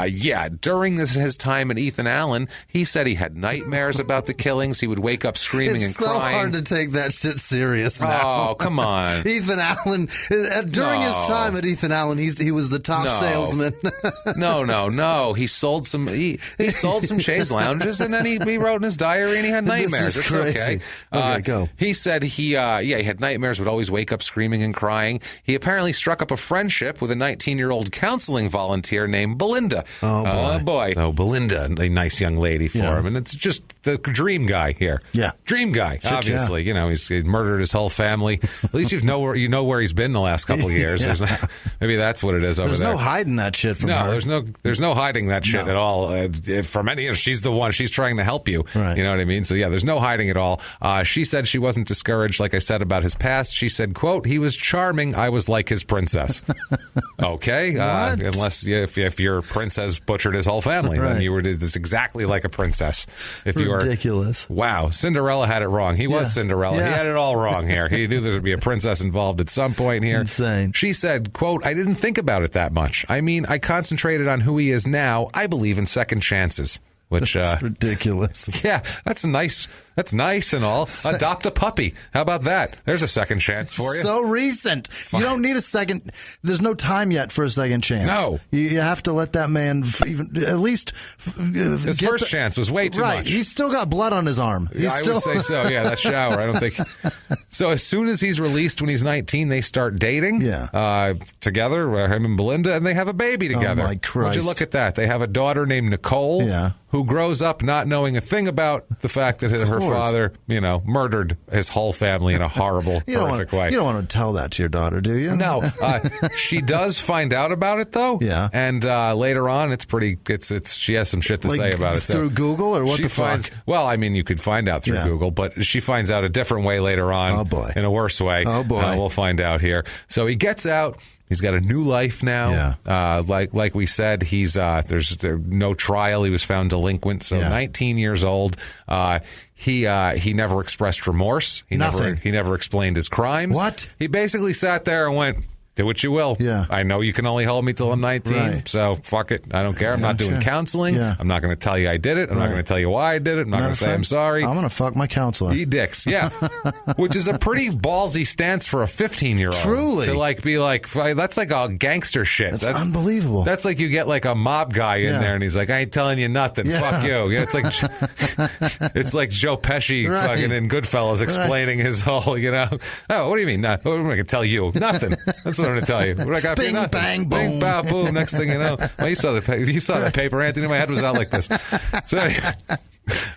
During his time at Ethan Allen, he said he had nightmares about the killings. He would wake up screaming and crying. It's so hard to take that shit serious now. Oh, come on. Ethan Allen, during his time at Ethan Allen, he was the top salesman. No. He sold some chaise lounges, and then he wrote in his diary and he had nightmares. It's crazy. Okay, go. He said he had nightmares, would always wake up screaming and crying. He apparently struck up a friendship with a 19-year-old counseling volunteer named Belinda. Oh, boy. So Belinda, a nice young lady for him. And it's just the dream guy here. Yeah. Dream guy, obviously. You know, he's murdered his whole family. At least you know where he's been the last couple of years. Maybe that's what it is over there. There's no hiding that shit from her. There's no hiding that shit at all. From any, she's the one. She's trying to help you. Right. You know what I mean? So, there's no hiding at all. She said she wasn't discouraged, like I said, about his past. She said, quote, he was charged charming. I was like his princess. Okay, unless if your prince has butchered his whole family, then you were just exactly like a princess. If you were ridiculous. Wow, Cinderella had it wrong. He was Cinderella. He had it all wrong here. He knew there would be a princess involved at some point here. Insane. She said, quote, I didn't think about it that much. I mean, I concentrated on who he is now. I believe in second chances. Which that's ridiculous. Yeah, that's nice. That's nice and all. Adopt a puppy. How about that? There's a second chance for you. So recent. You don't need a second. There's no time yet for a second chance. No. You have to let that man even at least. His first chance was way too much. He's still got blood on his arm. I would say so. Yeah, that shower. I don't think. So as soon as he's released when he's 19, they start dating. Yeah. Together, him and Belinda, and they have a baby together. Oh my Christ! Would you look at that? They have a daughter named Nicole. Yeah. Who grows up not knowing a thing about the fact that her father, murdered his whole family in a horrible, horrific way. You don't want to tell that to your daughter, do you? No. She does find out about it, though. Yeah. And later on, she has some shit to say about it. Through Google or what the fuck? Well, I mean, you could find out through Google, but she finds out a different way later on. Oh, boy. In a worse way. Oh, boy. We'll find out here. So he gets out. He's got a new life now. Yeah. Like we said, there's no trial. He was found delinquent. So 19 years old. He never expressed remorse. He never explained his crimes. What? He basically sat there and went, do what you will. Yeah. I know you can only hold me till I'm 19, so fuck it. I don't care. I'm not doing counseling. Yeah. I'm not going to tell you I did it. I'm not going to tell you why I did it. I'm not going to say I'm sorry. I'm going to fuck my counselor. He dicks, yeah. Which is a pretty ballsy stance for a 15-year-old. Truly. To be like, that's like a gangster shit. That's unbelievable. That's like you get like a mob guy in there and he's like, I ain't telling you nothing. Yeah. Fuck you. Yeah, it's like Joe Pesci fucking in Goodfellas explaining his whole, oh, what do you mean? What am I going to tell you? Nothing. That's what I'm going to tell you. What I got Bing, for you? bang, boom. Bing, bow, boom. Next thing you know. Well, you saw the paper, Anthony. My head was out like this. So anyway,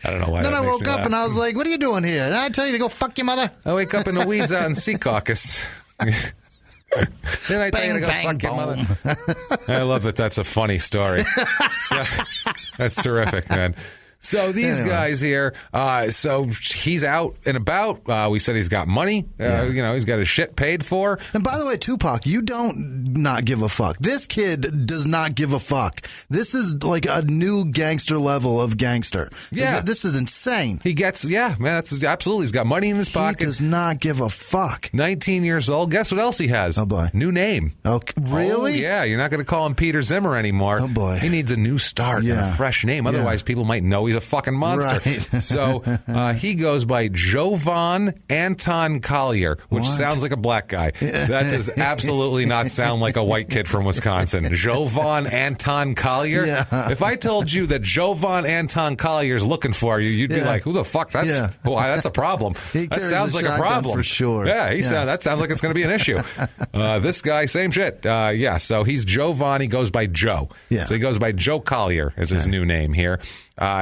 I don't know why. Then I woke up and I was like, what are you doing here? Did I tell you to go fuck your mother? I wake up in the weeds out in Sea Caucus. Then I tell you to go fuck your mother. I love that. That's a funny story. That's terrific, man. So these guys here, so he's out and about. We said he's got money. He's got his shit paid for. And by the way, Tupac, you don't not give a fuck. This kid does not give a fuck. This is like a new gangster level of gangster. Yeah. This is insane. He gets, man, that's absolutely. He's got money in his pocket. He does not give a fuck. 19 years old. Guess what else he has? Oh, boy. New name. Okay. Really? Oh, yeah. You're not going to call him Peter Zimmer anymore. Oh, boy. He needs a new start and a fresh name. Otherwise, people might know he's a fucking monster. Right. So he goes by Jovan Anton Collier, which sounds like a black guy. That does absolutely not sound like a white kid from Wisconsin. Jovan Anton Collier. Yeah. If I told you that Jovan Anton Collier is looking for you, you'd be like, who the fuck? That's a problem. That sounds like a problem. For sure. Yeah, that sounds like it's going to be an issue. This guy, same shit. So he's Jovan. He goes by Joe. Yeah. So he goes by Joe Collier is his new name here.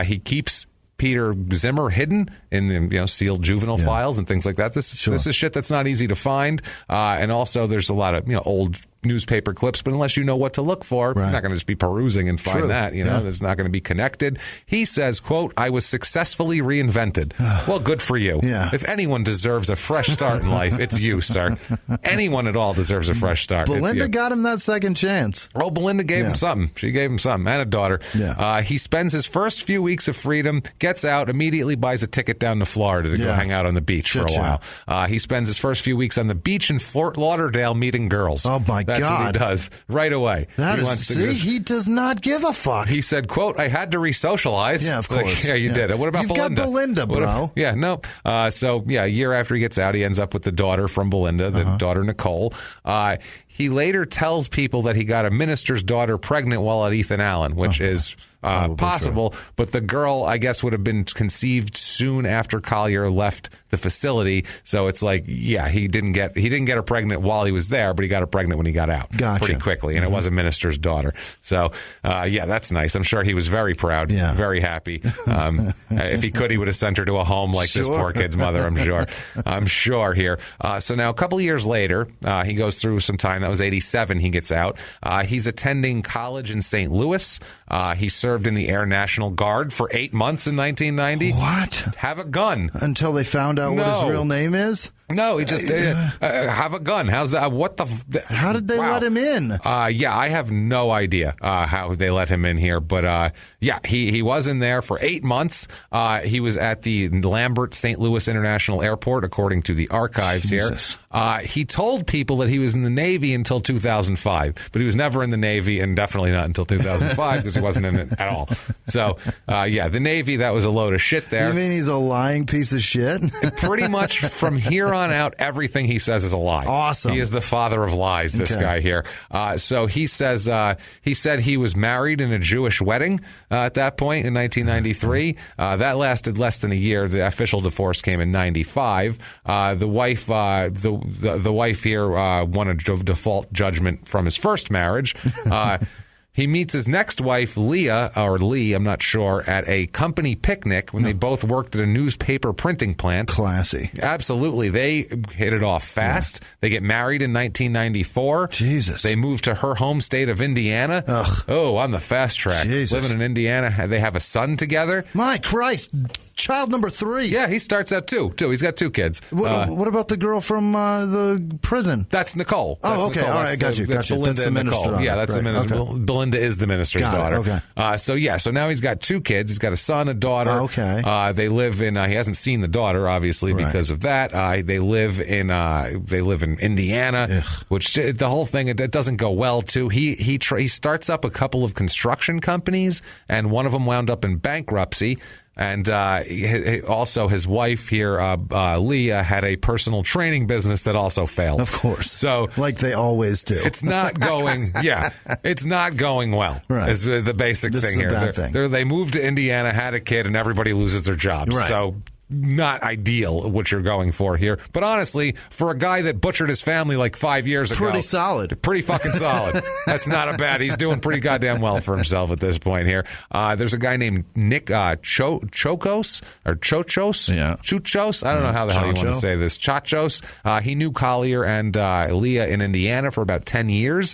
He keeps Peter Zimmer hidden in the sealed juvenile files and things like that. This is shit that's not easy to find. And also there's a lot of old newspaper clips, but unless you know what to look for, you're not going to just be perusing and find that. It's not going to be connected. He says, quote, I was successfully reinvented. Well, good for you. Yeah. If anyone deserves a fresh start in life, it's you, sir. Anyone at all deserves a fresh start. Belinda got him that second chance. Oh, Belinda gave him something. She gave him something and a daughter. Yeah. He spends his first few weeks of freedom, gets out, immediately buys a ticket down to Florida to go hang out on the beach for a while. He spends his first few weeks on the beach in Fort Lauderdale meeting girls. Oh, my That's God. what he does right away. He does not give a fuck. He said, quote, I had to re-socialize. Yeah, of course. You did. What about Belinda? You've got Belinda, bro. A year after he gets out, he ends up with the daughter from Belinda, the daughter Nicole. He later tells people that he got a minister's daughter pregnant while at Ethan Allen, which is possible, but the girl, I guess, would have been conceived soon after Collier left the facility. So it's like, he didn't get her pregnant while he was there, but he got her pregnant when he got out pretty quickly, and it was a minister's daughter. So that's nice. I'm sure he was very proud, very happy. If he could, he would have sent her to a home like this poor kid's mother. I'm sure here. So now a couple of years later, he goes through some time. That was 87. He gets out. He's attending college in St. Louis. He served served in the Air National Guard for 8 months in 1990. What? Have a gun. Until they found out what his real name is? No, he just have a gun. How's that? What the? How did they let him in? Yeah, I have no idea how they let him in here. But yeah, he was in there for 8 months. He was at the Lambert St. Louis International Airport, according to the archives here. He told people that he was in the Navy until 2005, but he was never in the Navy, and definitely not until 2005 because he wasn't in it at all. So, yeah, the Navy, that was a load of shit there. You mean he's a lying piece of shit? Pretty much from here on out, everything he says is a lie. Awesome. He is the father of lies, this guy here. So he says he said he was married in a Jewish wedding at that point in 1993. That lasted less than a year. The official divorce came in 95. The wife, the wife here won a default judgment from his first marriage. He meets his next wife, Leah, or Lee, I'm not sure, at a company picnic when they both worked at a newspaper printing plant. Classy. Absolutely. They hit it off fast. Yeah. They get married in 1994. Jesus. They move to her home state of Indiana. Ugh. Oh, on the fast track. Jesus. Living in Indiana. They have a son together. My Christ. Child number 3. Yeah, he starts out two. He's got 2 kids. What about the girl from the prison? That's Nicole. Oh, okay. Nicole. All right, got you. That's Belinda the minister. Nicole. Yeah, that's the minister. Okay. Belinda is the minister's daughter. Okay. So now he's got 2 kids. He's got a son, a daughter. Okay. They live in. He hasn't seen the daughter, obviously, because of that. They live in Indiana, which the whole thing it doesn't go well too. He starts up a couple of construction companies, and one of them wound up in bankruptcy. And also his wife here, Leah, had a personal training business that also failed. Of course. So, like they always do. It's not going, it's not going well. Right. Is the basic this thing is here. A bad thing. They moved to Indiana, had a kid, and everybody loses their jobs. Right. So not ideal what you're going for here. But honestly, for a guy that butchered his family like 5 years ago. Pretty solid. Pretty fucking solid. That's not a bad. He's doing pretty goddamn well for himself at this point here. There's a guy named Nick Chokos or Chochos. Yeah. Chuchos. I don't know how the hell you want to say this. Chachos. He knew Collier and Leah in Indiana for about 10 years.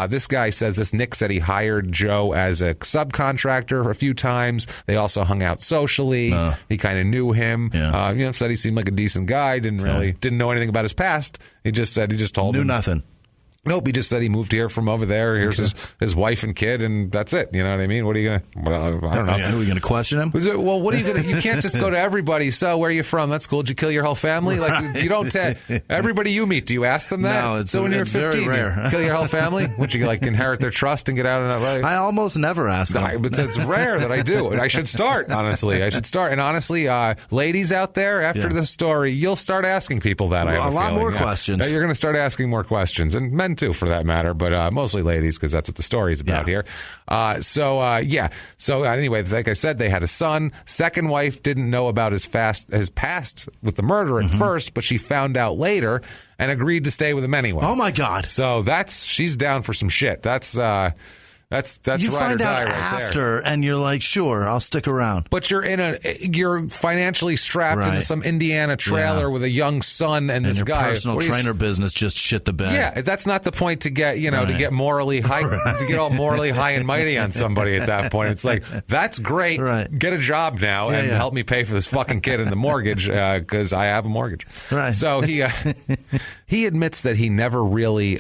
This guy says Nick said he hired Joe as a subcontractor a few times. They also hung out socially. He kind of knew him. Yeah. Said he seemed like a decent guy. Didn't know anything about his past. He just told him. Knew nothing. Nope, he just said he moved here from over there. Here's his wife and kid, and that's it. You know what I mean? What are you going to... I don't know. Are you going to question him? Well, what are you going to... You can't just go to everybody. So, where are you from? That's cool. Did you kill your whole family? Like, you don't... everybody you meet, do you ask them that? No, it's when you're 15, very rare. You kill your whole family? Would you, inherit their trust and get out of that? I almost never ask them. But it's rare that I do. And I should start, honestly. And honestly, ladies out there, after this story, you'll start asking people that. I have a lot more questions. You're going to start asking more questions. And men, too, for that matter. But mostly ladies, because that's what the story's about here. So anyway, like I said, they had a son. Second wife didn't know about his past with the murder at first, but she found out later and agreed to stay with him anyway. Oh my God! So she's down for some shit. That's you find out after, and you're like, sure, I'll stick around. But you're financially strapped into some Indiana trailer with a young son and this your guy. Personal trainer business just shit the bed. Yeah, that's not the point to get to get morally high to get all morally high and mighty on somebody at that point. It's like, that's great. Right. Get a job now and help me pay for this fucking kid and the mortgage because I have a mortgage. Right. So he admits that he never really.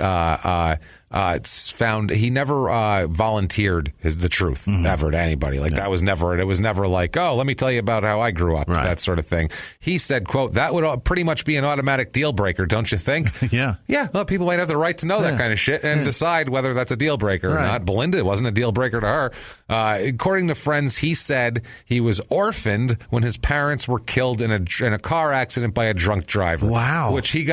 He never volunteered the truth ever to anybody. It was never like, oh, let me tell you about how I grew up, that sort of thing. He said, quote, that would pretty much be an automatic deal breaker, don't you think? Yeah. Well, people might have the right to know that kind of shit and decide whether that's a deal breaker or not. Belinda, it wasn't a deal breaker to her. According to friends, he said he was orphaned when his parents were killed in a car accident by a drunk driver. Wow. Which he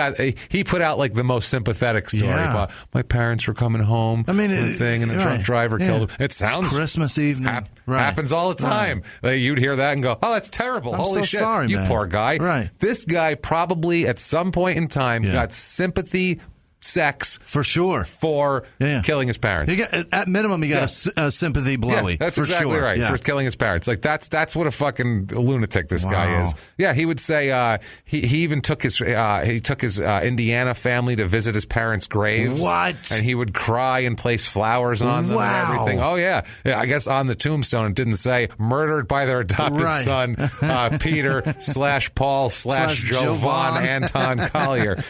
put out the most sympathetic story about my parents were coming home. I mean, and a drunk driver killed him. It sounds it's Christmas evening. Happens all the time. You'd hear that and go, "Oh, that's terrible! I'm Holy so shit, sorry, you man." poor guy!" Right. This guy probably at some point in time got sympathy sex for sure for killing his parents. At minimum, he got a sympathy blowy. That's for exactly sure. right. For killing his parents. Like that's what a fucking lunatic this guy is. Yeah, he would say he even took his Indiana family to visit his parents' graves. What? And he would cry and place flowers on them and everything. Oh yeah. I guess on the tombstone it didn't say murdered by their adopted son Peter /Paul /Jovan Anton Collier.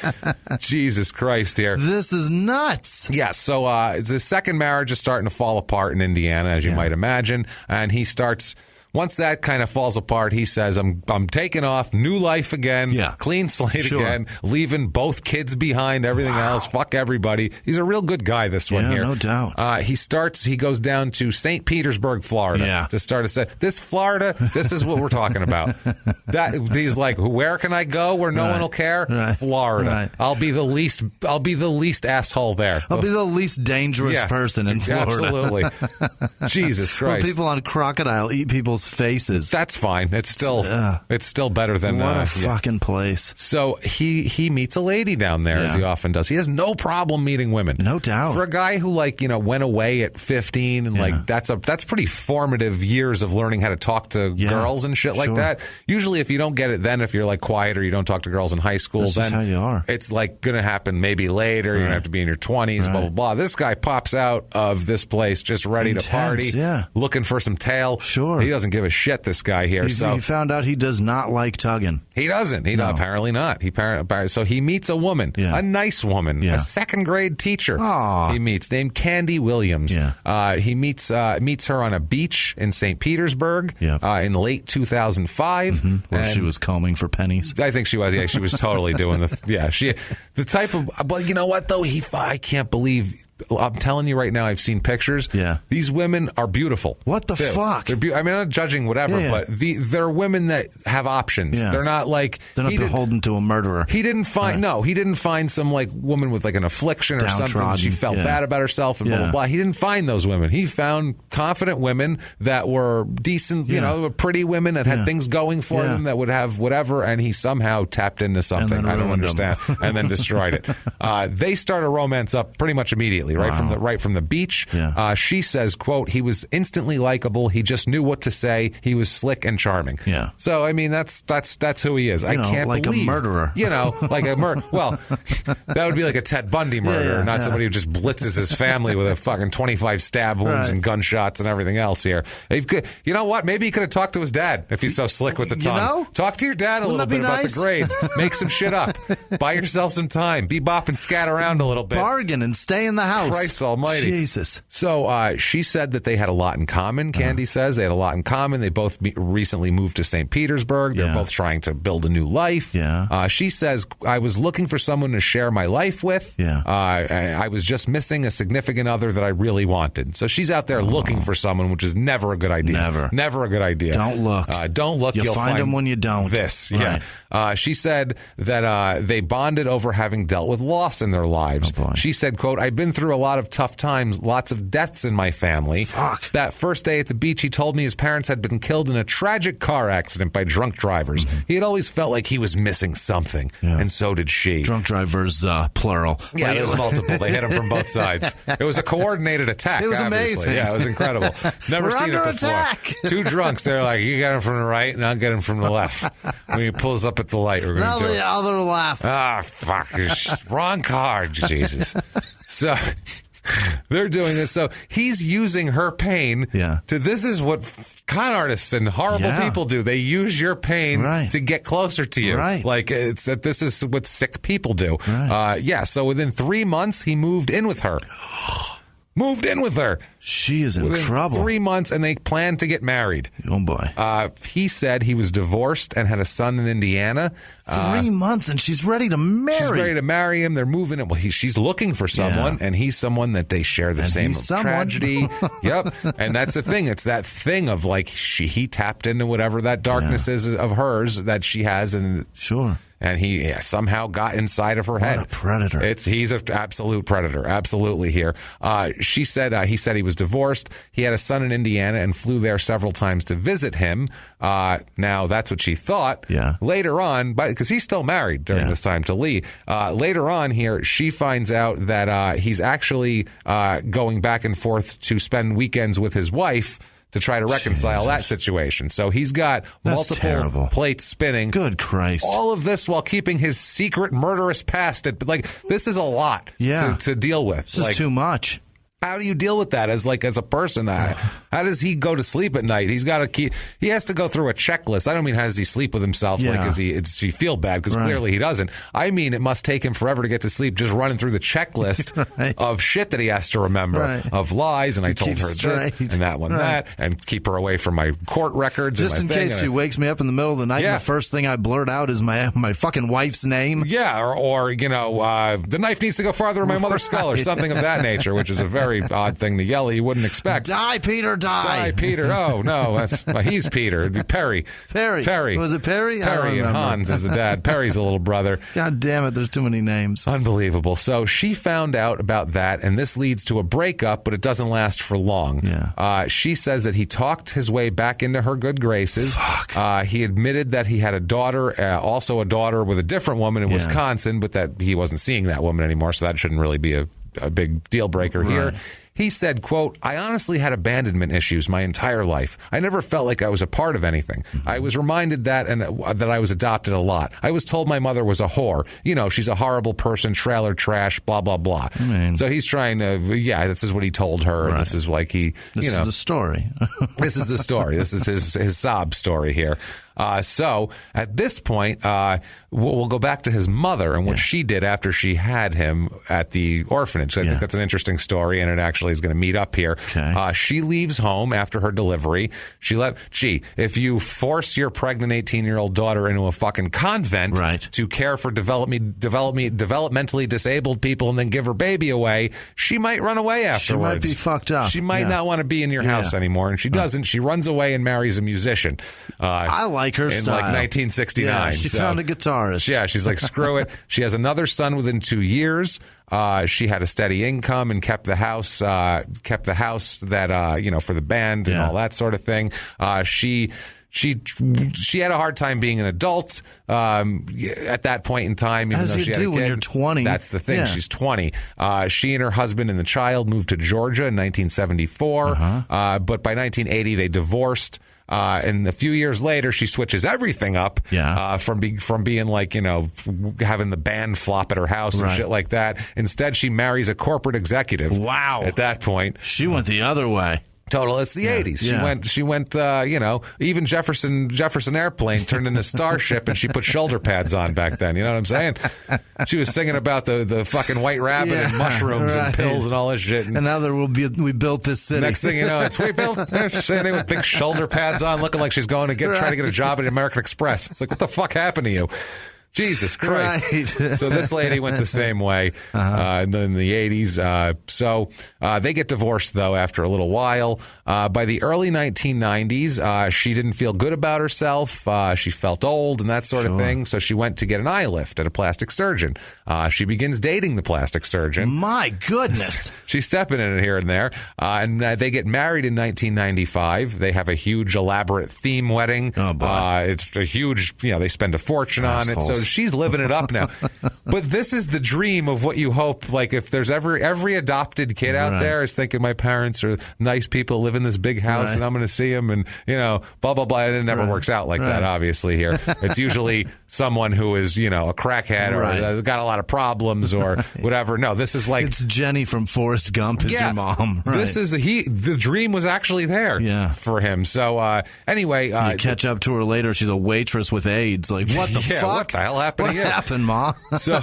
Jesus Christ. Here. This is nuts. Yeah, so the second marriage is starting to fall apart in Indiana, as you might imagine, and he starts. Once that kind of falls apart, he says, I'm taking off, new life again, clean slate again, leaving both kids behind, everything else, fuck everybody. He's a real good guy, this one here. No doubt. He goes down to St. Petersburg, Florida, to start a set. This Florida, this is what we're talking about. He's like, where can I go where no one will care? Florida. Right. I'll be the least asshole there. I'll be the least dangerous person in Florida. Absolutely. Jesus Christ. Where people on crocodile eat people's faces. That's fine. It's still better than what a fucking place. So he meets a lady down there, as he often does. He has no problem meeting women. No doubt. For a guy who went away at 15 and that's pretty formative years of learning how to talk to girls and shit like that. Usually if you don't get it then, if you're like quiet or you don't talk to girls in high school, that's then how you are. It's like going to happen maybe later. You're going to have to be in your 20s, blah, blah, blah. This guy pops out of this place just ready to party, looking for some tail. Sure. He doesn't give a shit, this guy here. He found out he does not like tugging. He doesn't. Apparently not. So he meets a woman, a nice woman, a second grade teacher. He meets named Candy Williams. He meets her on a beach in St. Petersburg in late 2005. Where she was combing for pennies. I think she was. Yeah, she was totally doing the type of. But you know what though? I can't believe. I'm telling you right now, I've seen pictures. Yeah. These women are beautiful. What the fuck? I mean, I'm not judging whatever, but they're women that have options. Yeah. They're not like... They're not beholden to a murderer. He didn't find some like woman with like an affliction or something. She felt bad about herself and blah, blah, blah. He didn't find those women. He found confident women that were decent, pretty women that had things going for them that would have whatever, and he somehow tapped into something. I don't understand. And then destroyed it. They start a romance up pretty much immediately. Right from the beach. She says, quote, he was instantly likable. He just knew what to say. He was slick and charming. Yeah. So, I mean, that's who he is. I can't like believe. A murderer. Like a murderer. Well, that would be like a Ted Bundy murderer, not somebody who just blitzes his family with a fucking 25 stab wounds and gunshots and everything else here. You know what? Maybe he could have talked to his dad if he's so slick with the tongue. Talk to your dad a little bit about the grades. Make some shit up. Buy yourself some time. Bebop and scat around a little bit. Bargain and stay in the house. Christ almighty. Jesus. So she said that they had a lot in common. Candy says they had a lot in common. They both recently moved to St. Petersburg. They're both trying to build a new life. She says, I was looking for someone to share my life with. I was just missing a significant other that I really wanted. So she's out there looking for someone, which is never a good idea. Never a good idea. Don't look. Don't look. You'll find them when you don't. She said that they bonded over having dealt with loss in their lives. She said, quote, I've been through a lot of tough times, lots of deaths in my family. Fuck. That first day at the beach, he told me his parents had been killed in a tragic car accident by drunk drivers. He had always felt like he was missing something, and so did she. Drunk drivers, plural. Yeah, there was multiple. They hit him from both sides. It was a coordinated attack. It was amazing. Yeah, it was incredible. Never seen it before. Attack. Two drunks. They're like, you get him from the right, and I'll get him from the left. When he pulls up at the light, we're going to do it. The other left. Ah, fuck. Wrong card, Jesus. So they're doing this. So he's using her pain to, this is what con artists and horrible people do. They use your pain to get closer to you. Like this is what sick people do. So within 3 months, he moved in with her. She is in trouble. 3 months, and they planned to get married. Oh, boy. He said he was divorced and had a son in Indiana. 3 months, and she's ready to marry. She's ready to marry him. They're moving it. Well, she's looking for someone, and he's someone that they share the same tragedy. Yep. And that's the thing. It's that thing of like he tapped into whatever that darkness is of hers that she has. And sure. and he somehow got inside of her head. What a predator. He's an absolute predator. Absolutely here. He said he was divorced. He had a son in Indiana and flew there several times to visit him. Now, that's what she thought. Yeah. Later on, because he's still married during this time to Lee, later on here, she finds out that he's actually going back and forth to spend weekends with his wife to try to reconcile that situation. So he's got multiple plates spinning. Good Christ. All of this while keeping his secret murderous past. This is a lot to deal with. This is too much. How do you deal with that as a person? How does he go to sleep at night? He has to go through a checklist. I don't mean how does he sleep with himself? Does he feel bad? Because clearly he doesn't. I mean, it must take him forever to get to sleep just running through the checklist of shit that he has to remember, of lies. And I told her this and that one that, and keep her away from my court records. Just in case she wakes me up in the middle of the night and the first thing I blurt out is my fucking wife's name. Yeah, or the knife needs to go farther in my mother's skull or something of that nature, which is a very odd thing to yell. You wouldn't expect. Die, Peter, die. Die, Peter. Oh, no. He's Peter. It'd be Perry. Perry. Was it Perry? Perry, and Hans is the dad. Perry's the little brother. God damn it. There's too many names. Unbelievable. So she found out about that, and this leads to a breakup, but it doesn't last for long. Yeah. She says that he talked his way back into her good graces. Fuck. He admitted that he had a daughter, also a daughter with a different woman in Wisconsin, but that he wasn't seeing that woman anymore, so that shouldn't really be a big deal breaker here. He said, quote, I honestly had abandonment issues my entire life. I never felt like I was a part of anything. I was reminded that I was adopted a lot. I was told my mother was a whore. She's a horrible person, trailer trash, blah, blah, blah. So he's trying to, this is what he told her. And this is this is the story. This is the story. This is his sob story here. So at this point, we'll go back to his mother and what she did after she had him at the orphanage. I think that's an interesting story, and it actually is going to meet up here. Okay. She leaves home after her delivery. If you force your pregnant 18-year-old daughter into a fucking convent to care for developmentally disabled people and then give her baby away, she might run away afterwards. She might be fucked up. She might not want to be in your house anymore, and she doesn't. She runs away and marries a musician. I like her style. In 1969. Yeah, she found a guitarist. Yeah, she's like, screw it. She has another son within 2 years. She had a steady income and kept the house that, for the band and all that sort of thing. She had a hard time being an adult at that point in time. Even As though you she had do a kid. when you're 20. That's the thing. Yeah. She's 20. She and her husband and the child moved to Georgia in 1974. But by 1980, they divorced. And a few years later, she switches everything up from being like, having the band flop at her house and shit like that. Instead, she marries a corporate executive. Wow. At that point. She went the other way. Total, it's the 80s. She went, even Jefferson Airplane turned into Starship, and she put shoulder pads on back then. You know what I'm saying? She was singing about the fucking white rabbit and mushrooms and pills and all this shit. And now we built this city. Next thing you know, we built standing with big shoulder pads on, looking like she's going to trying to get a job at American Express. It's like, what the fuck happened to you? Jesus Christ. Right. So this lady went the same way in the 80s. So they get divorced, though, after a little while. By the early 1990s, she didn't feel good about herself. She felt old and that sort of thing. So she went to get an eye lift at a plastic surgeon. She begins dating the plastic surgeon. My goodness. She's stepping in it here and there. And they get married in 1995. They have a huge, elaborate theme wedding. Oh, boy. It's a huge, they spend a fortune on it. So she's living it up now. But this is the dream of what you hope. Like, if there's every adopted kid out there is thinking, my parents are nice people, live in this big house, and I'm going to see them, and, blah, blah, blah. And it never works out like that, obviously, here. It's usually someone who is, a crackhead or got a lot of problems or whatever. No, this is like... It's Jenny from Forrest Gump is your mom. Right. This is... The dream was actually there for him. So, anyway... you catch up to her later, she's a waitress with AIDS. Like, what the fuck? What the hell happened to you? What happened, Ma? So,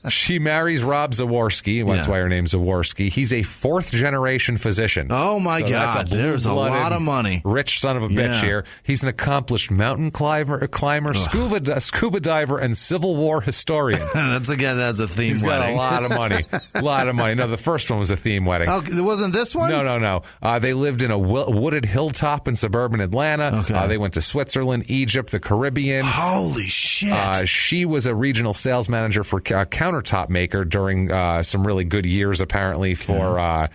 she marries Rob Zaworski. That's why her name's Zaworski. He's a fourth-generation physician. Oh, my God. There's a lot of money. Rich son of a bitch here. He's an accomplished mountain climber, scuba scuba diver and Civil War historian. That's a theme He's wedding. Got a lot of money. No, the first one was a theme wedding. Oh, wasn't this one? No. They lived in a wooded hilltop in suburban Atlanta. Okay. They went to Switzerland, Egypt, the Caribbean. Holy shit. She was a regional sales manager for a countertop maker during some really good years, apparently, for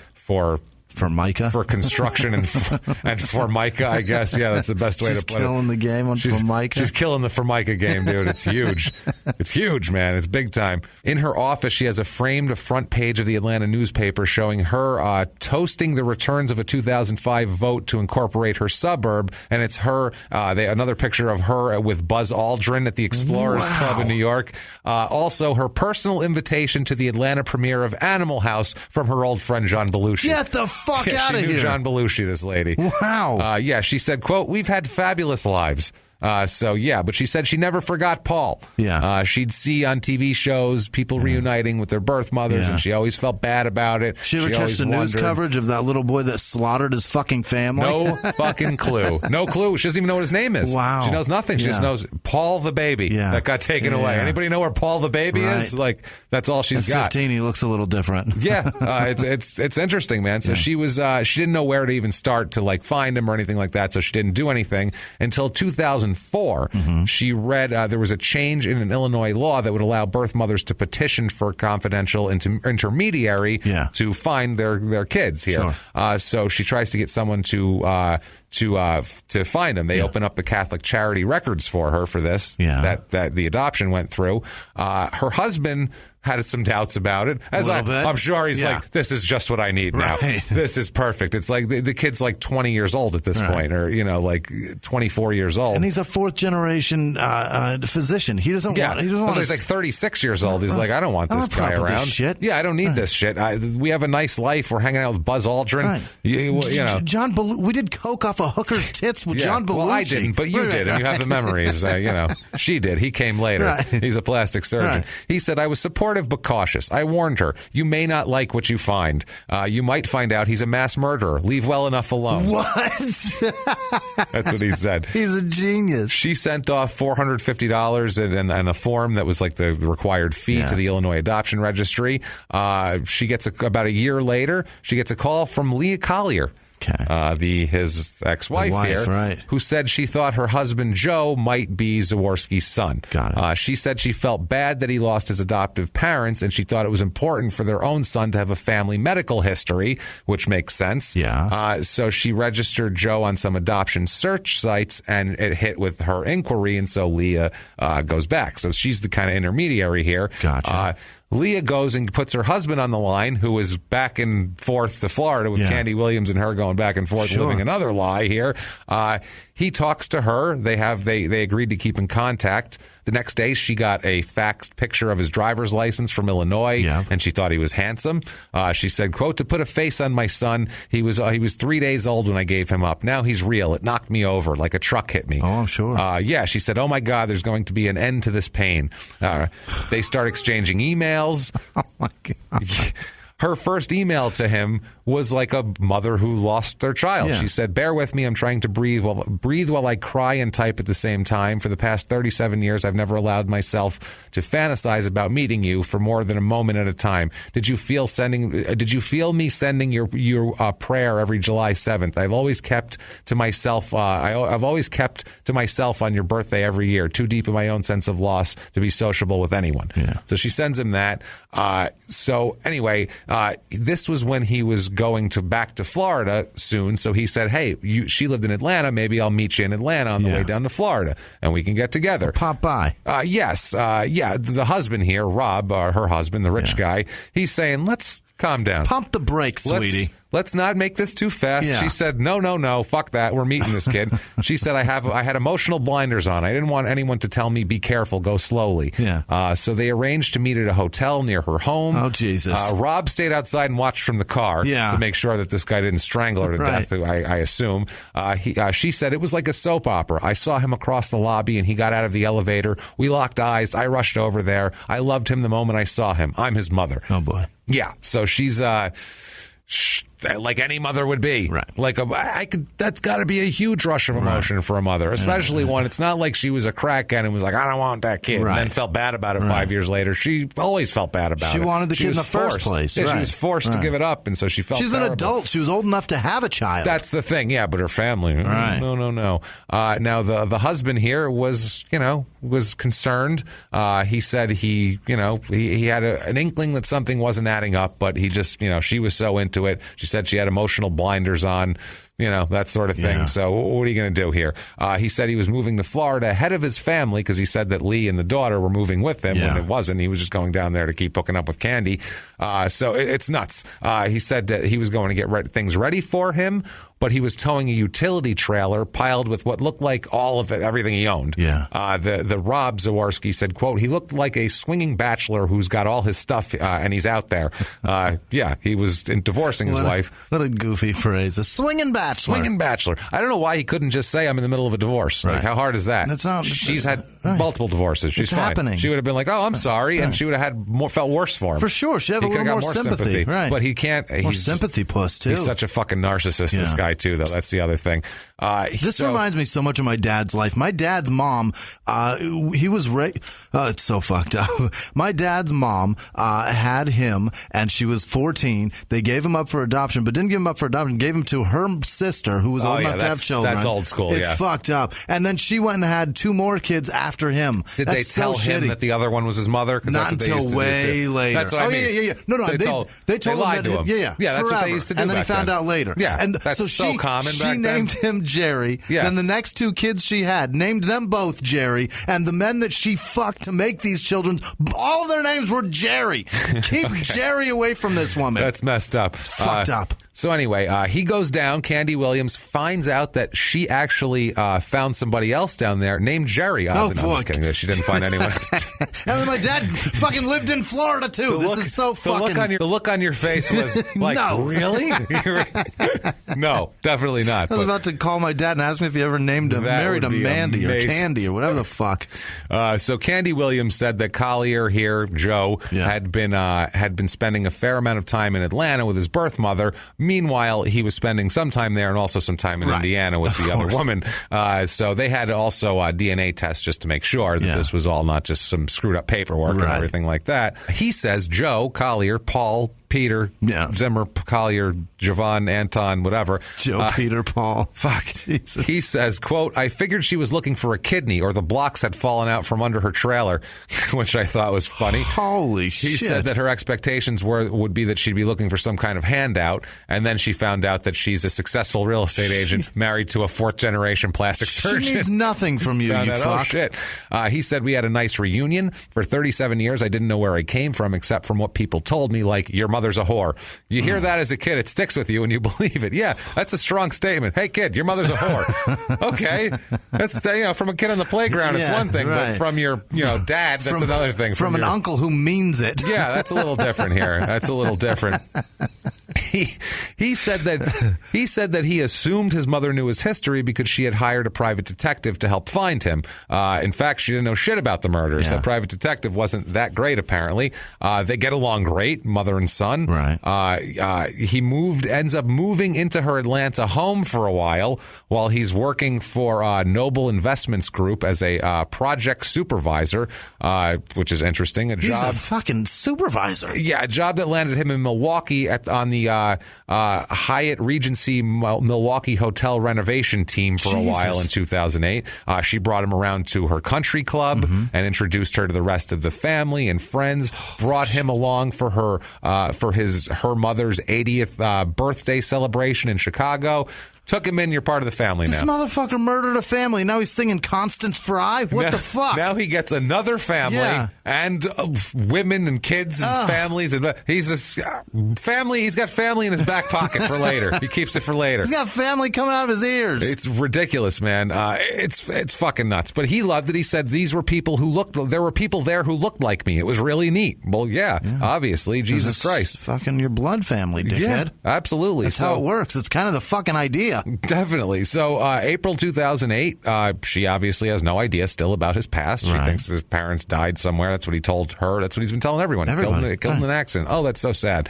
Mica? For construction and Formica, I guess. Yeah, that's the best way to put it. She's killing the game on Formica? She's killing the Formica game, dude. It's huge. It's huge, man. It's big time. In her office, she has a framed front page of the Atlanta newspaper showing her toasting the returns of a 2005 vote to incorporate her suburb, and it's her, another picture of her with Buzz Aldrin at the Explorers Club in New York. Also, her personal invitation to the Atlanta premiere of Animal House from her old friend John Belushi. Get the fuck out of here. She knew John Belushi, this lady. Wow. She said, quote, "We've had fabulous lives." But she said she never forgot Paul. Yeah. She'd see on TV shows people reuniting with their birth mothers, and she always felt bad about it. She ever catch the news coverage of that little boy that slaughtered his fucking family? No fucking clue. No clue. She doesn't even know what his name is. Wow. She knows nothing. She just knows Paul the baby that got taken away. Anybody know where Paul the baby is? Like, that's all she's got. At 15, he looks a little different. Yeah. It's interesting, man. So she she didn't know where to even start to like find him or anything like that. So she didn't do anything until 2004. She read there was a change in an Illinois law that would allow birth mothers to petition for a confidential intermediary to find their kids here. Sure. So she tries to get someone to find them. They open up the Catholic charity records for her for this. That the adoption went through. Her husband had some doubts about it. I'm sure he's like, this is just what I need now. This is perfect. It's like the kid's like 20 years old at this point, or like 24 years old. And he's a fourth generation physician. He doesn't want. He's like 36 years old. He's like, I don't want this guy around. This shit. Yeah, I don't need this shit. We have a nice life. We're hanging out with Buzz Aldrin. Right. John we did coke off a hooker's tits with John Belushi. Well, I didn't, but you did, and you have the memories. She did. He came later. Right. He's a plastic surgeon. Right. He said, I was supportive but cautious. I warned her, you may not like what you find. You might find out he's a mass murderer. Leave well enough alone. What? That's what he said. He's a genius. She sent off $450 and a form that was like the required fee to the Illinois Adoption Registry. She gets about a year later, she gets a call from Leah Collier. His ex-wife here, who said she thought her husband Joe might be Zaworski's son. Got it. She said she felt bad that he lost his adoptive parents, and she thought it was important for their own son to have a family medical history, which makes sense. Yeah. So she registered Joe on some adoption search sites, and it hit with her inquiry, and so Leah goes back. So she's the kind of intermediary here. Gotcha. Leah goes and puts her husband on the line, who is back and forth to Florida with Candy Williams and her going back and forth, living another lie here. He talks to her. They agreed to keep in contact. The next day, she got a faxed picture of his driver's license from Illinois, and she thought he was handsome. She said, quote, to put a face on my son, he was 3 days old when I gave him up. Now he's real. It knocked me over like a truck hit me. Oh, I'm sure. She said, oh, my God, there's going to be an end to this pain. They start exchanging emails. Oh, my God. Her first email to him was like a mother who lost their child. She said, bear with me. I'm trying to breathe while I cry and type at the same time. For the past 37 years, I've never allowed myself to fantasize about meeting you for more than a moment at a time. Did you feel me sending your prayer every July 7th? I've always kept to myself. I've always kept to myself on your birthday every year. Too deep in my own sense of loss to be sociable with anyone. Yeah. So she sends him that. So anyway, this was when he was going back to Florida soon. So he said, hey, she lived in Atlanta. Maybe I'll meet you in Atlanta on the way down to Florida and we can get together. Pop by. Yes. The husband here, Rob, her husband, the rich guy, he's saying, let's calm down. Pump the brakes, sweetie. Let's not make this too fast. Yeah. She said, no, fuck that. We're meeting this kid. She said, I had emotional blinders on. I didn't want anyone to tell me, be careful, go slowly. Yeah. So they arranged to meet at a hotel near her home. Oh, Jesus. Rob stayed outside and watched from the car to make sure that this guy didn't strangle her to death, I assume. She said, it was like a soap opera. I saw him across the lobby and he got out of the elevator. We locked eyes. I rushed over there. I loved him the moment I saw him. I'm his mother. Oh, boy. Yeah. So she's... like any mother would be. Right. Like that's got to be a huge rush of emotion for a mother, especially when it's not like she was a crackhead and was like, I don't want that kid, and then felt bad about it 5 years later. She always felt bad about it. She wanted the kid in the first place. Yeah, she was forced to give it up, and so she felt. She's terrible. An adult. She was old enough to have a child. That's the thing, yeah. But her family, no. Now the husband here was concerned. He said he had an inkling that something wasn't adding up, but he just she was so into it. She said she had emotional blinders on. That sort of thing. Yeah. So what are you going to do here? He said he was moving to Florida ahead of his family because he said that Lee and the daughter were moving with him when it wasn't. He was just going down there to keep hooking up with Candy. So it's nuts. He said that he was going to get things ready for him, but he was towing a utility trailer piled with what looked like all of everything he owned. Yeah. The Rob Zawarski said, quote, he looked like a swinging bachelor who's got all his stuff and he's out there. He was divorcing his wife. What a goofy phrase. A swinging bachelor. Swinging bachelor. I don't know why he couldn't just say I'm in the middle of a divorce. Right. Like, how hard is that? She's had multiple divorces. She's fine. Happening. She would have been like, oh, I'm sorry. And she would have had felt worse for him. For sure. She'd have a little more sympathy. Right. But he can't. More sympathy puss, too. He's such a fucking narcissist, this guy, too, though. That's the other thing. This reminds me so much of my dad's life. My dad's mom, he was it's so fucked up. My dad's mom had him, and she was 14. They gave him up for adoption, but didn't give him up for adoption. Gave him to her sister, who was old enough to have children. That's old school, It's fucked up. And then she went and had 2 more kids after him. Did they tell him that the other one was his mother? Not until way later. That's what I mean. Yeah. No, they told him to him. Yeah, that's forever. what they used to do. And then he found out later. Yeah, and that's so common back then. She named him Jerry. Yeah. Then the next 2 kids she had named them both Jerry. And the men that she fucked to make these children, all of their names were Jerry. Keep Jerry away from this woman. That's messed up. It's fucked up. So anyway, he goes down. Candy Williams finds out that she actually found somebody else down there named Jerry. I'm just kidding. She didn't find anyone else. And my dad fucking lived in Florida, too. This is so fucking... The look on your face was like, no. Really? No, definitely not. I was about to call my dad and ask me if he ever married a Mandy or Candy or whatever the fuck. So Candy Williams said that Collier here, Joe, had been spending a fair amount of time in Atlanta with his birth mother. Meanwhile, he was spending some time there and also some time in Indiana with the other woman. So they had also a DNA test just to make sure that this was all not just some screwed up paperwork and everything like that. He says Joe, Collier, Paul, Peter, Zimmer, Collier, Javon, Anton, whatever. Joe, Peter, Paul. Fuck. Jesus. He says, quote, I figured she was looking for a kidney or the blocks had fallen out from under her trailer, which I thought was funny. Holy shit. He said that her expectations would be that she'd be looking for some kind of handout, and then she found out that she's a successful real estate agent married to a 4th-generation plastic surgeon. She needs nothing from you, you fuck. Oh, shit. He said we had a nice reunion. For 37 years, I didn't know where I came from except from what people told me, like, your mother's a whore. You hear that as a kid, it sticks with you and you believe it. Yeah, that's a strong statement. Hey, kid, your mother's a whore. Okay. That's, from a kid on the playground, it's one thing, but from your, dad, that's another thing. From an uncle who means it. Yeah, that's a little different here. That's a little different. He said that he assumed his mother knew his history because she had hired a private detective to help find him. In fact, she didn't know shit about the murders. That private detective wasn't that great, apparently. They get along great, mother and son. Right. He ends up moving into her Atlanta home for a while he's working for Noble Investments Group as a project supervisor, which is interesting. He's a fucking supervisor. Yeah, a job that landed him in Milwaukee on the Hyatt Regency Milwaukee hotel renovation team for a while in 2008. She brought him around to her country club and introduced her to the rest of the family and friends. Brought him along for her mother's 80th birthday celebration in Chicago. Took him in. You're part of the family now. This motherfucker murdered a family. Now he's singing Constance Fry? What the fuck? Now he gets another family and women and kids and families. And he's family. He's got family in his back pocket for later. He keeps it for later. He's got family coming out of his ears. It's ridiculous, man. It's fucking nuts. But he loved it. He said there were people there who looked like me. It was really neat. Well, obviously. Jesus Christ. Fucking your blood family, dickhead. Yeah, absolutely. That's how it works. It's kind of the fucking idea. Definitely. So April 2008, she obviously has no idea still about his past. She thinks his parents died somewhere. That's what he told her. That's what he's been telling everyone. Killed him in an accident. Oh, that's so sad.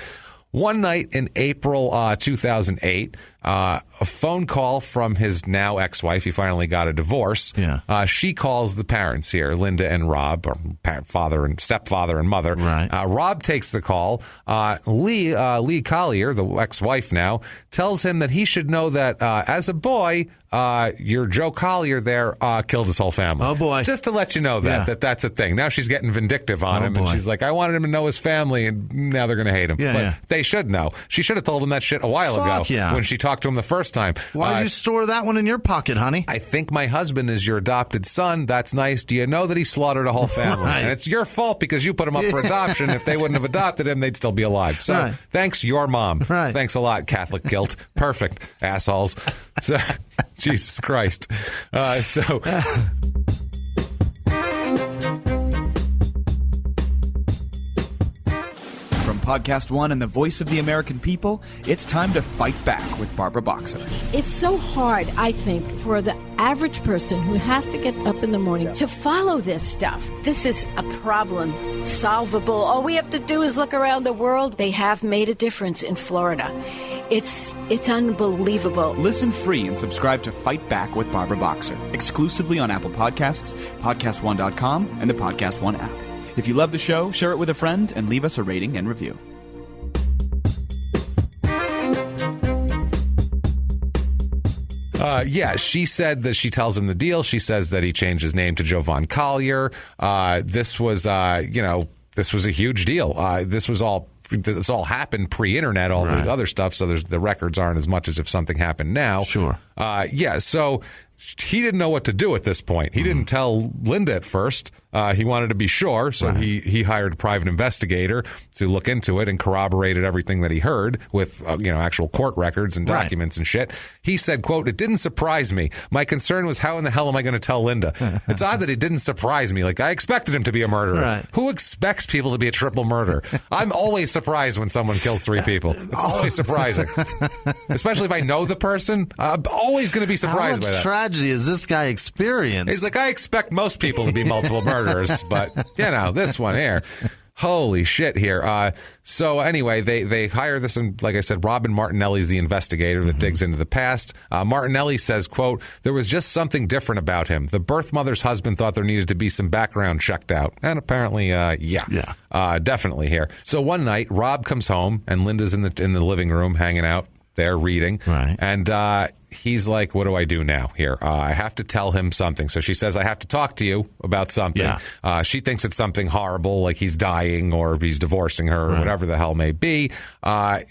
One night in April 2008, a phone call from his now ex-wife. He finally got a divorce. Yeah. She calls the parents here, Linda and Rob, or stepfather and mother. Right. Rob takes the call. Lee Collier, the ex-wife now, tells him that he should know that as a boy, your Joe Collier there killed his whole family. Oh, boy. Just to let you know that's a thing. Now she's getting vindictive on him. Boy. And she's like, I wanted him to know his family, and now they're going to hate him. Yeah, but they should know. She should have told him that shit a while ago when she talked to him the first time. Why'd you store that one in your pocket, honey? I think my husband is your adopted son. That's nice. Do you know that he slaughtered a whole family? Right. And it's your fault because you put him up for adoption. If they wouldn't have adopted him, they'd still be alive. So thanks, your mom. Right. Thanks a lot, Catholic guilt. Perfect, assholes. So, Jesus Christ. From Podcast One and the voice of the American people, it's time to fight back with Barbara Boxer. It's so hard, I think, for the average person who has to get up in the morning to follow this stuff. This is a problem, solvable. All we have to do is look around the world. They have made a difference in Florida. It's unbelievable. Listen free and subscribe to Fight Back with Barbara Boxer, exclusively on Apple Podcasts, PodcastOne.com, and the Podcast One app. If you love the show, share it with a friend and leave us a rating and review. She said that she tells him the deal. She says that he changed his name to Jovan Collier. This was a huge deal. This all happened pre-internet, all the other stuff, so the records aren't as much as if something happened now. Sure. So he didn't know what to do at this point. He didn't tell Linda at first. He wanted to be sure, so he hired a private investigator to look into it and corroborated everything that he heard with actual court records and documents and shit. He said, quote, "It didn't surprise me. My concern was how in the hell am I going to tell Linda?" It's odd that it didn't surprise me. Like, I expected him to be a murderer. Right. Who expects people to be a triple murder? I'm always surprised when someone kills 3 people. It's always surprising. Especially if I know the person. I'm always going to be surprised by that. How much tragedy has this guy experienced? He's like, I expect most people to be multiple murderers, but, this one here. Holy shit here. So anyway, they hire this, and like I said, Robin Martinelli's the investigator that digs into the past. Martinelli says, quote, "There was just something different about him. The birth mother's husband thought there needed to be some background checked out." And apparently, definitely here. So one night, Rob comes home, and Linda's in the living room hanging out there reading. Right. And he's like, what do I do now here? I have to tell him something. So she says, I have to talk to you about something. Yeah. She thinks it's something horrible, like he's dying or he's divorcing her or whatever the hell may be.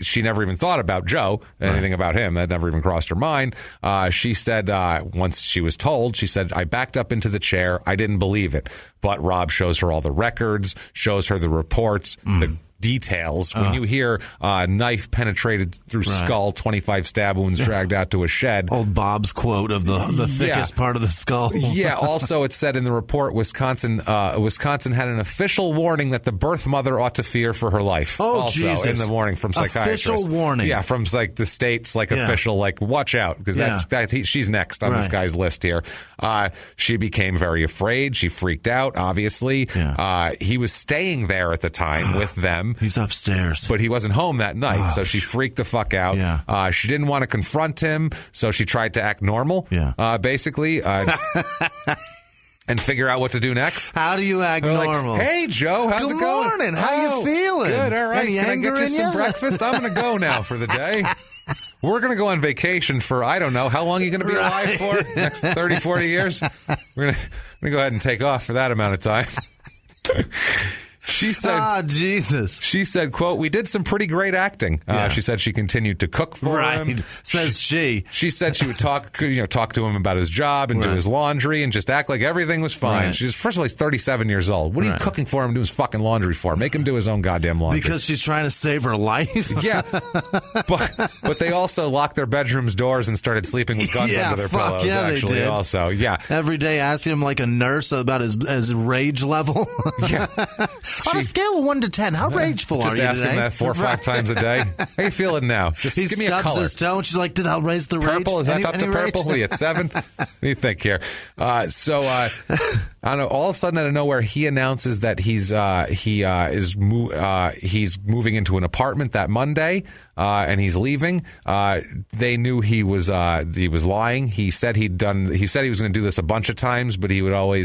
She never even thought about Joe, anything about him. That never even crossed her mind. She said, once she was told, she said, I backed up into the chair. I didn't believe it. But Rob shows her all the records, shows her the reports, the details. When you hear knife penetrated through skull, 25 stab wounds dragged out to a shed. Old Bob's quote of the thickest part of the skull. Also it said in the report, Wisconsin had an official warning that the birth mother ought to fear for her life. Oh, also, Jesus. in the warning from psychiatrists. Official warning. Yeah, from like the state's official, watch out, because she's next on this guy's list here. She became very afraid. She freaked out, obviously. Yeah. He was staying there at the time with them. He's upstairs. But he wasn't home that night, so she freaked the fuck out. Yeah. She didn't want to confront him, so she tried to act normal, basically, and figure out what to do next. How do you act normal? Like, hey, Joe, how's it going? Good morning. How you feeling? Good, all right. Any Can I get you some anger in breakfast? I'm going to go now for the day. We're going to go on vacation for, I don't know, how long are you going to be alive for? Next 30, 40 years? We're going to go ahead and take off for that amount of time. She said, Jesus. She said, quote, "We did some pretty great acting." She said she continued to cook for him. Says she. She said she would talk to him about his job and do his laundry and just act like everything was fine. She's, first of all, he's 37 years old. What are you cooking for him, doing his fucking laundry for? Make him do his own goddamn laundry. Because she's trying to save her life? Yeah. But they also locked their bedrom's doors and started sleeping with guns under their pillows. Yeah, actually, they did. Also, every day asking him like a nurse about his rage level. Yeah. On a scale of 1 to 10, how rageful are you today? Just ask him that 4 or 5 times a day. How you feeling now? Just he give me a color. stubs his toe, and she's like, "Did I raise the rage? Purple? Is that up to any purple? Rage? What are you at 7? What do you think here? I don't know. All of a sudden, out of nowhere, he announces that he's moving into an apartment that Monday, and he's leaving. They knew he was lying. He said he was going to do this a bunch of times, but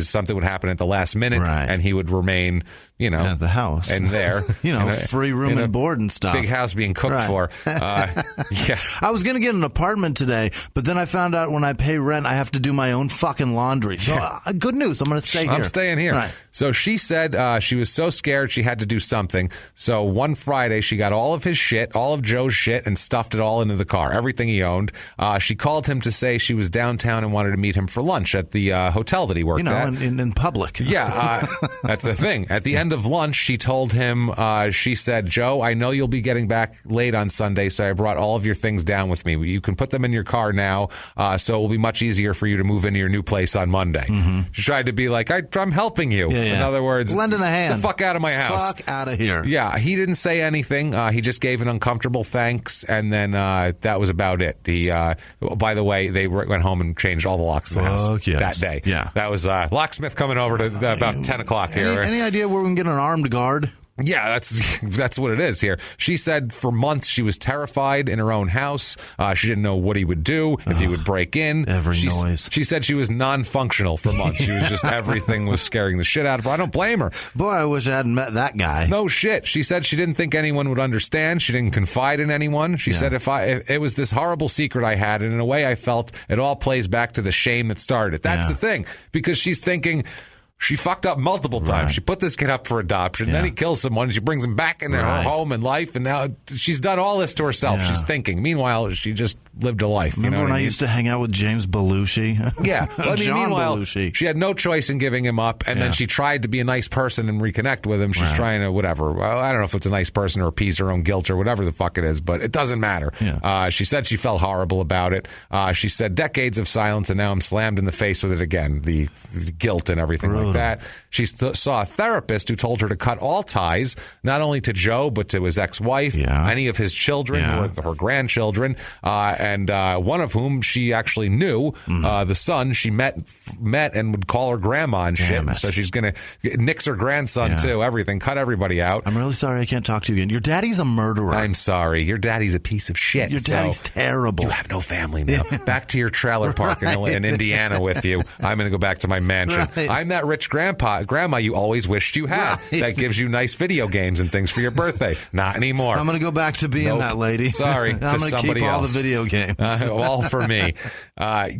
something would happen at the last minute, and he would remain, at the house and there, free room and board and stuff. Big house being cooked for. Yeah, I was going to get an apartment today, but then I found out when I pay rent, I have to do my own fucking laundry. So good news. I'm going to stay here. I'm staying here. Right. So she said she was so scared she had to do something. So one Friday, she got all of his shit, all of Joe's shit, and stuffed it all into the car, everything he owned. She called him to say she was downtown and wanted to meet him for lunch at the hotel that he worked at. In public. Yeah, that's the thing. At the end of lunch, she told him, she said, Joe, I know you'll be getting back late on Sunday, so I brought all of your things down with me. You can put them in your car now, so it will be much easier for you to move into your new place on Monday. Mm-hmm. She tried to be like, I'm helping you. Yeah. In other words, lending a hand. The fuck out of my house. Fuck out of here. Yeah, he didn't say anything. He just gave an uncomfortable thanks, and then that was about it. By the way, they went home and changed all the locks in the house that day. Yeah. That was locksmith coming over to about 10 o'clock here. Any idea where we can get an armed guard? Yeah, that's what it is here. She said for months she was terrified in her own house. She didn't know what he would do, if he would break in. Noise. She said she was non-functional for months. She was just, everything was scaring the shit out of her. I don't blame her. Boy, I wish I hadn't met that guy. No shit. She said she didn't think anyone would understand. She didn't confide in anyone. She said if it was this horrible secret I had, and in a way I felt it all plays back to the shame that started it. That's the thing, because she's thinking, she fucked up multiple times. Right. She put this kid up for adoption. Then he kills someone. She brings him back into her home and life. And now she's done all this to herself. Yeah. She's thinking. Meanwhile, she just lived a life. Remember when I used to hang out with James Belushi? Yeah. John Belushi. She had no choice in giving him up. And then she tried to be a nice person and reconnect with him. She's trying to whatever. Well, I don't know if it's a nice person or appease her own guilt or whatever the fuck it is. But it doesn't matter. Yeah. She said she felt horrible about it. She said decades of silence, and now I'm slammed in the face with it again. The guilt and everything like that. She saw a therapist who told her to cut all ties, not only to Joe, but to his ex-wife, any of his children, her grandchildren, and one of whom she actually knew, the son she met and would call her grandma and shit. So she's going to nix her grandson, too, everything, cut everybody out. I'm really sorry I can't talk to you again. Your daddy's a murderer. I'm sorry. Your daddy's a piece of shit. Your daddy's terrible. You have no family now. Back to your trailer park in Indiana with you. I'm going to go back to my mansion. Right. I'm that rich grandma you always wished you had. Right. That gives you nice video games and things for your birthday. Not ananymore. I'm going to go back to being that lady. Sorry, I'm going to keep all the video games. All for me.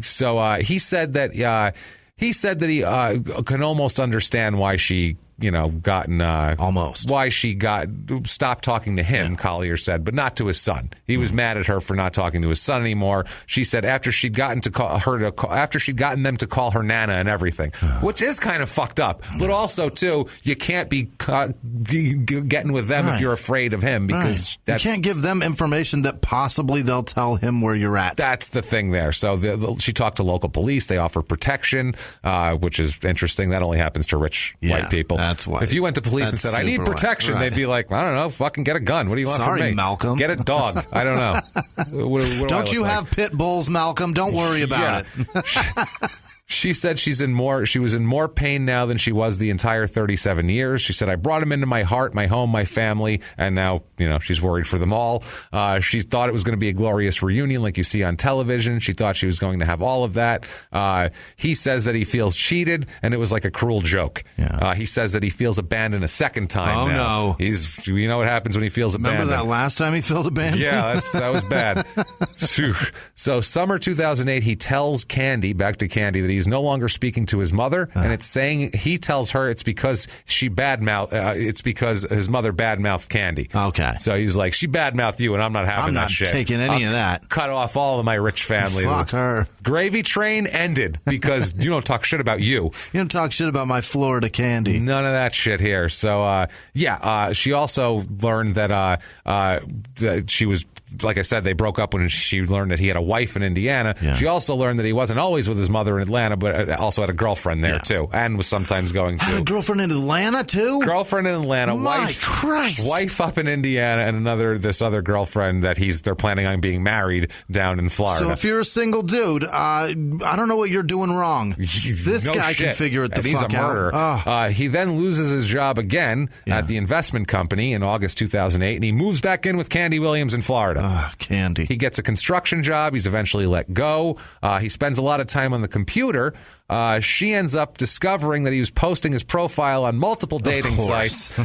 So he said that he can almost understand why she why she stopped talking to him, Collier said, but not to his son. He was mad at her for not talking to his son anymore. She said after she'd gotten them to call her Nana and everything, which is kind of fucked up. But also, too, you can't be getting with them if you're afraid of him, because you can't give them information that possibly they'll tell him where you're at. That's the thing there. So she talked to local police. They offer protection, which is interesting. That only happens to rich white people. That's why. If you went to police and said, I need protection, they'd be like, I don't know, fucking get a gun. What do you want from me? Sorry, Malcolm. Get a dog. I don't know. What don't you have pit bulls, Malcolm? Don't worry about it. She said she was in more pain now than she was the entire 37 years. She said, I brought him into my heart, my home, my family, and now, she's worried for them all. She thought it was going to be a glorious reunion like you see on television. She thought she was going to have all of that. He says that he feels cheated, and it was like a cruel joke. Yeah. He says that he feels abandoned a second time. Oh, now. No. You know what happens when he feels abandoned. Remember that last time he felt abandoned? Yeah, that was bad. So summer 2008, he tells Candy, back to Candy, that he's no longer speaking to his mother, and it's saying he tells her it's because it's because his mother badmouthed Candy. Okay. So he's like, she badmouthed you, and I'm not having that shit. I'm not taking any of that. Cut off all of my rich family. Fuck her. Gravy train ended because you don't talk shit about you. You don't talk shit about my Florida Candy. None of that shit here. So, she also learned that she was like I said, they broke up when she learned that he had a wife in Indiana. Yeah. She also learned that he wasn't always with his mother in Atlanta, but also had a girlfriend there, too, and was sometimes going to. Had a girlfriend in Atlanta, too? Girlfriend in Atlanta. My Christ. Wife up in Indiana, and this other girlfriend that they're planning on being married down in Florida. So if you're a single dude, I don't know what you're doing wrong. This guy can figure it the fuck out. He's a murderer. Oh. He then loses his job again at the investment company in August 2008, and he moves back in with Candy Williams in Florida. Candy. He gets a construction job. He's eventually let go. He spends a lot of time on the computer. She ends up discovering that he was posting his profile on multiple dating sites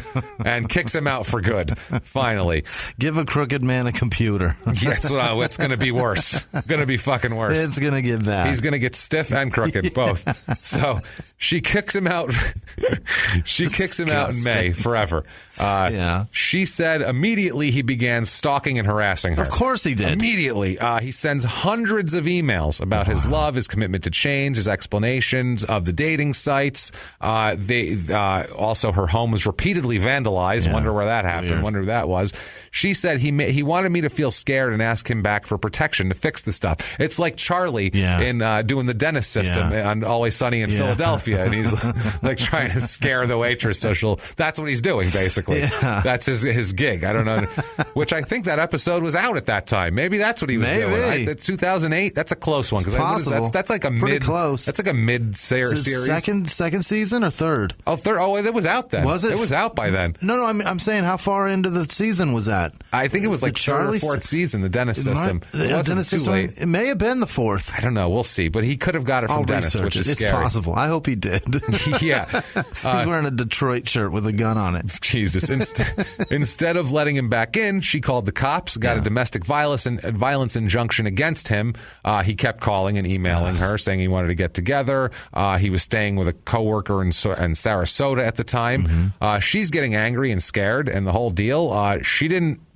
and kicks him out for good, finally. Give a crooked man a computer. It's going to be worse. It's going to be fucking worse. It's going to get bad. He's going to get stiff and crooked, both. So she kicks him out. She kicks him out in May forever. She said immediately he began stalking and harassing her. Of course he did. Immediately. He sends hundreds of emails about his love, his commitment to change, his explanations of the dating sites. Also, her home was repeatedly vandalized. Wonder where that happened. Weird. Wonder who that was. She said he wanted me to feel scared and ask him back for protection to fix the stuff. It's like Charlie in doing the dentist system on Always Sunny in Philadelphia, and he's like trying to scare the waitress. That's what he's doing, basically. That's his gig. I don't know. Which I think that episode was out at that time. Maybe that's what he was doing. 2008. That's a close one because that's like a mid. Close. That's like a mid series. Second season or third? Third. Oh, it was out then. Was it? It was out by then. No. I'm saying how far into the season was that? I think it was like third or fourth season. The dentist system. It wasn't too late. It may have been the fourth. I don't know. We'll see. But he could have got it from Dennis, which is scary. It's possible. I hope he did. He's wearing a Detroit shirt with a gun on it. Jesus. Instead of letting him back in, she called the cops, got a domestic violence injunction against him. He kept calling and emailing her, saying he wanted to get together. He was staying with a coworker in Sarasota at the time. She's getting angry and scared, and the whole deal.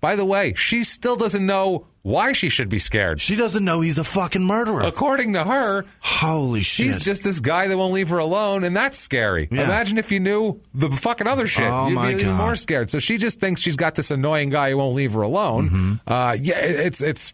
By the way, she still doesn't know why she should be scared. She doesn't know he's a fucking murderer. According to her, holy shit, he's just this guy that won't leave her alone, and that's scary. Yeah. Imagine if you knew the fucking other shit. Oh, You'd be even more scared. So she just thinks she's got this annoying guy who won't leave her alone. It's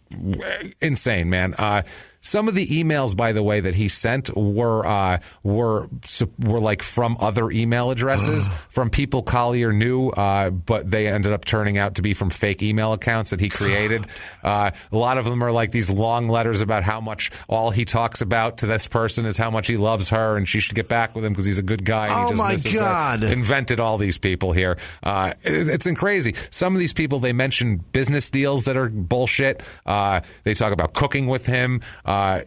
insane, man. Some of the emails, by the way, that he sent were like from other email addresses, from people Collier knew, but they ended up turning out to be from fake email accounts that he created. A lot of them are like these long letters about how much all he talks about to this person is how much he loves her and she should get back with him because he's a good guy. And he just God! Invented all these people here. It's crazy. Some of these people, they mention business deals that are bullshit. They talk about cooking with him. At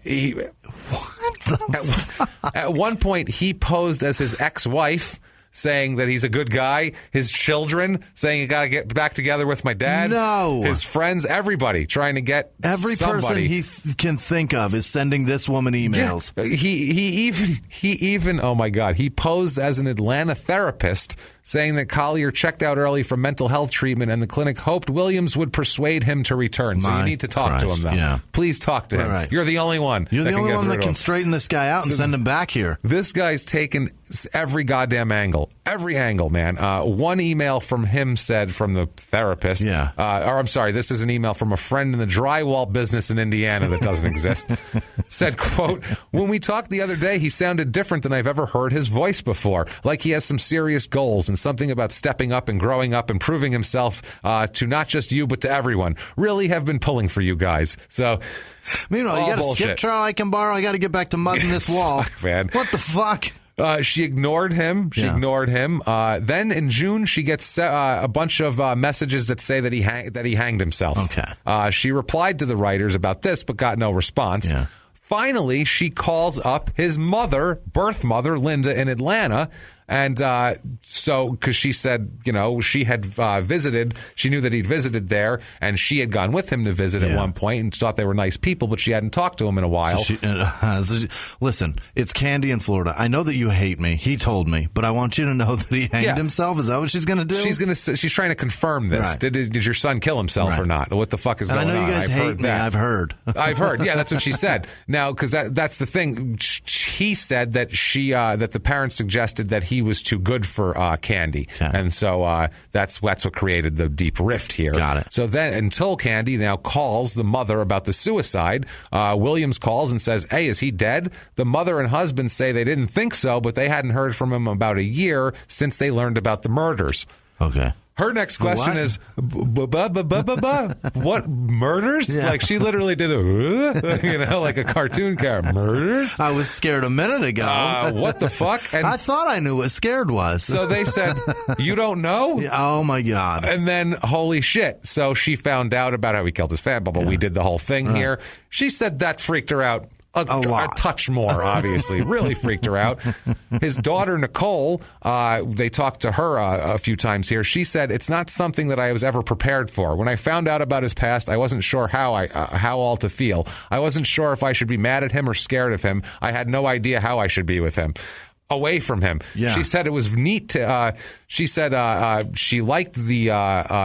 one point, he posed as his ex-wife, saying that he's a good guy. His children saying you got to get back together with my dad. No. His friends, everybody trying to get every somebody. person he can think of is sending this woman emails. Yeah. He even oh my God, he posed as an Atlanta therapist, saying that Collier checked out early for mental health treatment and the clinic hoped Williams would persuade him to return. So you need to talk to him, though. Yeah. Please talk to him. Right. You're the only one. You're the only one that can straighten this guy out and send him back here. This guy's taken every goddamn angle. Every angle, man. One email from him said, from the therapist, or I'm sorry, this is an email from a friend in the drywall business in Indiana that doesn't exist, said, quote, when we talked the other day, he sounded different than I've ever heard his voice before, like he has some serious goals and something about stepping up and growing up and proving himself to not just you, but to everyone. Really have been pulling for you guys. So, meanwhile, you got to skip Charlie Cambarro. I got to get back to mudding this wall. Man. What the fuck? She ignored him. Then in June, she gets a bunch of messages that say that he hanged himself. Okay. She replied to the writers about this, but got no response. Yeah. Finally, she calls up his birth mother, Linda, in Atlanta. And so, because she said, she had visited, she knew that he'd visited there, and she had gone with him to visit at one point and thought they were nice people, but she hadn't talked to him in a while. Listen, it's Candy in Florida. I know that you hate me. He told me, but I want you to know that he hanged himself. Is that what she's going to do? She's trying to confirm this. Right. Did your son kill himself or not? What the fuck is going on? I know you guys hate me. I've heard. Yeah, that's what she said. Now, because that's the thing. He said that that the parents suggested that he he was too good for Candy. Okay. And so that's what created the deep rift here. Got it. So then until Candy now calls the mother about the suicide, Williams calls and says, hey, is he dead? The mother and husband say they didn't think so, but they hadn't heard from him about a year since they learned about the murders. Okay. Her next question is, what, murders? Yeah. Like, she literally did like a cartoon character. Murders? I was scared a minute ago. What the fuck? And I thought I knew what scared was. So they said, you don't know? Oh, my God. And then, holy shit. So she found out about how he killed his family, but we did the whole thing here. She said that freaked her out. A touch more, obviously. Really freaked her out. His daughter, Nicole, they talked to her a few times here. She said, it's not something that I was ever prepared for. When I found out about his past, I wasn't sure how all to feel. I wasn't sure if I should be mad at him or scared of him. I had no idea how I should be with him. Away from him. Yeah. She said it was neat to, she said she liked the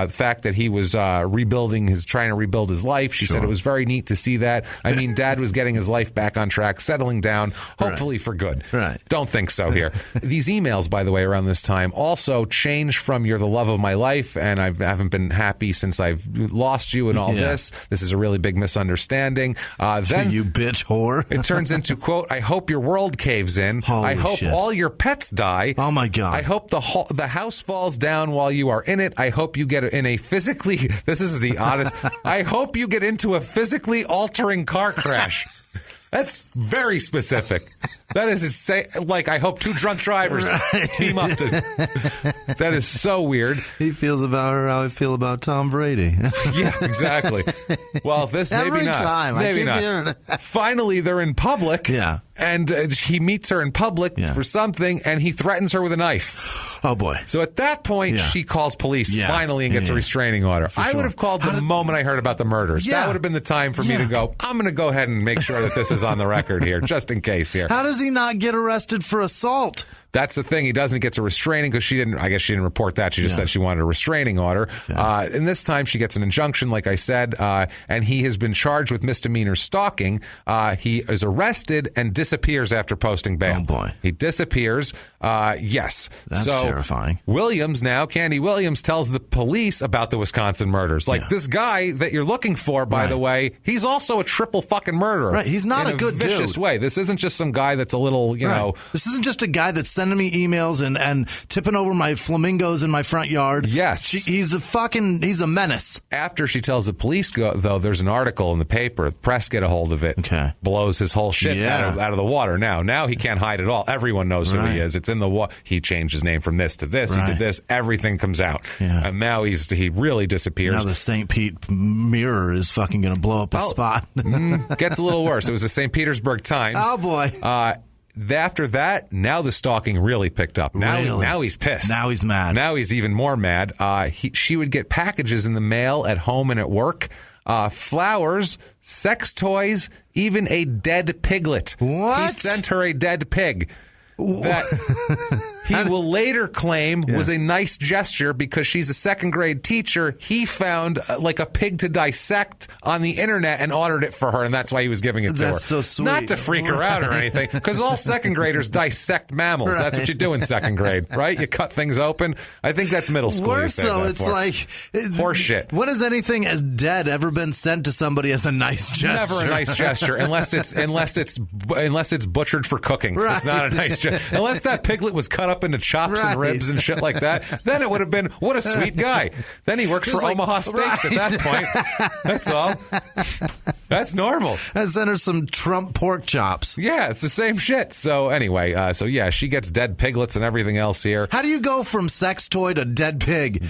fact that he was trying to rebuild his life. She said it was very neat to see that. I mean, Dad was getting his life back on track, settling down, hopefully for good. Right. Don't think so here. These emails, by the way, around this time also changed from "you're the love of my life" and I haven't been happy since I've lost you and all this. This is a really big misunderstanding. Then you bitch whore. It turns into, quote, I hope your world caves in. Holy I hope shit. all your pets die. Oh, my God. I hope the house falls down while you are in it. I hope you get in a physically, this is the oddest, I hope you get into a physically altering car crash. That's very specific. That is, like, I hope two drunk drivers team up to. That is so weird. He feels about her how I feel about Tom Brady. Yeah, exactly. Well, this maybe not. Time. Maybe not. Finally, they're in public. Yeah. And he meets her in public for something, and he threatens her with a knife. Oh, boy. So at that point, she calls police finally and gets a restraining order. I would have called the moment I heard about the murders. That would have been the time for me to go, I'm going to go ahead and make sure that this is on the record here, just in case here. How does he not get arrested for assault? That's the thing. He doesn't get a restraining because I guess she didn't report that. She just said she wanted a restraining order. Okay. And this time she gets an injunction, like I said, and he has been charged with misdemeanor stalking. He is arrested and disappears after posting bail. Oh, boy. He disappears. Yes. That's terrifying. Candy Williams tells the police about the Wisconsin murders. Like, this guy that you're looking for, by the way, he's also a triple fucking murderer. Right. He's not a good vicious dude. way. This isn't just some guy that's a little, you know. This isn't just a guy that's sending me emails and tipping over my flamingos in my front yard. Yes. He's a menace. After she tells the police, though, there's an article in the paper. The press get a hold of it. Okay. Blows his whole shit out of the water. Now he can't hide at all. Everyone knows who he is. It's in the water. He changed his name from this to this. He did this. Everything comes out. Yeah. And now he really disappears. Now the St. Pete Mirror is fucking going to blow up a spot. Gets a little worse. It was the St. Petersburg Times. Oh, boy. After that, now the stalking really picked up. Now he's pissed. Now he's mad. Now he's even more mad. She would get packages in the mail at home and at work. Flowers, sex toys, even a dead piglet. What? He sent her a dead pig. That he will later claim was a nice gesture because she's a second grade teacher. He found like a pig to dissect on the internet and ordered it for her, and that's why he was giving it to her. That's so sweet. Not to freak her out or anything, because all second graders dissect mammals. That's what you do in second grade, right? You cut things open. I think that's middle school. Worse though, it's like horse shit. When has anything as dead ever been sent to somebody as a nice gesture? Never a nice gesture, unless it's butchered for cooking. Right. It's not a nice gesture. Unless that piglet was cut up into chops and ribs and shit like that, then it would have been, what a sweet guy. Then he works for Omaha Steaks at that point. That's all. That's normal. I sent her some Trump pork chops. Yeah, it's the same shit. So anyway, she gets dead piglets and everything else here. How do you go from sex toy to dead pig?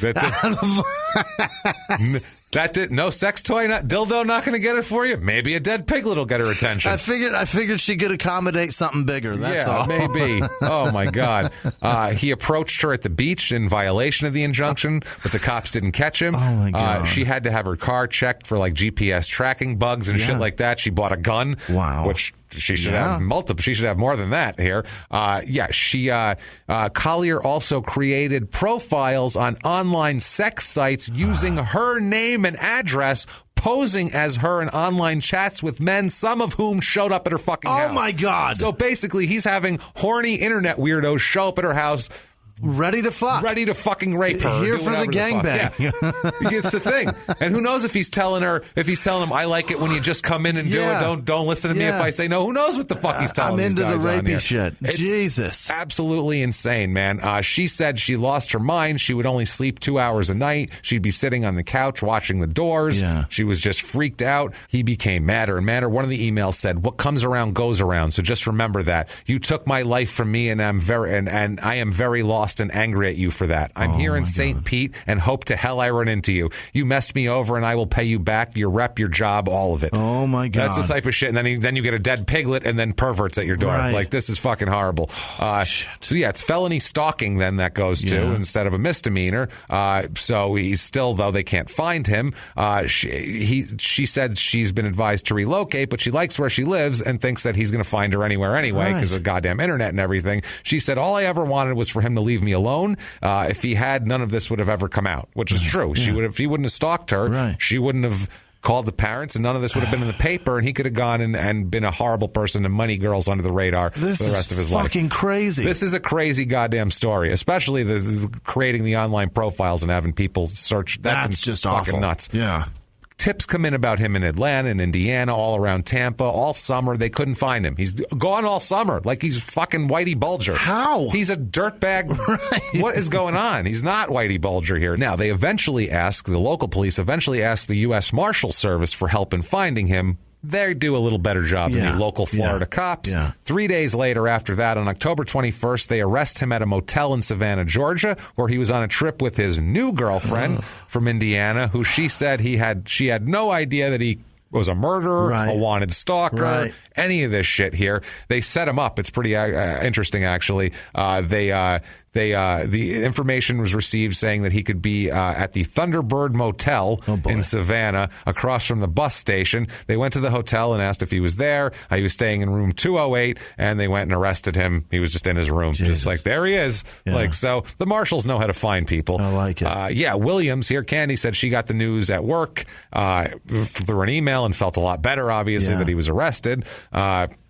No sex toy, dildo not going to get it for you. Maybe a dead piglet will get her attention. I figured she could accommodate something bigger. That's all. Maybe. Oh my God. He approached her at the beach in violation of the injunction, but the cops didn't catch him. Oh my God. She had to have her car checked for like GPS tracking bugs and shit like that. She bought a gun. Wow. Which she should have multiple. She should have more than that here. Collier also created profiles on online sex sites using her name and address, posing as her in online chats with men, some of whom showed up at her fucking house. Oh, my God. So basically, he's having horny internet weirdos show up at her house. Ready to fuck. Ready to fucking rape her. Here for the gangbang. Yeah. It's the thing. And who knows if he's telling him, I like it when you just come in and do it. Don't listen to me if I say no. Who knows what the fuck he's telling these guys. I'm into the rapey shit. It's Jesus. Absolutely insane, man. She said she lost her mind. She would only sleep 2 hours a night. She'd be sitting on the couch watching the doors. Yeah. She was just freaked out. He became madder and madder. One of the emails said, what comes around goes around. So just remember that. You took my life from me and I am very lost and angry at you for that. I'm here in St. Pete and hope to hell I run into you. You messed me over and I will pay you back, your rep, your job, all of it. Oh my God. That's the type of shit. And then you get a dead piglet and then perverts at your door. Right. Like, this is fucking horrible. So yeah, it's felony stalking then that goes to instead of a misdemeanor. So he's still, though they can't find him. She said she's been advised to relocate, but she likes where she lives and thinks that he's going to find her anywhere anyway because of the goddamn internet and everything. She said all I ever wanted was for him to leave me alone. If he had, none of this would have ever come out, which is true. If he wouldn't have stalked her, she wouldn't have called the parents, and none of this would have been in the paper, and he could have gone and been a horrible person and money girls under the radar for the rest of his life. This is fucking crazy. This is a crazy goddamn story, especially creating the online profiles and having people search. That's just fucking awful. Nuts. Yeah. Tips come in about him in Atlanta and Indiana, all around Tampa, all summer. They couldn't find him. He's gone all summer, like he's fucking Whitey Bulger. How? He's a dirtbag. Right. What is going on? He's not Whitey Bulger here. Now, the local police eventually asked the U.S. Marshal Service for help in finding him. They do a little better job than the local Florida cops. Yeah. 3 days later after that, on October 21st, they arrest him at a motel in Savannah, Georgia, where he was on a trip with his new girlfriend from Indiana, who she said she had no idea that he was a murderer, a wanted stalker, any of this shit here. They set him up. It's pretty interesting, actually. The information was received saying that he could be at the Thunderbird Motel in Savannah, across from the bus station. They went to the hotel and asked if he was there. He was staying in room 208, and they went and arrested him. He was just in his room, just like, there he is. Yeah. Like, so the marshals know how to find people. I like it. Williams here, Candy said she got the news at work through an email and felt a lot better, obviously, that he was arrested.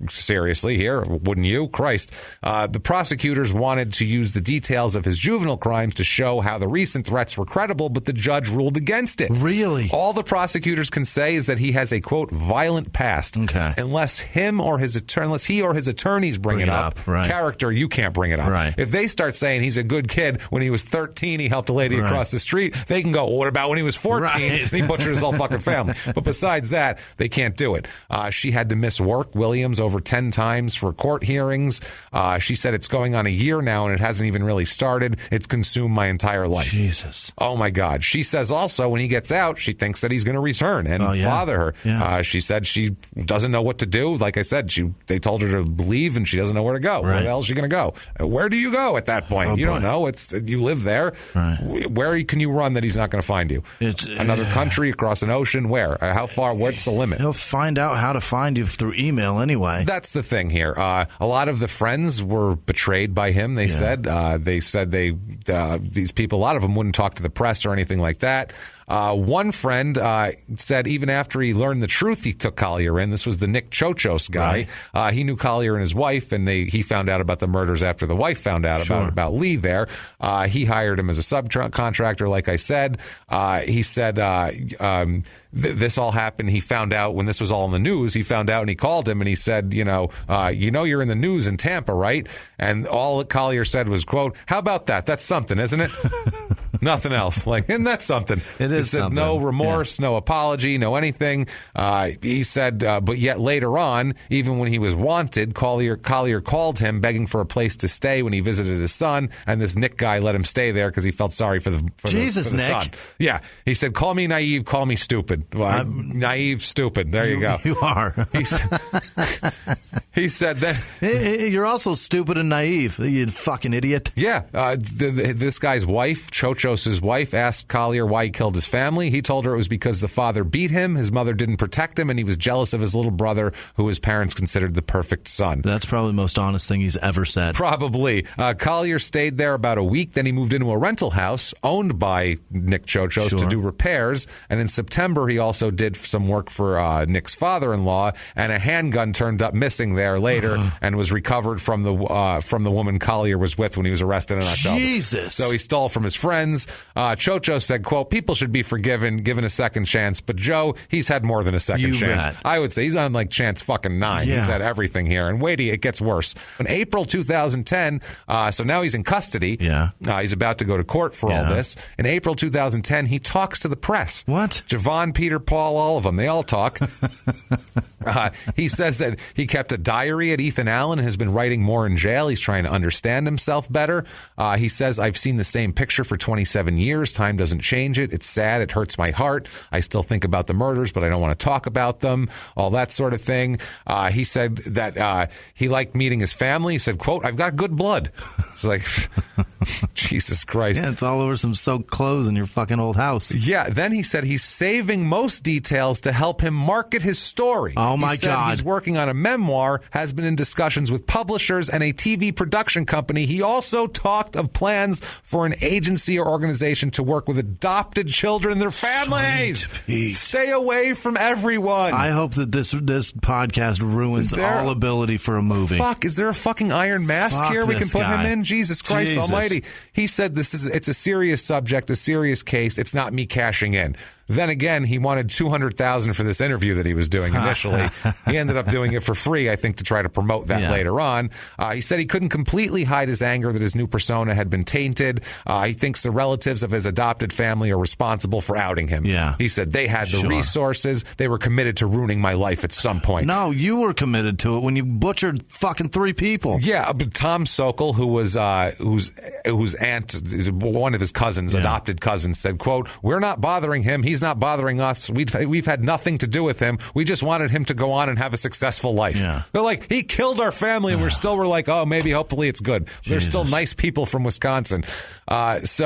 Seriously here, wouldn't you? Christ. The prosecutors wanted to use the details of his juvenile crimes to show how the recent threats were credible, but the judge ruled against it. Really? All the prosecutors can say is that he has a, quote, violent past. Okay. Unless he or his attorneys bring it up. Right. Character, you can't bring it up. Right. If they start saying he's a good kid, when he was 13, he helped a lady across the street, they can go, well, what about when he was 14 and he butchered his whole fucking family? But besides that, they can't do it. She had to miss work, Williams, over 10 times for court hearings. She said it's going on a year now and it hasn't even really started. It's consumed my entire life. Jesus. Oh my God. She says also when he gets out, she thinks that he's going to return and bother her. Yeah. She said she doesn't know what to do. Like I said, they told her to leave and she doesn't know where to go. Where the hell is she going to go? Where do you go at that point? You don't know. You live there. Right. Where can you run that he's not going to find you? It's another country, across an ocean? Where? How far? What's the limit? He'll find out how to find you through email anyway. That's the thing here. A lot of the friends were betrayed by him, they said. These people, a lot of them wouldn't talk to the press or anything like that. One friend said even after he learned the truth, he took Collier in. This was the Nick Chochos guy. Right. He knew Collier and his wife, and he found out about the murders after the wife found out about Lee there. He hired him as a subcontractor, like I said. He said this all happened. He found out when this was all in the news. He found out and he called him and he said, you're in the news in Tampa, right? And all Collier said was, quote, how about that? That's something, isn't it? Nothing else. Like, isn't that something? It is something. No remorse, no apology, no anything. He said, but yet later on, even when he was wanted, Collier called him begging for a place to stay when he visited his son, and this Nick guy let him stay there because he felt sorry for the Nick. son. Yeah. He said, call me naive, call me stupid. Well, naive, stupid. There you go. You are. He said that. You're also stupid and naive, you fucking idiot. Yeah. This guy's wife, Chocho Chocho's wife asked Collier why he killed his family. He told her it was because the father beat him, his mother didn't protect him, and he was jealous of his little brother, who his parents considered the perfect son. That's probably the most honest thing he's ever said. Probably. Collier stayed there about a week. Then he moved into a rental house owned by Nick Chocho's to do repairs. And in September, he also did some work for Nick's father-in-law, and a handgun turned up missing there later and was recovered from the woman Collier was with when he was arrested in October. Jesus. So he stole from his friends. Chocho said, quote, people should be forgiven, given a second chance. But Joe, he's had more than a second chance. Bet. I would say he's on like chance fucking 9. Yeah. He's had everything here. And wait, it gets worse. In April 2010, so now he's in custody. Yeah. He's about to go to court for all this. In April 2010, he talks to the press. What? Javon, Peter, Paul, all of them. They all talk. He says that he kept a diary at Ethan Allen and has been writing more in jail. He's trying to understand himself better. He says, I've seen the same picture for 27 years. Time doesn't change it. It's sad. It hurts my heart. I still think about the murders, but I don't want to talk about them. All that sort of thing. He said that he liked meeting his family. He said, quote, I've got good blood. It's like, Jesus Christ. Yeah, it's all over some soaked clothes in your fucking old house. Yeah. Then he said he's saving most details to help him market his story. Oh, my God. He's working on a memoir, has been in discussions with publishers and a TV production company. He also talked of plans for an agency or organization to work with adopted children and their families. Stay away from everyone. I hope that this podcast ruins all ability for a movie. Fuck, is there a fucking iron mask here we can put him in? Jesus Christ Almighty. He said it's a serious subject, a serious case. It's not me cashing in. Then again, he wanted $200,000 for this interview that he was doing initially. He ended up doing it for free, I think, to try to promote that later on. He said he couldn't completely hide his anger that his new persona had been tainted. He thinks the relatives of his adopted family are responsible for outing him. Yeah. He said they had the resources. They were committed to ruining my life at some point. No, you were committed to it when you butchered fucking 3 people. Yeah, but Tom Sokol, who was whose aunt, one of his cousins, adopted cousins, said, quote, we're not bothering him. He's not bothering us. We've had nothing to do with him. We just wanted him to go on and have a successful life. Yeah. They're like, he killed our family, and we're like, oh, maybe, hopefully it's good. They're still nice people from Wisconsin. This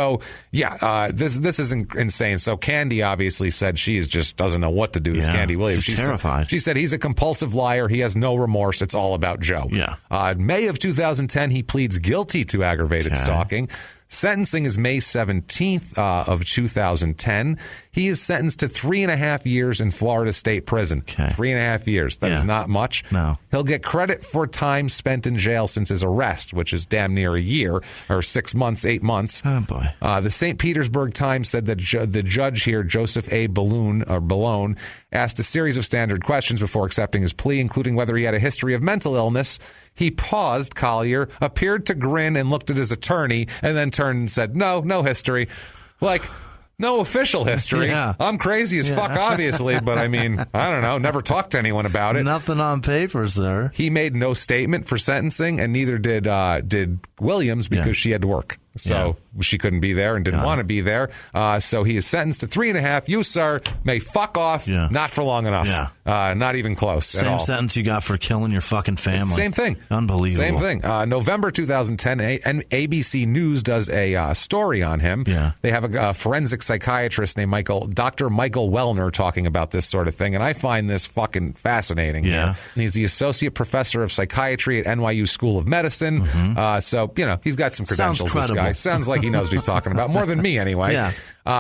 is insane. So Candy obviously said she just doesn't know what to do. This Candy Williams. She's terrified. She said he's a compulsive liar. He has no remorse. It's all about Joe. Yeah. May of 2010, he pleads guilty to aggravated stalking. Sentencing is May 17th of 2010. He is sentenced to 3.5 years in Florida State Prison. 3.5 years. That is not much. No. He'll get credit for time spent in jail since his arrest, which is damn near a year, or 6 months, 8 months. Oh, boy. The St. Petersburg Times said that the judge here, Joseph A. Ballone, asked a series of standard questions before accepting his plea, including whether he had a history of mental illness. He paused, Collier, appeared to grin and looked at his attorney, and then turned and said, no history. Like, no official history. I'm crazy as fuck, obviously, but I mean, I don't know, never talked to anyone about it. Nothing on paper, sir. He made no statement for sentencing, and neither did Williams, because she had to work. So she couldn't be there and didn't want to be there. So he is sentenced to 3.5. You, sir, may fuck off. Not for long enough. Not even close at all. Same sentence you got for killing your fucking family. Same thing. Unbelievable. Same thing. November 2010, and ABC News does a story on him. They have a forensic psychiatrist named Dr. Michael Wellner talking about this sort of thing, and I find this fucking fascinating. He's the associate professor of psychiatry at NYU School of Medicine. So, he's got some credentials. This guy sounds like he knows what he's talking about, more than me anyway.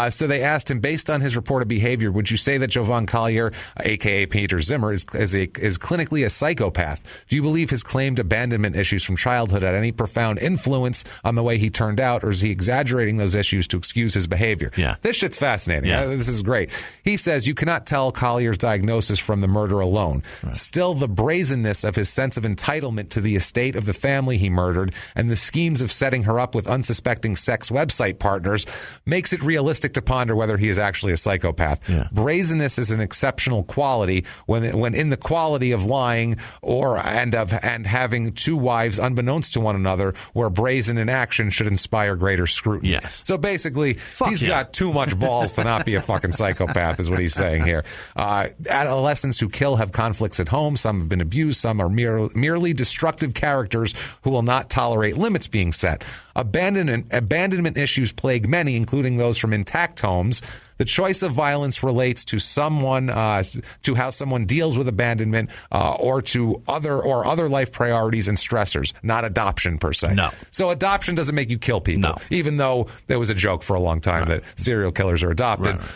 So they asked him, based on his reported behavior, would you say that Jovan Collier, a.k.a. Peter Zimmer, is clinically a psychopath? Do you believe his claimed abandonment issues from childhood had any profound influence on the way he turned out, or is he exaggerating those issues to excuse his behavior? This shit's fascinating. This is great. He says, you cannot tell Collier's diagnosis from the murder alone. Still, the brazenness of his sense of entitlement to the estate of the family he murdered and the schemes of setting her up with unsuspecting sex website partners makes it realistic realistic to ponder whether he is actually a psychopath. Yeah. Brazenness is an exceptional quality when in the quality of lying and having two wives unbeknownst to one another, where brazen in action should inspire greater scrutiny. Yes. So basically, he's got too much balls to not be a fucking psychopath, is what he's saying here. Adolescents who kill have conflicts at home. Some have been abused. Some are merely destructive characters who will not tolerate limits being set. Abandonment issues plague many, including those from intact homes. The choice of violence relates to to how someone deals with abandonment, or to other life priorities and stressors, not adoption per se. No. So adoption doesn't make you kill people, even though there was a joke for a long time that serial killers are adopted. Right.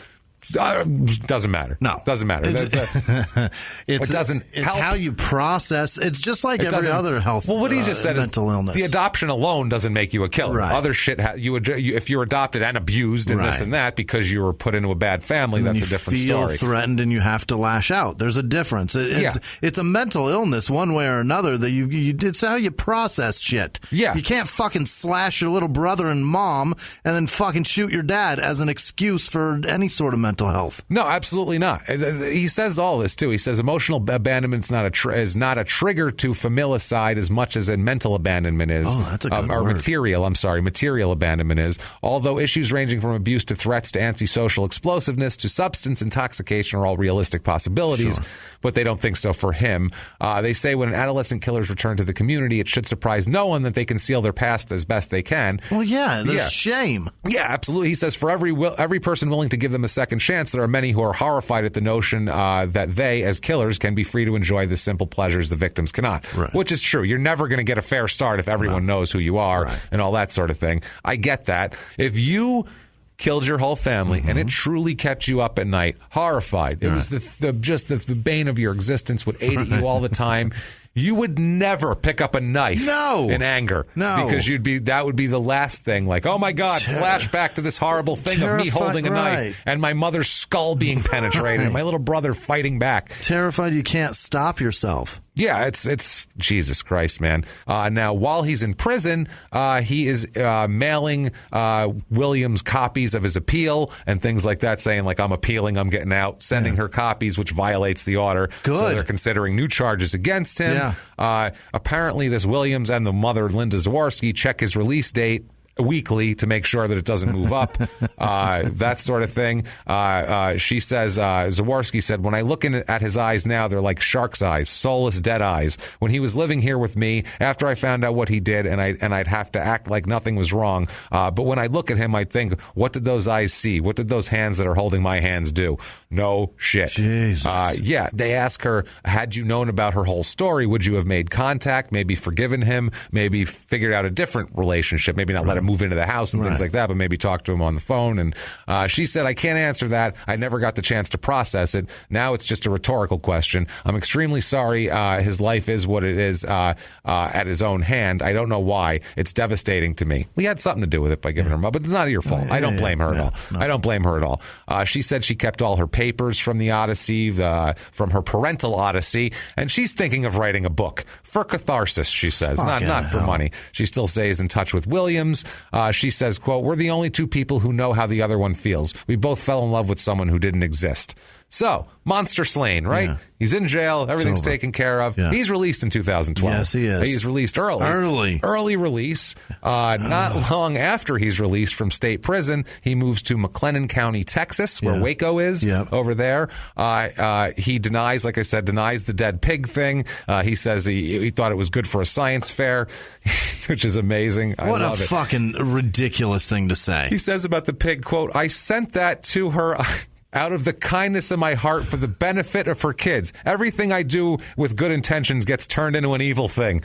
Doesn't matter. No. Doesn't matter. It doesn't It's help. how you process. It's just like every other health Well, what he just said mental is illness. The adoption alone doesn't make you a killer. Right. Other shit, if you're adopted and abused and this and that because you were put into a bad family, that's a different story. You feel threatened and you have to lash out. There's a difference. It's a mental illness one way or another. That it's how you process shit. Yeah. You can't fucking slash your little brother and mom and then fucking shoot your dad as an excuse for any sort of mental health. No, absolutely not. He says all this too. He says emotional abandonment is not a trigger to familicide as much as a mental abandonment is. Oh, that's a good word. Material abandonment is. Although issues ranging from abuse to threats to antisocial explosiveness to substance intoxication are all realistic possibilities, but they don't think so for him. They say when adolescent killers return to the community, it should surprise no one that they conceal their past as best they can. Well, there's shame. Yeah, absolutely. He says for every person willing to give them a second chance, there are many who are horrified at the notion that they, as killers, can be free to enjoy the simple pleasures the victims cannot, which is true. You're never going to get a fair start if everyone knows who you are and all that sort of thing. I get that. If you killed your whole family and it truly kept you up at night, horrified, it was the bane of your existence, would ate at you all the time, you would never pick up a knife in anger. No. Because that would be the last thing. Like, oh my God, flashback to this horrible thing of me holding a knife and my mother's skull being penetrated and my little brother fighting back. Terrified you can't stop yourself. Yeah, it's Jesus Christ, man. Now, while he's in prison, he is mailing Williams copies of his appeal and things like that, saying, like, I'm appealing, I'm getting out, sending her copies, which violates the order. Good. So they're considering new charges against him. Yeah. Apparently, this Williams and the mother, Linda Zawarski, check his release date weekly to make sure that it doesn't move up, that sort of thing. She says, Zawarski said, when I look at his eyes now, they're like shark's eyes, soulless, dead eyes. When he was living here with me, after I found out what he did, and I'd have to act like nothing was wrong. But when I look at him, I think, what did those eyes see? What did those hands that are holding my hands do? No shit. Jesus. They ask her, had you known about her whole story, would you have made contact, maybe forgiven him, maybe figured out a different relationship, maybe not let him move into the house and things like that, but maybe talk to him on the phone. And she said, I can't answer that. I never got the chance to process it. Now it's just a rhetorical question. I'm extremely sorry. His life is what it is at his own hand. I don't know why. It's devastating to me. We had something to do with it by giving her up, but it's not your fault. I don't blame her at all. No. I don't blame her at all. She said she kept all her papers from the Odyssey, from her parental Odyssey, and she's thinking of writing a book for catharsis, she says, not for money. She still stays in touch with Williams. She says, quote, we're the only two people who know how the other one feels. We both fell in love with someone who didn't exist. So, monster slain, right? Yeah. He's in jail. Everything's taken care of. Yeah. He's released in 2012. Yes, he is. He's released early. Early release. Not long after he's released from state prison, he moves to McLennan County, Texas, where Waco is, over there. He denies the dead pig thing. He says he thought it was good for a science fair, which is amazing. What a fucking ridiculous thing to say. He says about the pig, quote, I sent that to her out of the kindness of my heart for the benefit of her kids. Everything I do with good intentions gets turned into an evil thing.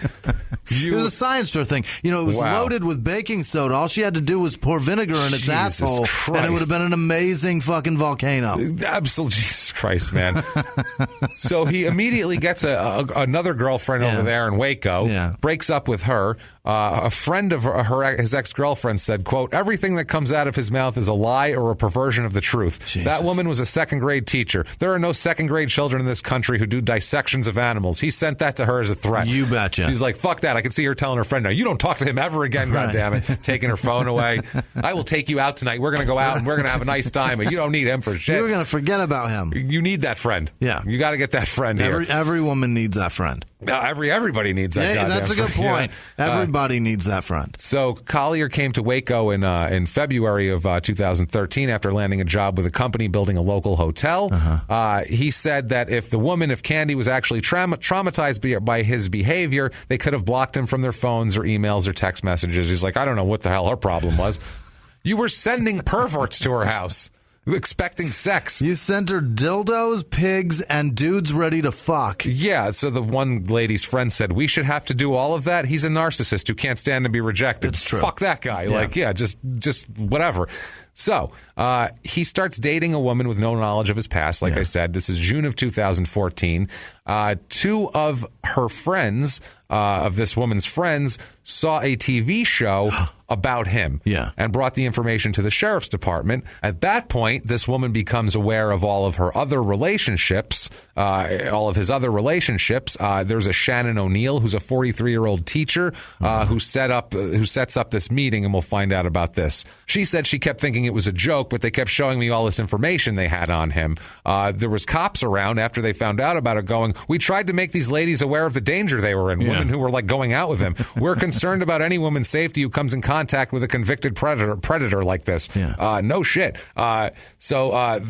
It was a science fair thing. You know, it was loaded with baking soda. All she had to do was pour vinegar in its asshole, and it would have been an amazing fucking volcano. Absolutely. Jesus Christ, man. So he immediately gets another girlfriend over there in Waco, breaks up with her. A friend of his ex-girlfriend said, quote, everything that comes out of his mouth is a lie or a perversion of the truth. Jesus. That woman was a second-grade teacher. There are no second-grade children in this country who do dissections of animals. He sent that to her as a threat. You betcha. She's like, fuck that. I can see her telling her friend, now, you don't talk to him ever again, goddammit. Taking her phone away. I will take you out tonight. We're going to go out and we're going to have a nice time, but you don't need him for shit. You're going to forget about him. You need that friend. Yeah. You got to get that friend here. Every woman needs that friend. Everybody needs that goddamn that's a good friend. point. Yeah. Everybody needs that friend. So Collier came to Waco in February of 2013 after landing a job with a company building a local hotel. He said that if Candy was actually traumatized by his behavior, they could have blocked him from their phones or emails or text messages. He's like, I don't know what the hell her problem was. You were sending perverts to her house. Expecting sex. You sent her dildos, pigs, and dudes ready to fuck. Yeah, so the one lady's friend said, we should have to do all of that? He's a narcissist who can't stand to be rejected. It's true. Fuck that guy. Yeah. Just whatever. So he starts dating a woman with no knowledge of his past. Like I said, this is June of 2014. Two of her friends, of this woman's friends, saw a TV show about him and brought the information to the sheriff's department. At that point, this woman becomes aware of all of her other relationships, all of his other relationships. There's a Shannon O'Neill, who's a 43-year-old teacher, who sets up this meeting, and we'll find out about this. She said she kept thinking it was a joke, but they kept showing me all this information they had on him. There was cops around after they found out about it going, we tried to make these ladies aware of the danger they were in, women who were like going out with him. We're concerned about any woman's safety who comes in contact with a convicted predator like this. No shit. So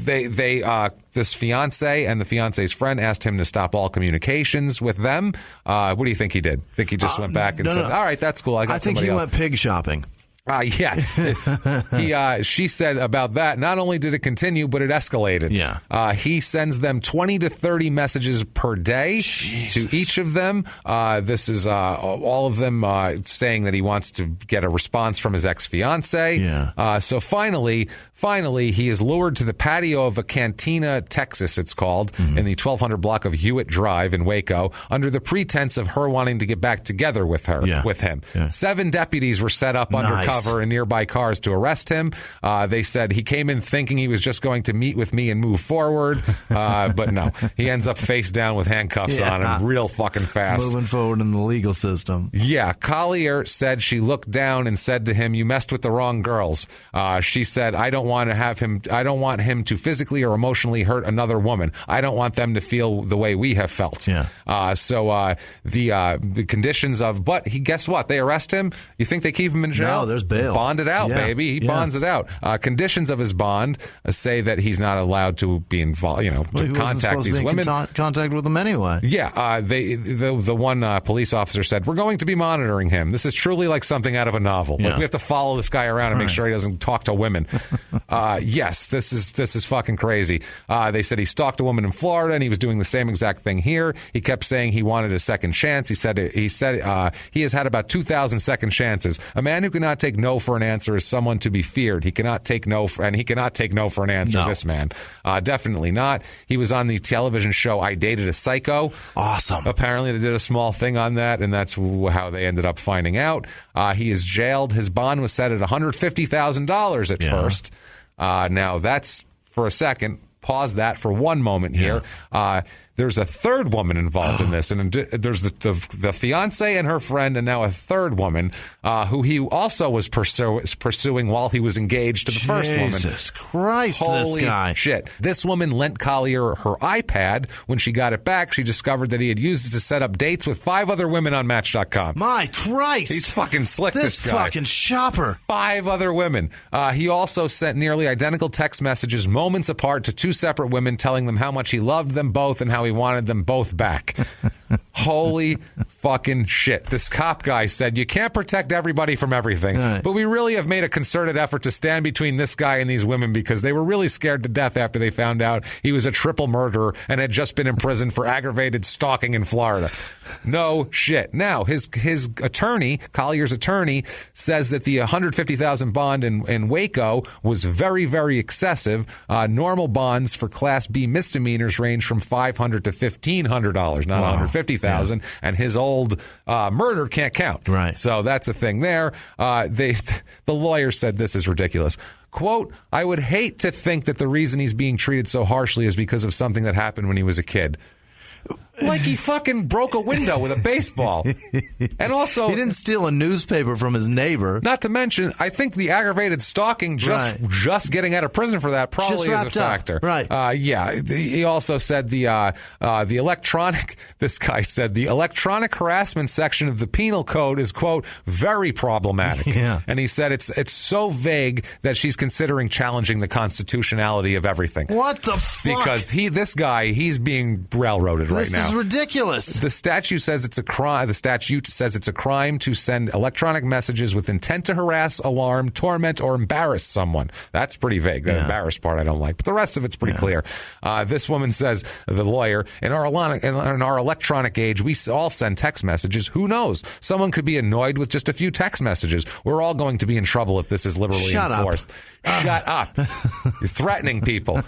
this fiance and the fiance's friend asked him to stop all communications with them. What do you think he did? Think he just went back and said, all right, that's cool. I think he went pig shopping. She said about that, not only did it continue, but it escalated. He sends them 20 to 30 messages per day to each of them. This is all of them saying that he wants to get a response from his ex-fiance. So finally, he is lured to the patio of a cantina, Texas, it's called, in the 1200 block of Hewitt Drive in Waco, under the pretense of her wanting to get back together with him. 7 deputies were set up undercover in nearby cars to arrest him. They said he came in thinking he was just going to meet with me and move forward, but no, he ends up face down with handcuffs on him real fucking fast. Moving forward in the legal system. Collier said she looked down and said to him, you messed with the wrong girls. She said, I don't want him to physically or emotionally hurt another woman. I don't want them to feel the way we have felt. So the conditions of, but guess what? They arrest him. You think they keep him in jail? No, there's bail. Bonded out, baby. He bonds it out. Conditions of his bond say that he's not allowed to be involved, to contact these women. Contact with them anyway. The one police officer said, we're going to be monitoring him. This is truly like something out of a novel. Like we have to follow this guy around and make sure he doesn't talk to women. Yes, this is fucking crazy. They said he stalked a woman in Florida and he was doing the same exact thing here. He kept saying he wanted a second chance. He said he has had about 2,000 second chances. A man who cannot take no for an answer is someone to be feared. He cannot take no for an answer. No. This man, definitely not. He was on the television show I Dated a Psycho. Awesome. Apparently they did a small thing on that, and that's how they ended up finding out. He is jailed. His bond was set at $150,000 at first. Now that's for a second. Pause that for one moment here. There's a third woman involved in this, and there's the fiance and her friend, and now a third woman who he also was pursuing while he was engaged to the first woman. Jesus Christ, Holy this guy. Shit. This woman lent Collier her iPad. When she got it back, she discovered that he had used it to set up dates with 5 other women on Match.com. My Christ. He's fucking slick, this guy. This fucking shopper. 5 other women. He also sent nearly identical text messages moments apart to 2 separate women telling them how much he loved them both and how he wanted them both back. Holy fucking shit. This cop guy said, you can't protect everybody from everything, but we really have made a concerted effort to stand between this guy and these women because they were really scared to death after they found out he was a triple murderer and had just been imprisoned for aggravated stalking in Florida. No shit. Now, his attorney, Collier's attorney, says that the $150,000 bond in Waco was very, very excessive. Normal bonds for Class B misdemeanors range from $500 $1,500 to $1,500, not $150,000. And his old murder can't count. Right. So that's a thing there. The lawyer said this is ridiculous. Quote, I would hate to think that the reason he's being treated so harshly is because of something that happened when he was a kid. Like he fucking broke a window with a baseball. And also, he didn't steal a newspaper from his neighbor. Not to mention, I think the aggravated stalking, just getting out of prison for that probably is a factor. Right. Yeah. He also said the electronic, this guy said the electronic harassment section of the penal code is, quote, very problematic. Yeah. And he said it's so vague that she's considering challenging the constitutionality of everything. What the fuck? Because he's being railroaded right now. This is ridiculous. The statute says it's a crime. The statute says it's a crime to send electronic messages with intent to harass, alarm, torment, or embarrass someone. That's pretty vague. The embarrass part I don't like, but the rest of it's pretty clear. This woman says, the lawyer, in our electronic age, we all send text messages. Who knows? Someone could be annoyed with just a few text messages. We're all going to be in trouble if this is liberally enforced. Shut up. You're threatening people.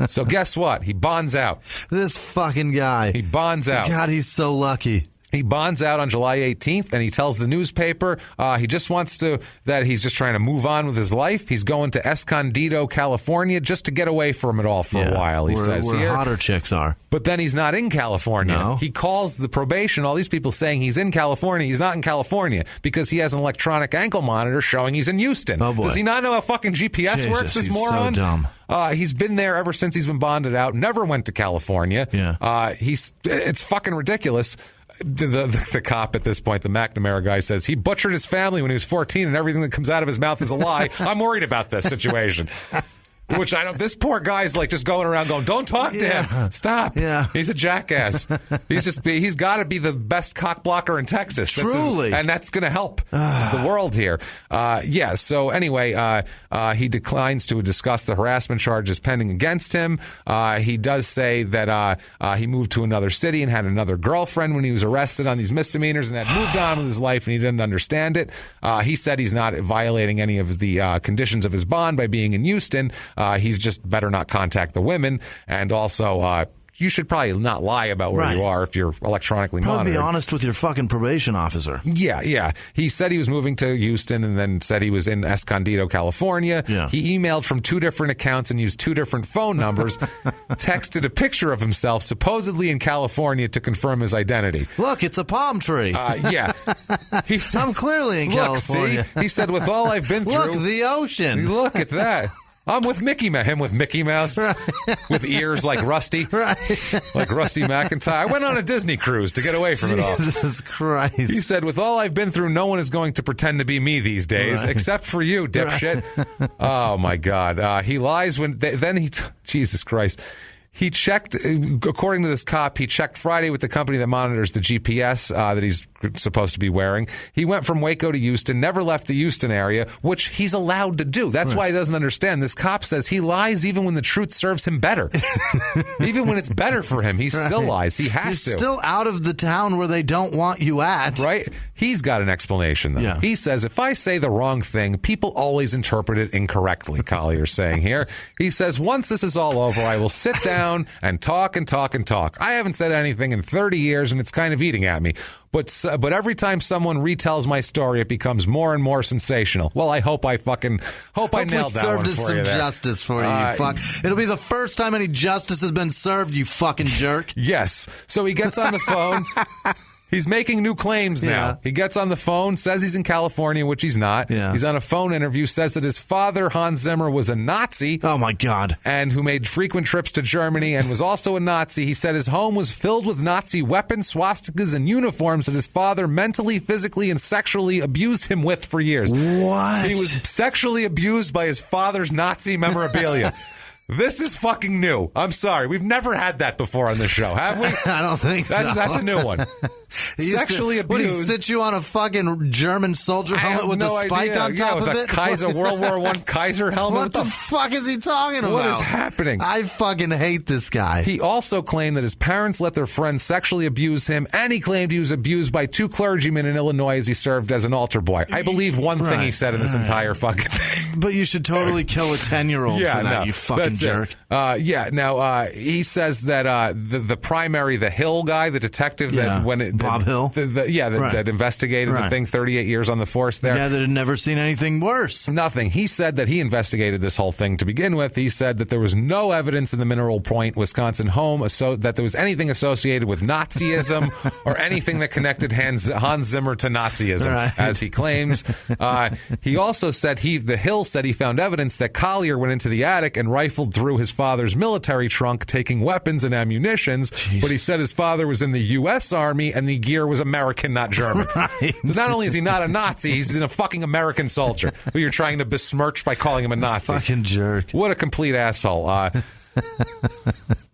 So guess what? He bonds out. This fucking guy. He bonds out. God, he's so lucky. He bonds out on July 18th, and he tells the newspaper he just wants that he's just trying to move on with his life. He's going to Escondido, California, just to get away from it all for a while, he says where here. Hotter chicks are. But then he's not in California. No. He calls the probation, all these people saying he's in California. He's not in California because he has an electronic ankle monitor showing he's in Houston. Oh, boy. Does he not know how fucking GPS works, this moron? So dumb. He's been there ever since he's been bonded out, never went to California. Yeah. It's fucking ridiculous. The cop at this point, the McNamara guy, says he butchered his family when he was 14 and everything that comes out of his mouth is a lie. I'm worried about this situation. Which I don't. This poor guy's like just going around going, "Don't talk to him. Stop. Yeah. He's a jackass. He's got to be the best cock blocker in Texas. Truly, and that's going to help the world here." So anyway, he declines to discuss the harassment charges pending against him. He does say that he moved to another city and had another girlfriend when he was arrested on these misdemeanors and had moved on with his life, and he didn't understand it. He said he's not violating any of the conditions of his bond by being in Houston. He's just better not contact the women. And also, you should probably not lie about where you are if you're electronically monitored. Be honest with your fucking probation officer. Yeah. He said he was moving to Houston and then said he was in Escondido, California. Yeah. He emailed from 2 different accounts and used 2 different phone numbers, texted a picture of himself supposedly in California to confirm his identity. Look, it's a palm tree. He said, I'm clearly in California. See? He said, with all I've been through. Look, the ocean. Look at that. I'm with Mickey Mouse. Him with Mickey Mouse. Right. With ears like Rusty. Right. Like Rusty McIntyre. I went on a Disney cruise to get away from it all. Jesus Christ. He said, with all I've been through, no one is going to pretend to be me these days, except for you, dipshit. Right. Oh, my God. He lies when... Jesus Christ. He checked, according to this cop, he checked Friday with the company that monitors the GPS that he's supposed to be wearing. He went from Waco to Houston, never left the Houston area, which he's allowed to do. That's why he doesn't understand. This cop says he lies even when the truth serves him better. Even when it's better for him, he still lies. He has to. You're still out of the town where they don't want you at. Right? He's got an explanation, though. Yeah. He says, if I say the wrong thing, people always interpret it incorrectly, Collier's saying here. He says, once this is all over, I will sit down and talk and talk and talk. I haven't said anything in 30 years, and it's kind of eating at me. But every time someone retells my story, it becomes more and more sensational. Well, I hope I nailed that served one it for some you there. justice for you, you fuck. It'll be the first time any justice has been served, you fucking jerk. Yes. So he gets on the phone. He's making new claims now. Yeah. He gets on the phone, says he's in California, which he's not. Yeah. He's on a phone interview, says that his father, Hans Zimmer, was a Nazi. Oh, my God. And who made frequent trips to Germany and was also a Nazi. He said his home was filled with Nazi weapons, swastikas, and uniforms that his father mentally, physically, and sexually abused him with for years. What? He was sexually abused by his father's Nazi memorabilia. This is fucking new. I'm sorry. We've never had that before on this show, have we? I don't think so. That's a new one. Sexually abused. What, he sit you on a fucking German soldier helmet with a spike on top of it? Kaiser, World War I Kaiser helmet. What the fuck is he talking about? What is happening? I fucking hate this guy. He also claimed that his parents let their friends sexually abuse him, and he claimed he was abused by 2 clergymen in Illinois as he served as an altar boy. I believe one thing he said in this entire fucking thing. But you should totally kill a 10-year-old for that, you fucking jerk. Now, he says that the primary, the Hill guy, the detective Bob Hill? That investigated the thing, 38 years on the force there. Yeah, that had never seen anything worse. Nothing. He said that he investigated this whole thing to begin with. He said that there was no evidence in the Mineral Point, Wisconsin home that there was anything associated with Nazism or anything that connected Hans Zimmer to Nazism, as he claims. He also said the Hill said he found evidence that Collier went into the attic and rifled through his father's military trunk, taking weapons and ammunitions. Jeez. But he said his father was in the U.S. Army and the gear was American, not German. Right. So not only is he not a Nazi, he's a fucking American soldier who you're trying to besmirch by calling him a Nazi. Fucking jerk. What a complete asshole.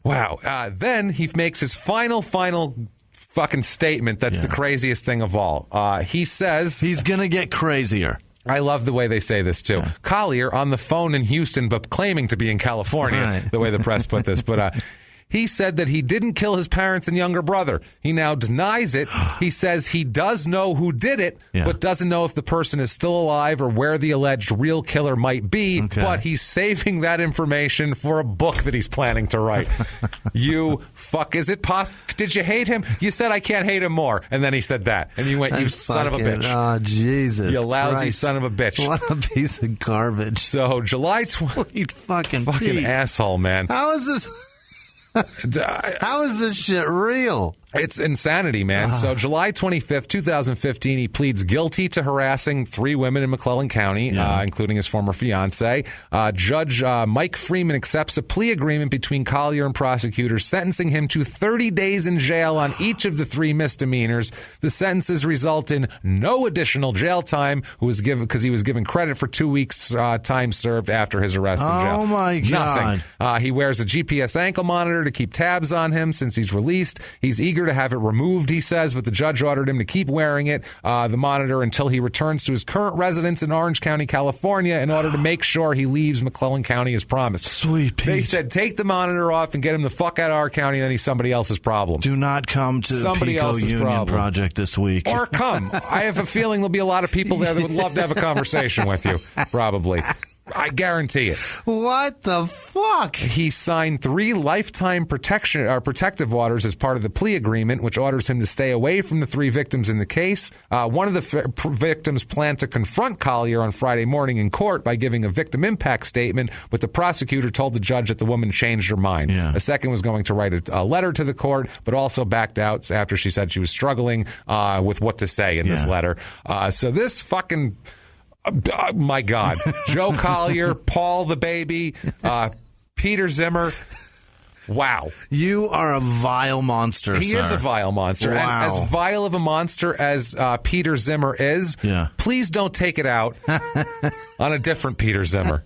Wow. Then he makes his final fucking statement. That's the craziest thing of all. He says he's going to get crazier. I love the way they say this, too. Yeah. Collier on the phone in Houston, but claiming to be in California, the way the press put this. But he said that he didn't kill his parents and younger brother. He now denies it. He says he does know who did it, but doesn't know if the person is still alive or where the alleged real killer might be. Okay. But he's saving that information for a book that he's planning to write. You fuck. Is it possible? Did you hate him? You said I can't hate him more. And then he said that. And you went, you son of a bitch. Oh, Jesus. You lousy Christ. Son of a bitch. What a piece of garbage. So July 20th. Sweet fucking Fucking asshole, man. How is this? How is this shit real? It's insanity, man. So July 25th, 2015, he pleads guilty to harassing 3 women in McClellan County, including his former fiance. Judge Mike Freeman accepts a plea agreement between Collier and prosecutors, sentencing him to 30 days in jail on each of the 3 misdemeanors. The sentences result in no additional jail time, because he was given credit for 2 weeks time served after his arrest in jail. Oh, my God. Nothing. He wears a GPS ankle monitor to keep tabs on him since he's released. He's eager to have it removed, he says, but the judge ordered him to keep wearing it, the monitor, until he returns to his current residence in Orange County, California, in order to make sure he leaves McClellan County as promised. Sweet Pete. They said, take the monitor off and get him the fuck out of our county, then he's somebody else's problem. Do not come to the Pico Union Project this week. Or come. I have a feeling there'll be a lot of people there that would love to have a conversation with you, probably. I guarantee it. What the fuck? He signed 3 lifetime protective orders as part of the plea agreement, which orders him to stay away from the 3 victims in the case. One of the victims planned to confront Collier on Friday morning in court by giving a victim impact statement, but the prosecutor told the judge that the woman changed her mind. Yeah. A second was going to write a letter to the court, but also backed out after she said she was struggling with what to say in this letter. So this fucking... my God. Joe Collier, Paul the baby, Peter Zimmer. Wow. You are a vile monster, He is a vile monster. Wow. And as vile of a monster as Peter Zimmer is, please don't take it out on a different Peter Zimmer.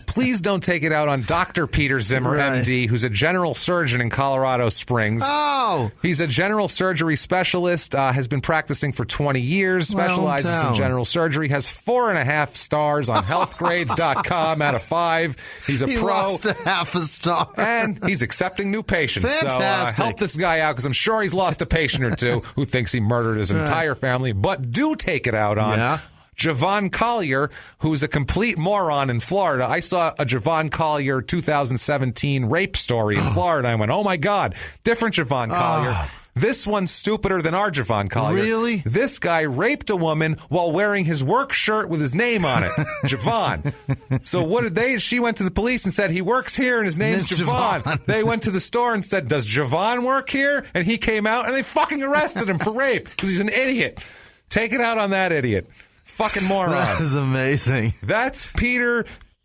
Please don't take it out on Dr. Peter Zimmer, MD, who's a general surgeon in Colorado Springs. Oh! He's a general surgery specialist, has been practicing for 20 years, specializes in general surgery, has 4.5 stars on healthgrades.com out of 5. He's a pro. He lost a half a star. And he's accepting new patients. Fantastic. So help this guy out, because I'm sure he's lost a patient or two who thinks he murdered his entire family. But do take it out on Javon Collier, who's a complete moron in Florida. I saw a Javon Collier 2017 rape story in Florida. I went, oh my God, different Javon Collier. This one's stupider than our Javon Collier. Really? This guy raped a woman while wearing his work shirt with his name on it. Javon. So what did they? She went to the police and said, he works here and his name's Javon. They went to the store and said, does Javon work here? And he came out and they fucking arrested him for rape because he's an idiot. Take it out on that idiot. Fucking moron. That is amazing. That's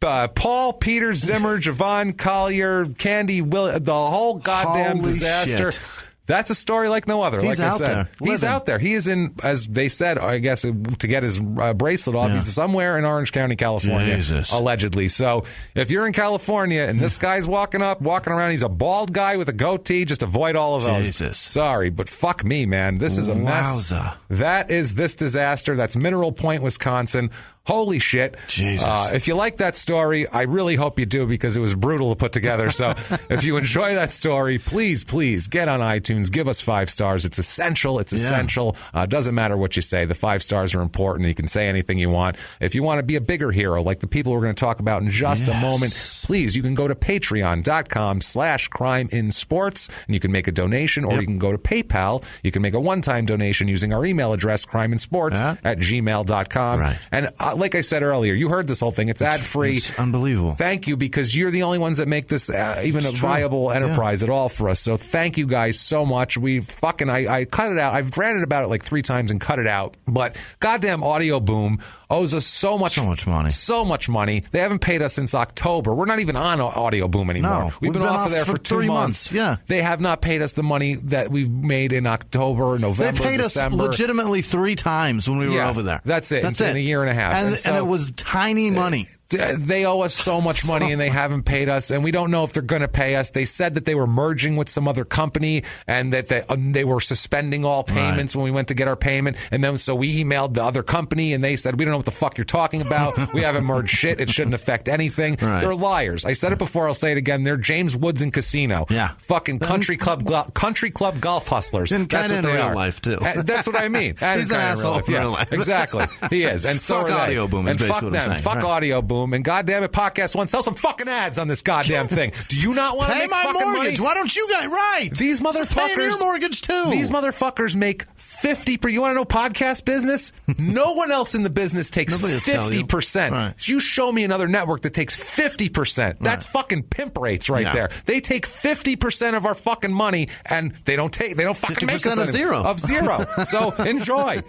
Paul, Peter Zimmer, Javon Collier, Candy, the whole goddamn Holy disaster. Shit. That's a story like no other. He's like out I said, there. He's out there. He is in, as they said, I guess, to get his bracelet off. He's somewhere in Orange County, California, allegedly. So if you're in California and this guy's walking around, he's a bald guy with a goatee, just avoid all of those. Jesus. Sorry, but fuck me, man. This is a mess. Wowza. That is this disaster. That's Mineral Point, Wisconsin. Holy shit. Jesus. If you like that story, I really hope you do, because it was brutal to put together. So if you enjoy that story, please get on iTunes. Give us 5 stars. It's essential. It's essential. Doesn't matter what you say. The 5 stars are important. You can say anything you want. If you want to be a bigger hero, like the people we're going to talk about in just a moment, please, you can go to patreon.com/crimeinsports and you can make a donation, or you can go to PayPal. You can make a one-time donation using our email address, crimeinsports@gmail.com. Right. And like I said earlier, you heard this whole thing. It's ad-free. It's unbelievable. Thank you, because you're the only ones that make this even a viable enterprise at all for us. So thank you guys so much. I cut it out. I've ranted about it like 3 times and cut it out. But goddamn Audio Boom owes us so much money. So much money. They haven't paid us since October. We're not even on Audio Boom anymore. No, we've been off of there for 2 months. Yeah. They have not paid us the money that we've made in October, November, They paid December. us legitimately 3 times when we were over there. That's it. In a year and a half. And it was tiny money. They owe us so much money, and they haven't paid us, and we don't know if they're going to pay us. They said that they were merging with some other company, and that they were suspending all payments when we went to get our payment. And then so we emailed the other company, and they said, we don't know what the fuck you're talking about. We haven't merged shit. It shouldn't affect anything. Right. They're liars. I said it before. I'll say it again. They're James Woods and Casino. Yeah. Fucking country club golf hustlers. And that's what in they real are. Life too. That's what I mean. He's an asshole in real life. Exactly. He is. And so fuck are Audio Boom. And fuck them. Fuck right. Audio Boom. And goddamn it, Podcast One, sell some fucking ads on this goddamn thing. Do you not want to make fucking mortgage? money? Why don't you guys? Right. These motherfuckers. Paying your mortgage too. These motherfuckers make 50%. You want to know podcast business? No one else in the business takes 50%. Right. You show me another network that takes 50%. That's fucking pimp rates right there. They take 50% of our fucking money, and they don't fucking make us of zero. So enjoy.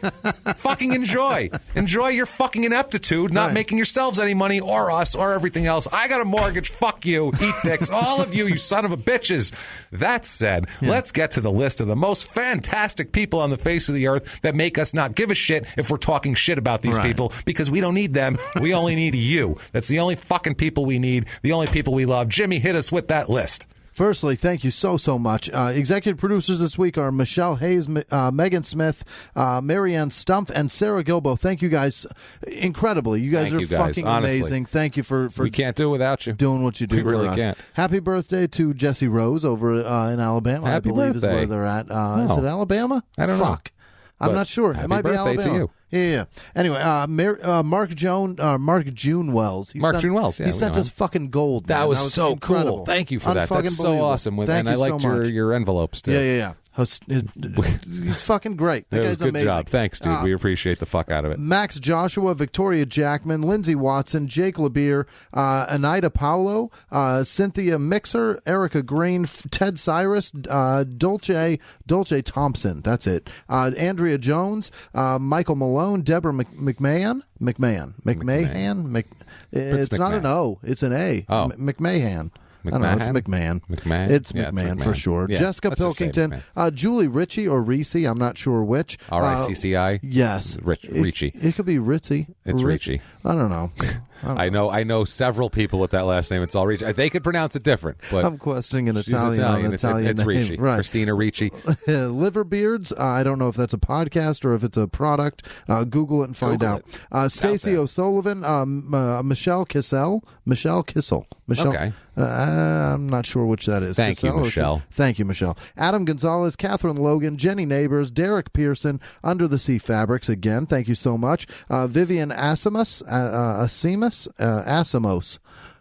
Fucking enjoy. Enjoy your fucking ineptitude, not making yourselves any money, or us, or everything else. I got a mortgage. Fuck you. Eat dicks. All of you son of a bitches. That said, let's get to the list of the most fantastic people on the face of the earth that make us not give a shit if we're talking shit about these people, because we don't need them. We only need you. That's the only fucking people we need, the only people we love. Jimmy, hit us with that list. Firstly, thank you so much. Executive producers this week are Michelle Hayes, Megan Smith, Marianne Stumpf, and Sarah Gilbo. Thank you guys incredibly. You guys fucking honestly. Amazing. Thank you for we can't do it without you. Doing what you do. We really for us. Can't. Happy birthday to Jesse Rose over in Alabama. Happy I believe birthday. is where they're at. Is it Alabama? I don't know. Fuck. I'm not sure. It might be Alabama. To you. Yeah. Anyway, Mark June Wells. He sent us fucking gold. That was so incredible. Cool. Thank you for that. That's so awesome. And I liked your envelopes too. Yeah. He's fucking great. That guy's good amazing. Job. Thanks, dude. We appreciate the fuck out of it. Max Joshua, Victoria Jackman, Lindsay Watson, Jake LeBeer, Anita Paulo, Cynthia Mixer, Erica Green, Ted Cyrus, Dolce Thompson. That's it. Andrea Jones, Michael Malone, Deborah McMahon. It's not an O. It's an A. Oh. McMahon. I don't know, it's McMahon. McMahon? It's McMahon for sure. Yeah, Jessica Pilkington, Julie Ritchie or Reese, I'm not sure which. RICCI? Yes. Ricci. It could be Ritzy. It's Ricci. I don't know. I know several people with that last name. It's all Ricci. They could pronounce it different, but I'm questioning an Italian. It's Ricci. Right. Christina Ricci. Liverbeards. I don't know if that's a podcast or if it's a product. Google it and find out. Stacey O'Sullivan. Michelle Kissel. Okay. I'm not sure which that is. Thank you, Michelle. Thank you, Michelle. Adam Gonzalez, Catherine Logan, Jenny Neighbors, Derek Pearson, Under the Sea Fabrics. Again, thank you so much. Vivian Asomos.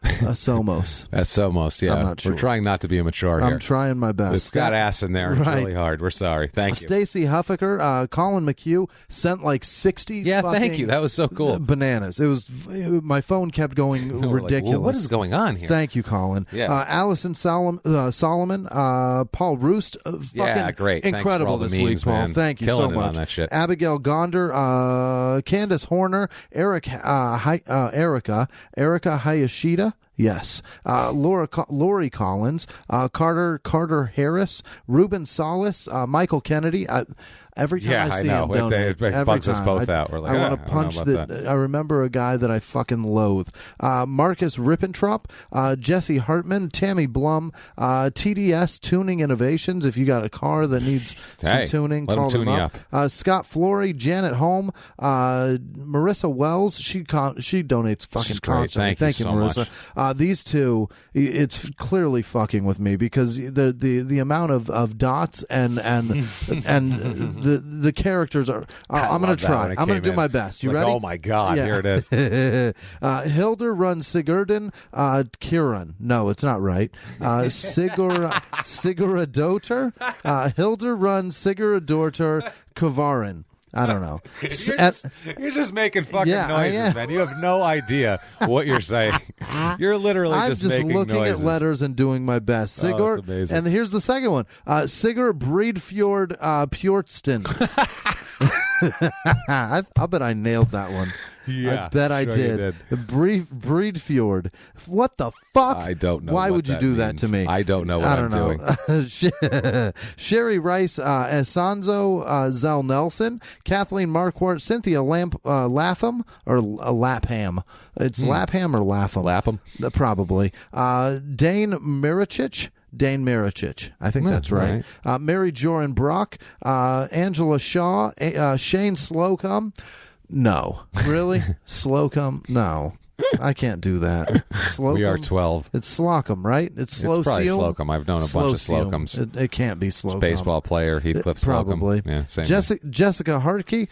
Asomos, yeah. I'm not sure. We're trying not to be immature here. I'm trying my best. It's got ass in there. It's really hard. We're sorry. Thank you. Stacey Huffaker, Colin McHugh sent like 60 thank you. That was so cool. Bananas. My phone kept going ridiculous. Like, what is going on here? Thank you, Colin. Yeah. Allison Solomon, Paul Roost. Great. Incredible Thanks this memes, week, Paul. Man. Thank you Killing so much. On that shit. Abigail Gonder, Candace Horner, Erica Hayashida. Yes. Lori Collins, Carter Harris, Ruben Salas, Michael Kennedy. Every time I see him donate, it bugs us both out. We're like, I want to punch that. I remember a guy that I fucking loathe. Marcus Rippentrop, Jesse Hartman, Tammy Blum, TDS Tuning Innovations. If you got a car that needs some tuning, call them up. Scott Flory, Janet Holm, Marissa Wells. She donates fucking constantly. Thank you, Marissa. These two, it's clearly fucking with me because the amount of dots and the characters are. I'm going to try. I'm going to do my best. You ready? Oh my God! Yeah. Here it is. Hilda run Sigurden Kieran. No, it's not right. Siguradoter. Hilda run Siguradoter Kavarin. I don't know. You're just making fucking noises, man. You have no idea what you're saying. You're literally I'm just looking noises. at letters and doing my best. Sigurd, that's amazing. and here's the second one. Sigurd Breedfjord Pjortsten. I'll bet I nailed that one. Yeah, I bet I did. Breedfjord. What the fuck? I don't know. Why what would you that do means. that to me? I don't know what I'm doing. Sherry Rice, Esanzo Zell Nelson, Kathleen Marquardt, Cynthia Lapham or Lapham. It's Lapham or Lapham? Lapham. Probably. Dane Miricic. I think that's right. Mary Joran Brock, Angela Shaw, Shane Slocum. No. Really? Slocum? No. I can't do that. Slocum? We are 12. It's Slocum, right? It's Slocum. It's probably Slocum. I've known a bunch of Slocums. It can't be Slocum. Baseball player, Heathcliff Slocum. Probably. Yeah, same Jessica Hartke,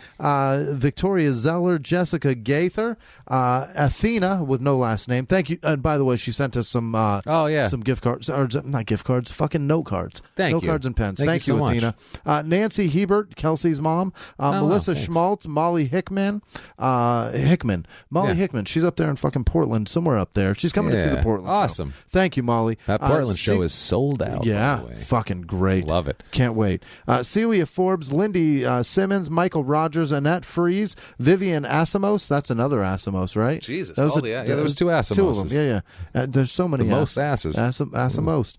Victoria Zeller, Jessica Gaither, Athena with no last name. Thank you. And by the way, she sent us some some gift cards. Or not gift cards, fucking note cards. Thank note you. cards and pens. Thank you so Athena. Nancy Hebert, Kelsey's mom. Melissa Schmaltz, Molly Hickman. Molly Hickman. She's up there in fucking Portland, somewhere up there. She's coming to see the Portland show. Awesome. Thank you, Molly. That Portland show is sold out. Yeah, by the way. fucking great. Love it. Can't wait. Celia Forbes, Lindy Simmons, Michael Rogers, Annette Fries, Vivian Asimos. That's another Asimos, right? Jesus. That was there was two Asimoses. Two of them. Yeah. There's so many. Most asses. Asimost.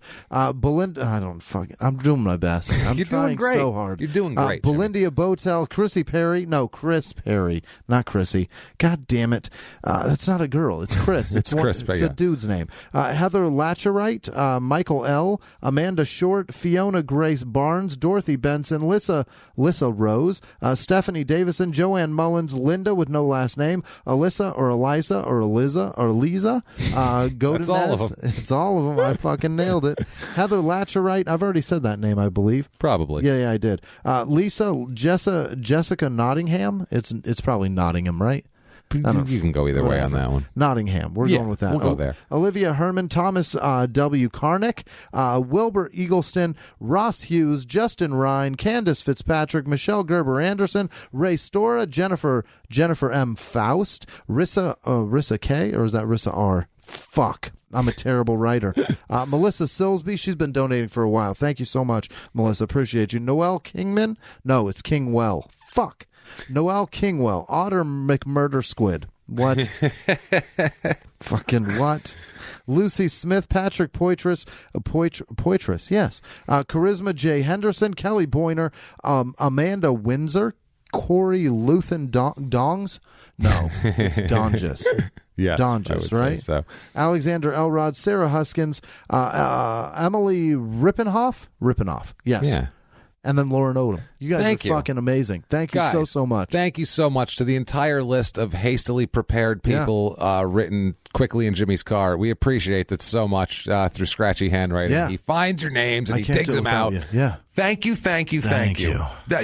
Belinda. I don't fucking. I'm doing my best. I'm You're trying doing great. so hard. You're doing great. Belindia Botel, Chrissy Perry. No, Chris Perry, not Chrissy. God damn it. That's not a girl. It's Chris. It's Chris. It's a dude's name. Heather Latcherite, Michael L., Amanda Short, Fiona Grace Barnes, Dorothy Benson, Lissa Rose, Stephanie Davison, Joanne Mullins, Linda with no last name, Alyssa or Eliza or Eliza or Lisa, That's all of them. It's all of them. I fucking nailed it. Heather Latcherite. I've already said that name, I believe. Probably. Yeah, I did. Lisa Jessica Nottingham. It's probably Nottingham, right? You can go either way on that one. Nottingham. We're going with that. We'll go there. Olivia Herman, Thomas W. Karnick, Wilbur Eagleston, Ross Hughes, Justin Ryan, Candace Fitzpatrick, Michelle Gerber Anderson, Ray Stora, Jennifer M. Faust, Rissa K, or is that Rissa R? Fuck. I'm a terrible writer. Melissa Silsby, she's been donating for a while. Thank you so much, Melissa. Appreciate you. Noel Kingman? No, it's Kingwell. Fuck. Noel Kingwell, Otter McMurder Squid. What? Fucking what? Lucy Smith, Patrick Poitras, yes. Charisma J. Henderson, Kelly Boyner, Amanda Windsor, Corey Luthen Dongs? No, it's Donges. Yes, Donges, right? So. Alexander Elrod, Sarah Huskins, Emily Rippenoff, yes. Yeah. And then Lauren Odom. You guys are fucking amazing. Thank you guys, so much. Thank you so much to the entire list of hastily prepared people written quickly in Jimmy's car. We appreciate that so much through scratchy handwriting. Yeah. He finds your names and he can't digs do it them out. you. Yeah. Thank you.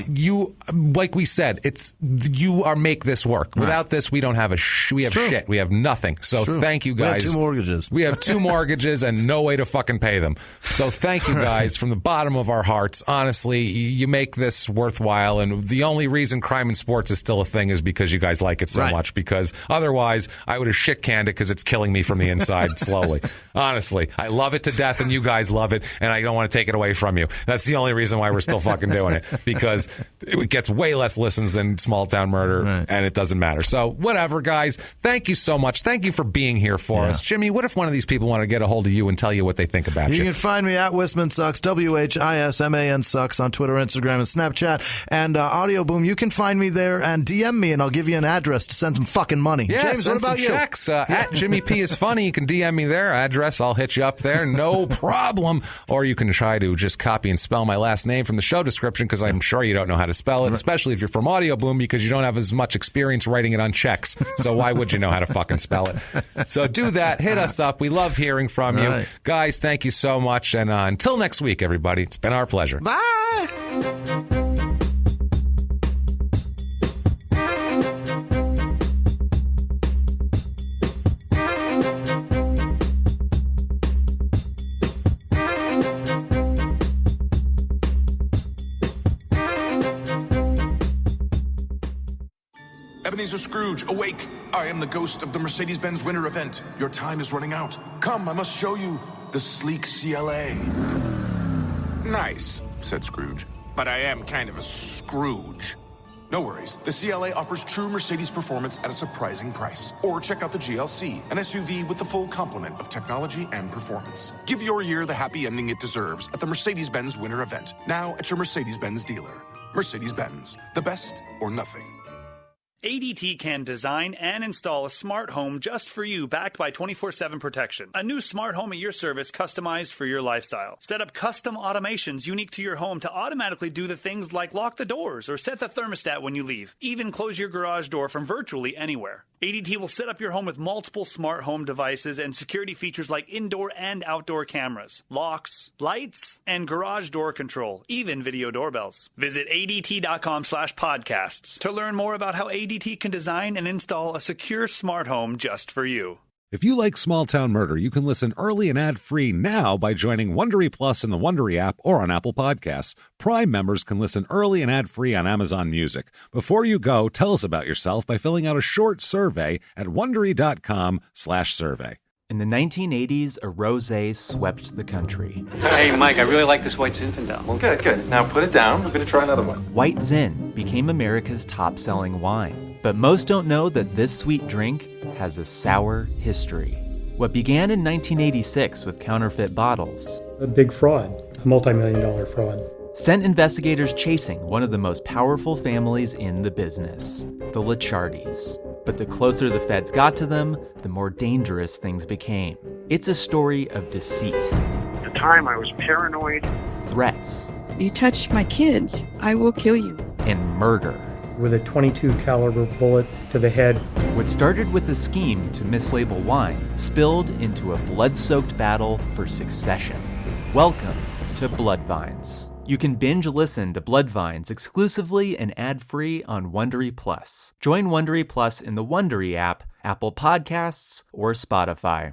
You, like we said, you make this work. Without this, we don't have we have shit. We have nothing. So thank you guys. We have 2 mortgages. We have 2 mortgages and no way to fucking pay them. So thank you guys from the bottom of our hearts. Honestly, you make this worthwhile. And the only reason Crime in Sports is still a thing is because you guys like it so much. Because otherwise, I would have shit canned it because it's killing me from the inside slowly. Honestly, I love it to death and you guys love it. And I don't want to take it away from you. That's the only reason why we're still fucking doing it, because it gets way less listens than Small Town Murder, and it doesn't matter. So whatever, guys, thank you so much. Thank you for being here for us. Jimmy, what if one of these people want to get a hold of you and tell you what they think about you? You can find me at Whisman Sucks, WHISMAN Sucks on Twitter, Instagram, and Snapchat. And Audio Boom, you can find me there and DM me, and I'll give you an address to send some fucking money. Yeah, James, send what about some you? checks at Jimmy Jimmy P is funny. You can DM me there. Address, I'll hit you up there. No problem. Or you can try to just copy and spell my last name from the show description, because I'm sure you don't know how to spell it, especially if you're from Audio Boom, because you don't have as much experience writing it on checks. So why would you know how to fucking spell it? So do that. Hit us up. We love hearing from you. Right. Guys, thank you so much. And until next week, everybody, it's been our pleasure. Bye. Ebenezer Scrooge, awake! I am the ghost of the Mercedes-Benz winter event. Your time is running out. Come, I must show you the sleek CLA. Nice, said Scrooge, but I am kind of a Scrooge. No worries, the CLA offers true Mercedes performance at a surprising price. Or check out the GLC, an SUV with the full complement of technology and performance. Give your year the happy ending it deserves at the Mercedes-Benz winter event. Now at your Mercedes-Benz dealer. Mercedes-Benz, the best or nothing. ADT can design and install a smart home just for you, backed by 24/7 protection. A new smart home at your service, customized for your lifestyle. Set up custom automations unique to your home to automatically do the things like lock the doors or set the thermostat when you leave. Even close your garage door from virtually anywhere. ADT will set up your home with multiple smart home devices and security features like indoor and outdoor cameras, locks, lights, and garage door control, even video doorbells. Visit ADT.com/podcasts to learn more about how ADT can design and install a secure smart home just for you. If you like Small Town Murder, you can listen early and ad-free now by joining Wondery Plus in the Wondery app or on Apple Podcasts. Prime members can listen early and ad-free on Amazon Music. Before you go, tell us about yourself by filling out a short survey at Wondery.com/survey. In the 1980s, a rosé swept the country. Hey, Mike, I really like this White Zinfandel. Well, good. Now put it down. I'm going to try another one. White Zin became America's top-selling wine. But most don't know that this sweet drink has a sour history. What began in 1986 with counterfeit bottles, a big fraud, a multi-million-dollar fraud, sent investigators chasing one of the most powerful families in the business, the Licciardis. But the closer the feds got to them, the more dangerous things became. It's a story of deceit. At the time, I was paranoid. Threats. You touch my kids, I will kill you. And murder. With a .22 caliber bullet to the head. What started with a scheme to mislabel wine spilled into a blood-soaked battle for succession. Welcome to Bloodvines. You can binge listen to Bloodvines exclusively and ad-free on Wondery Plus. Join Wondery Plus in the Wondery app, Apple Podcasts, or Spotify.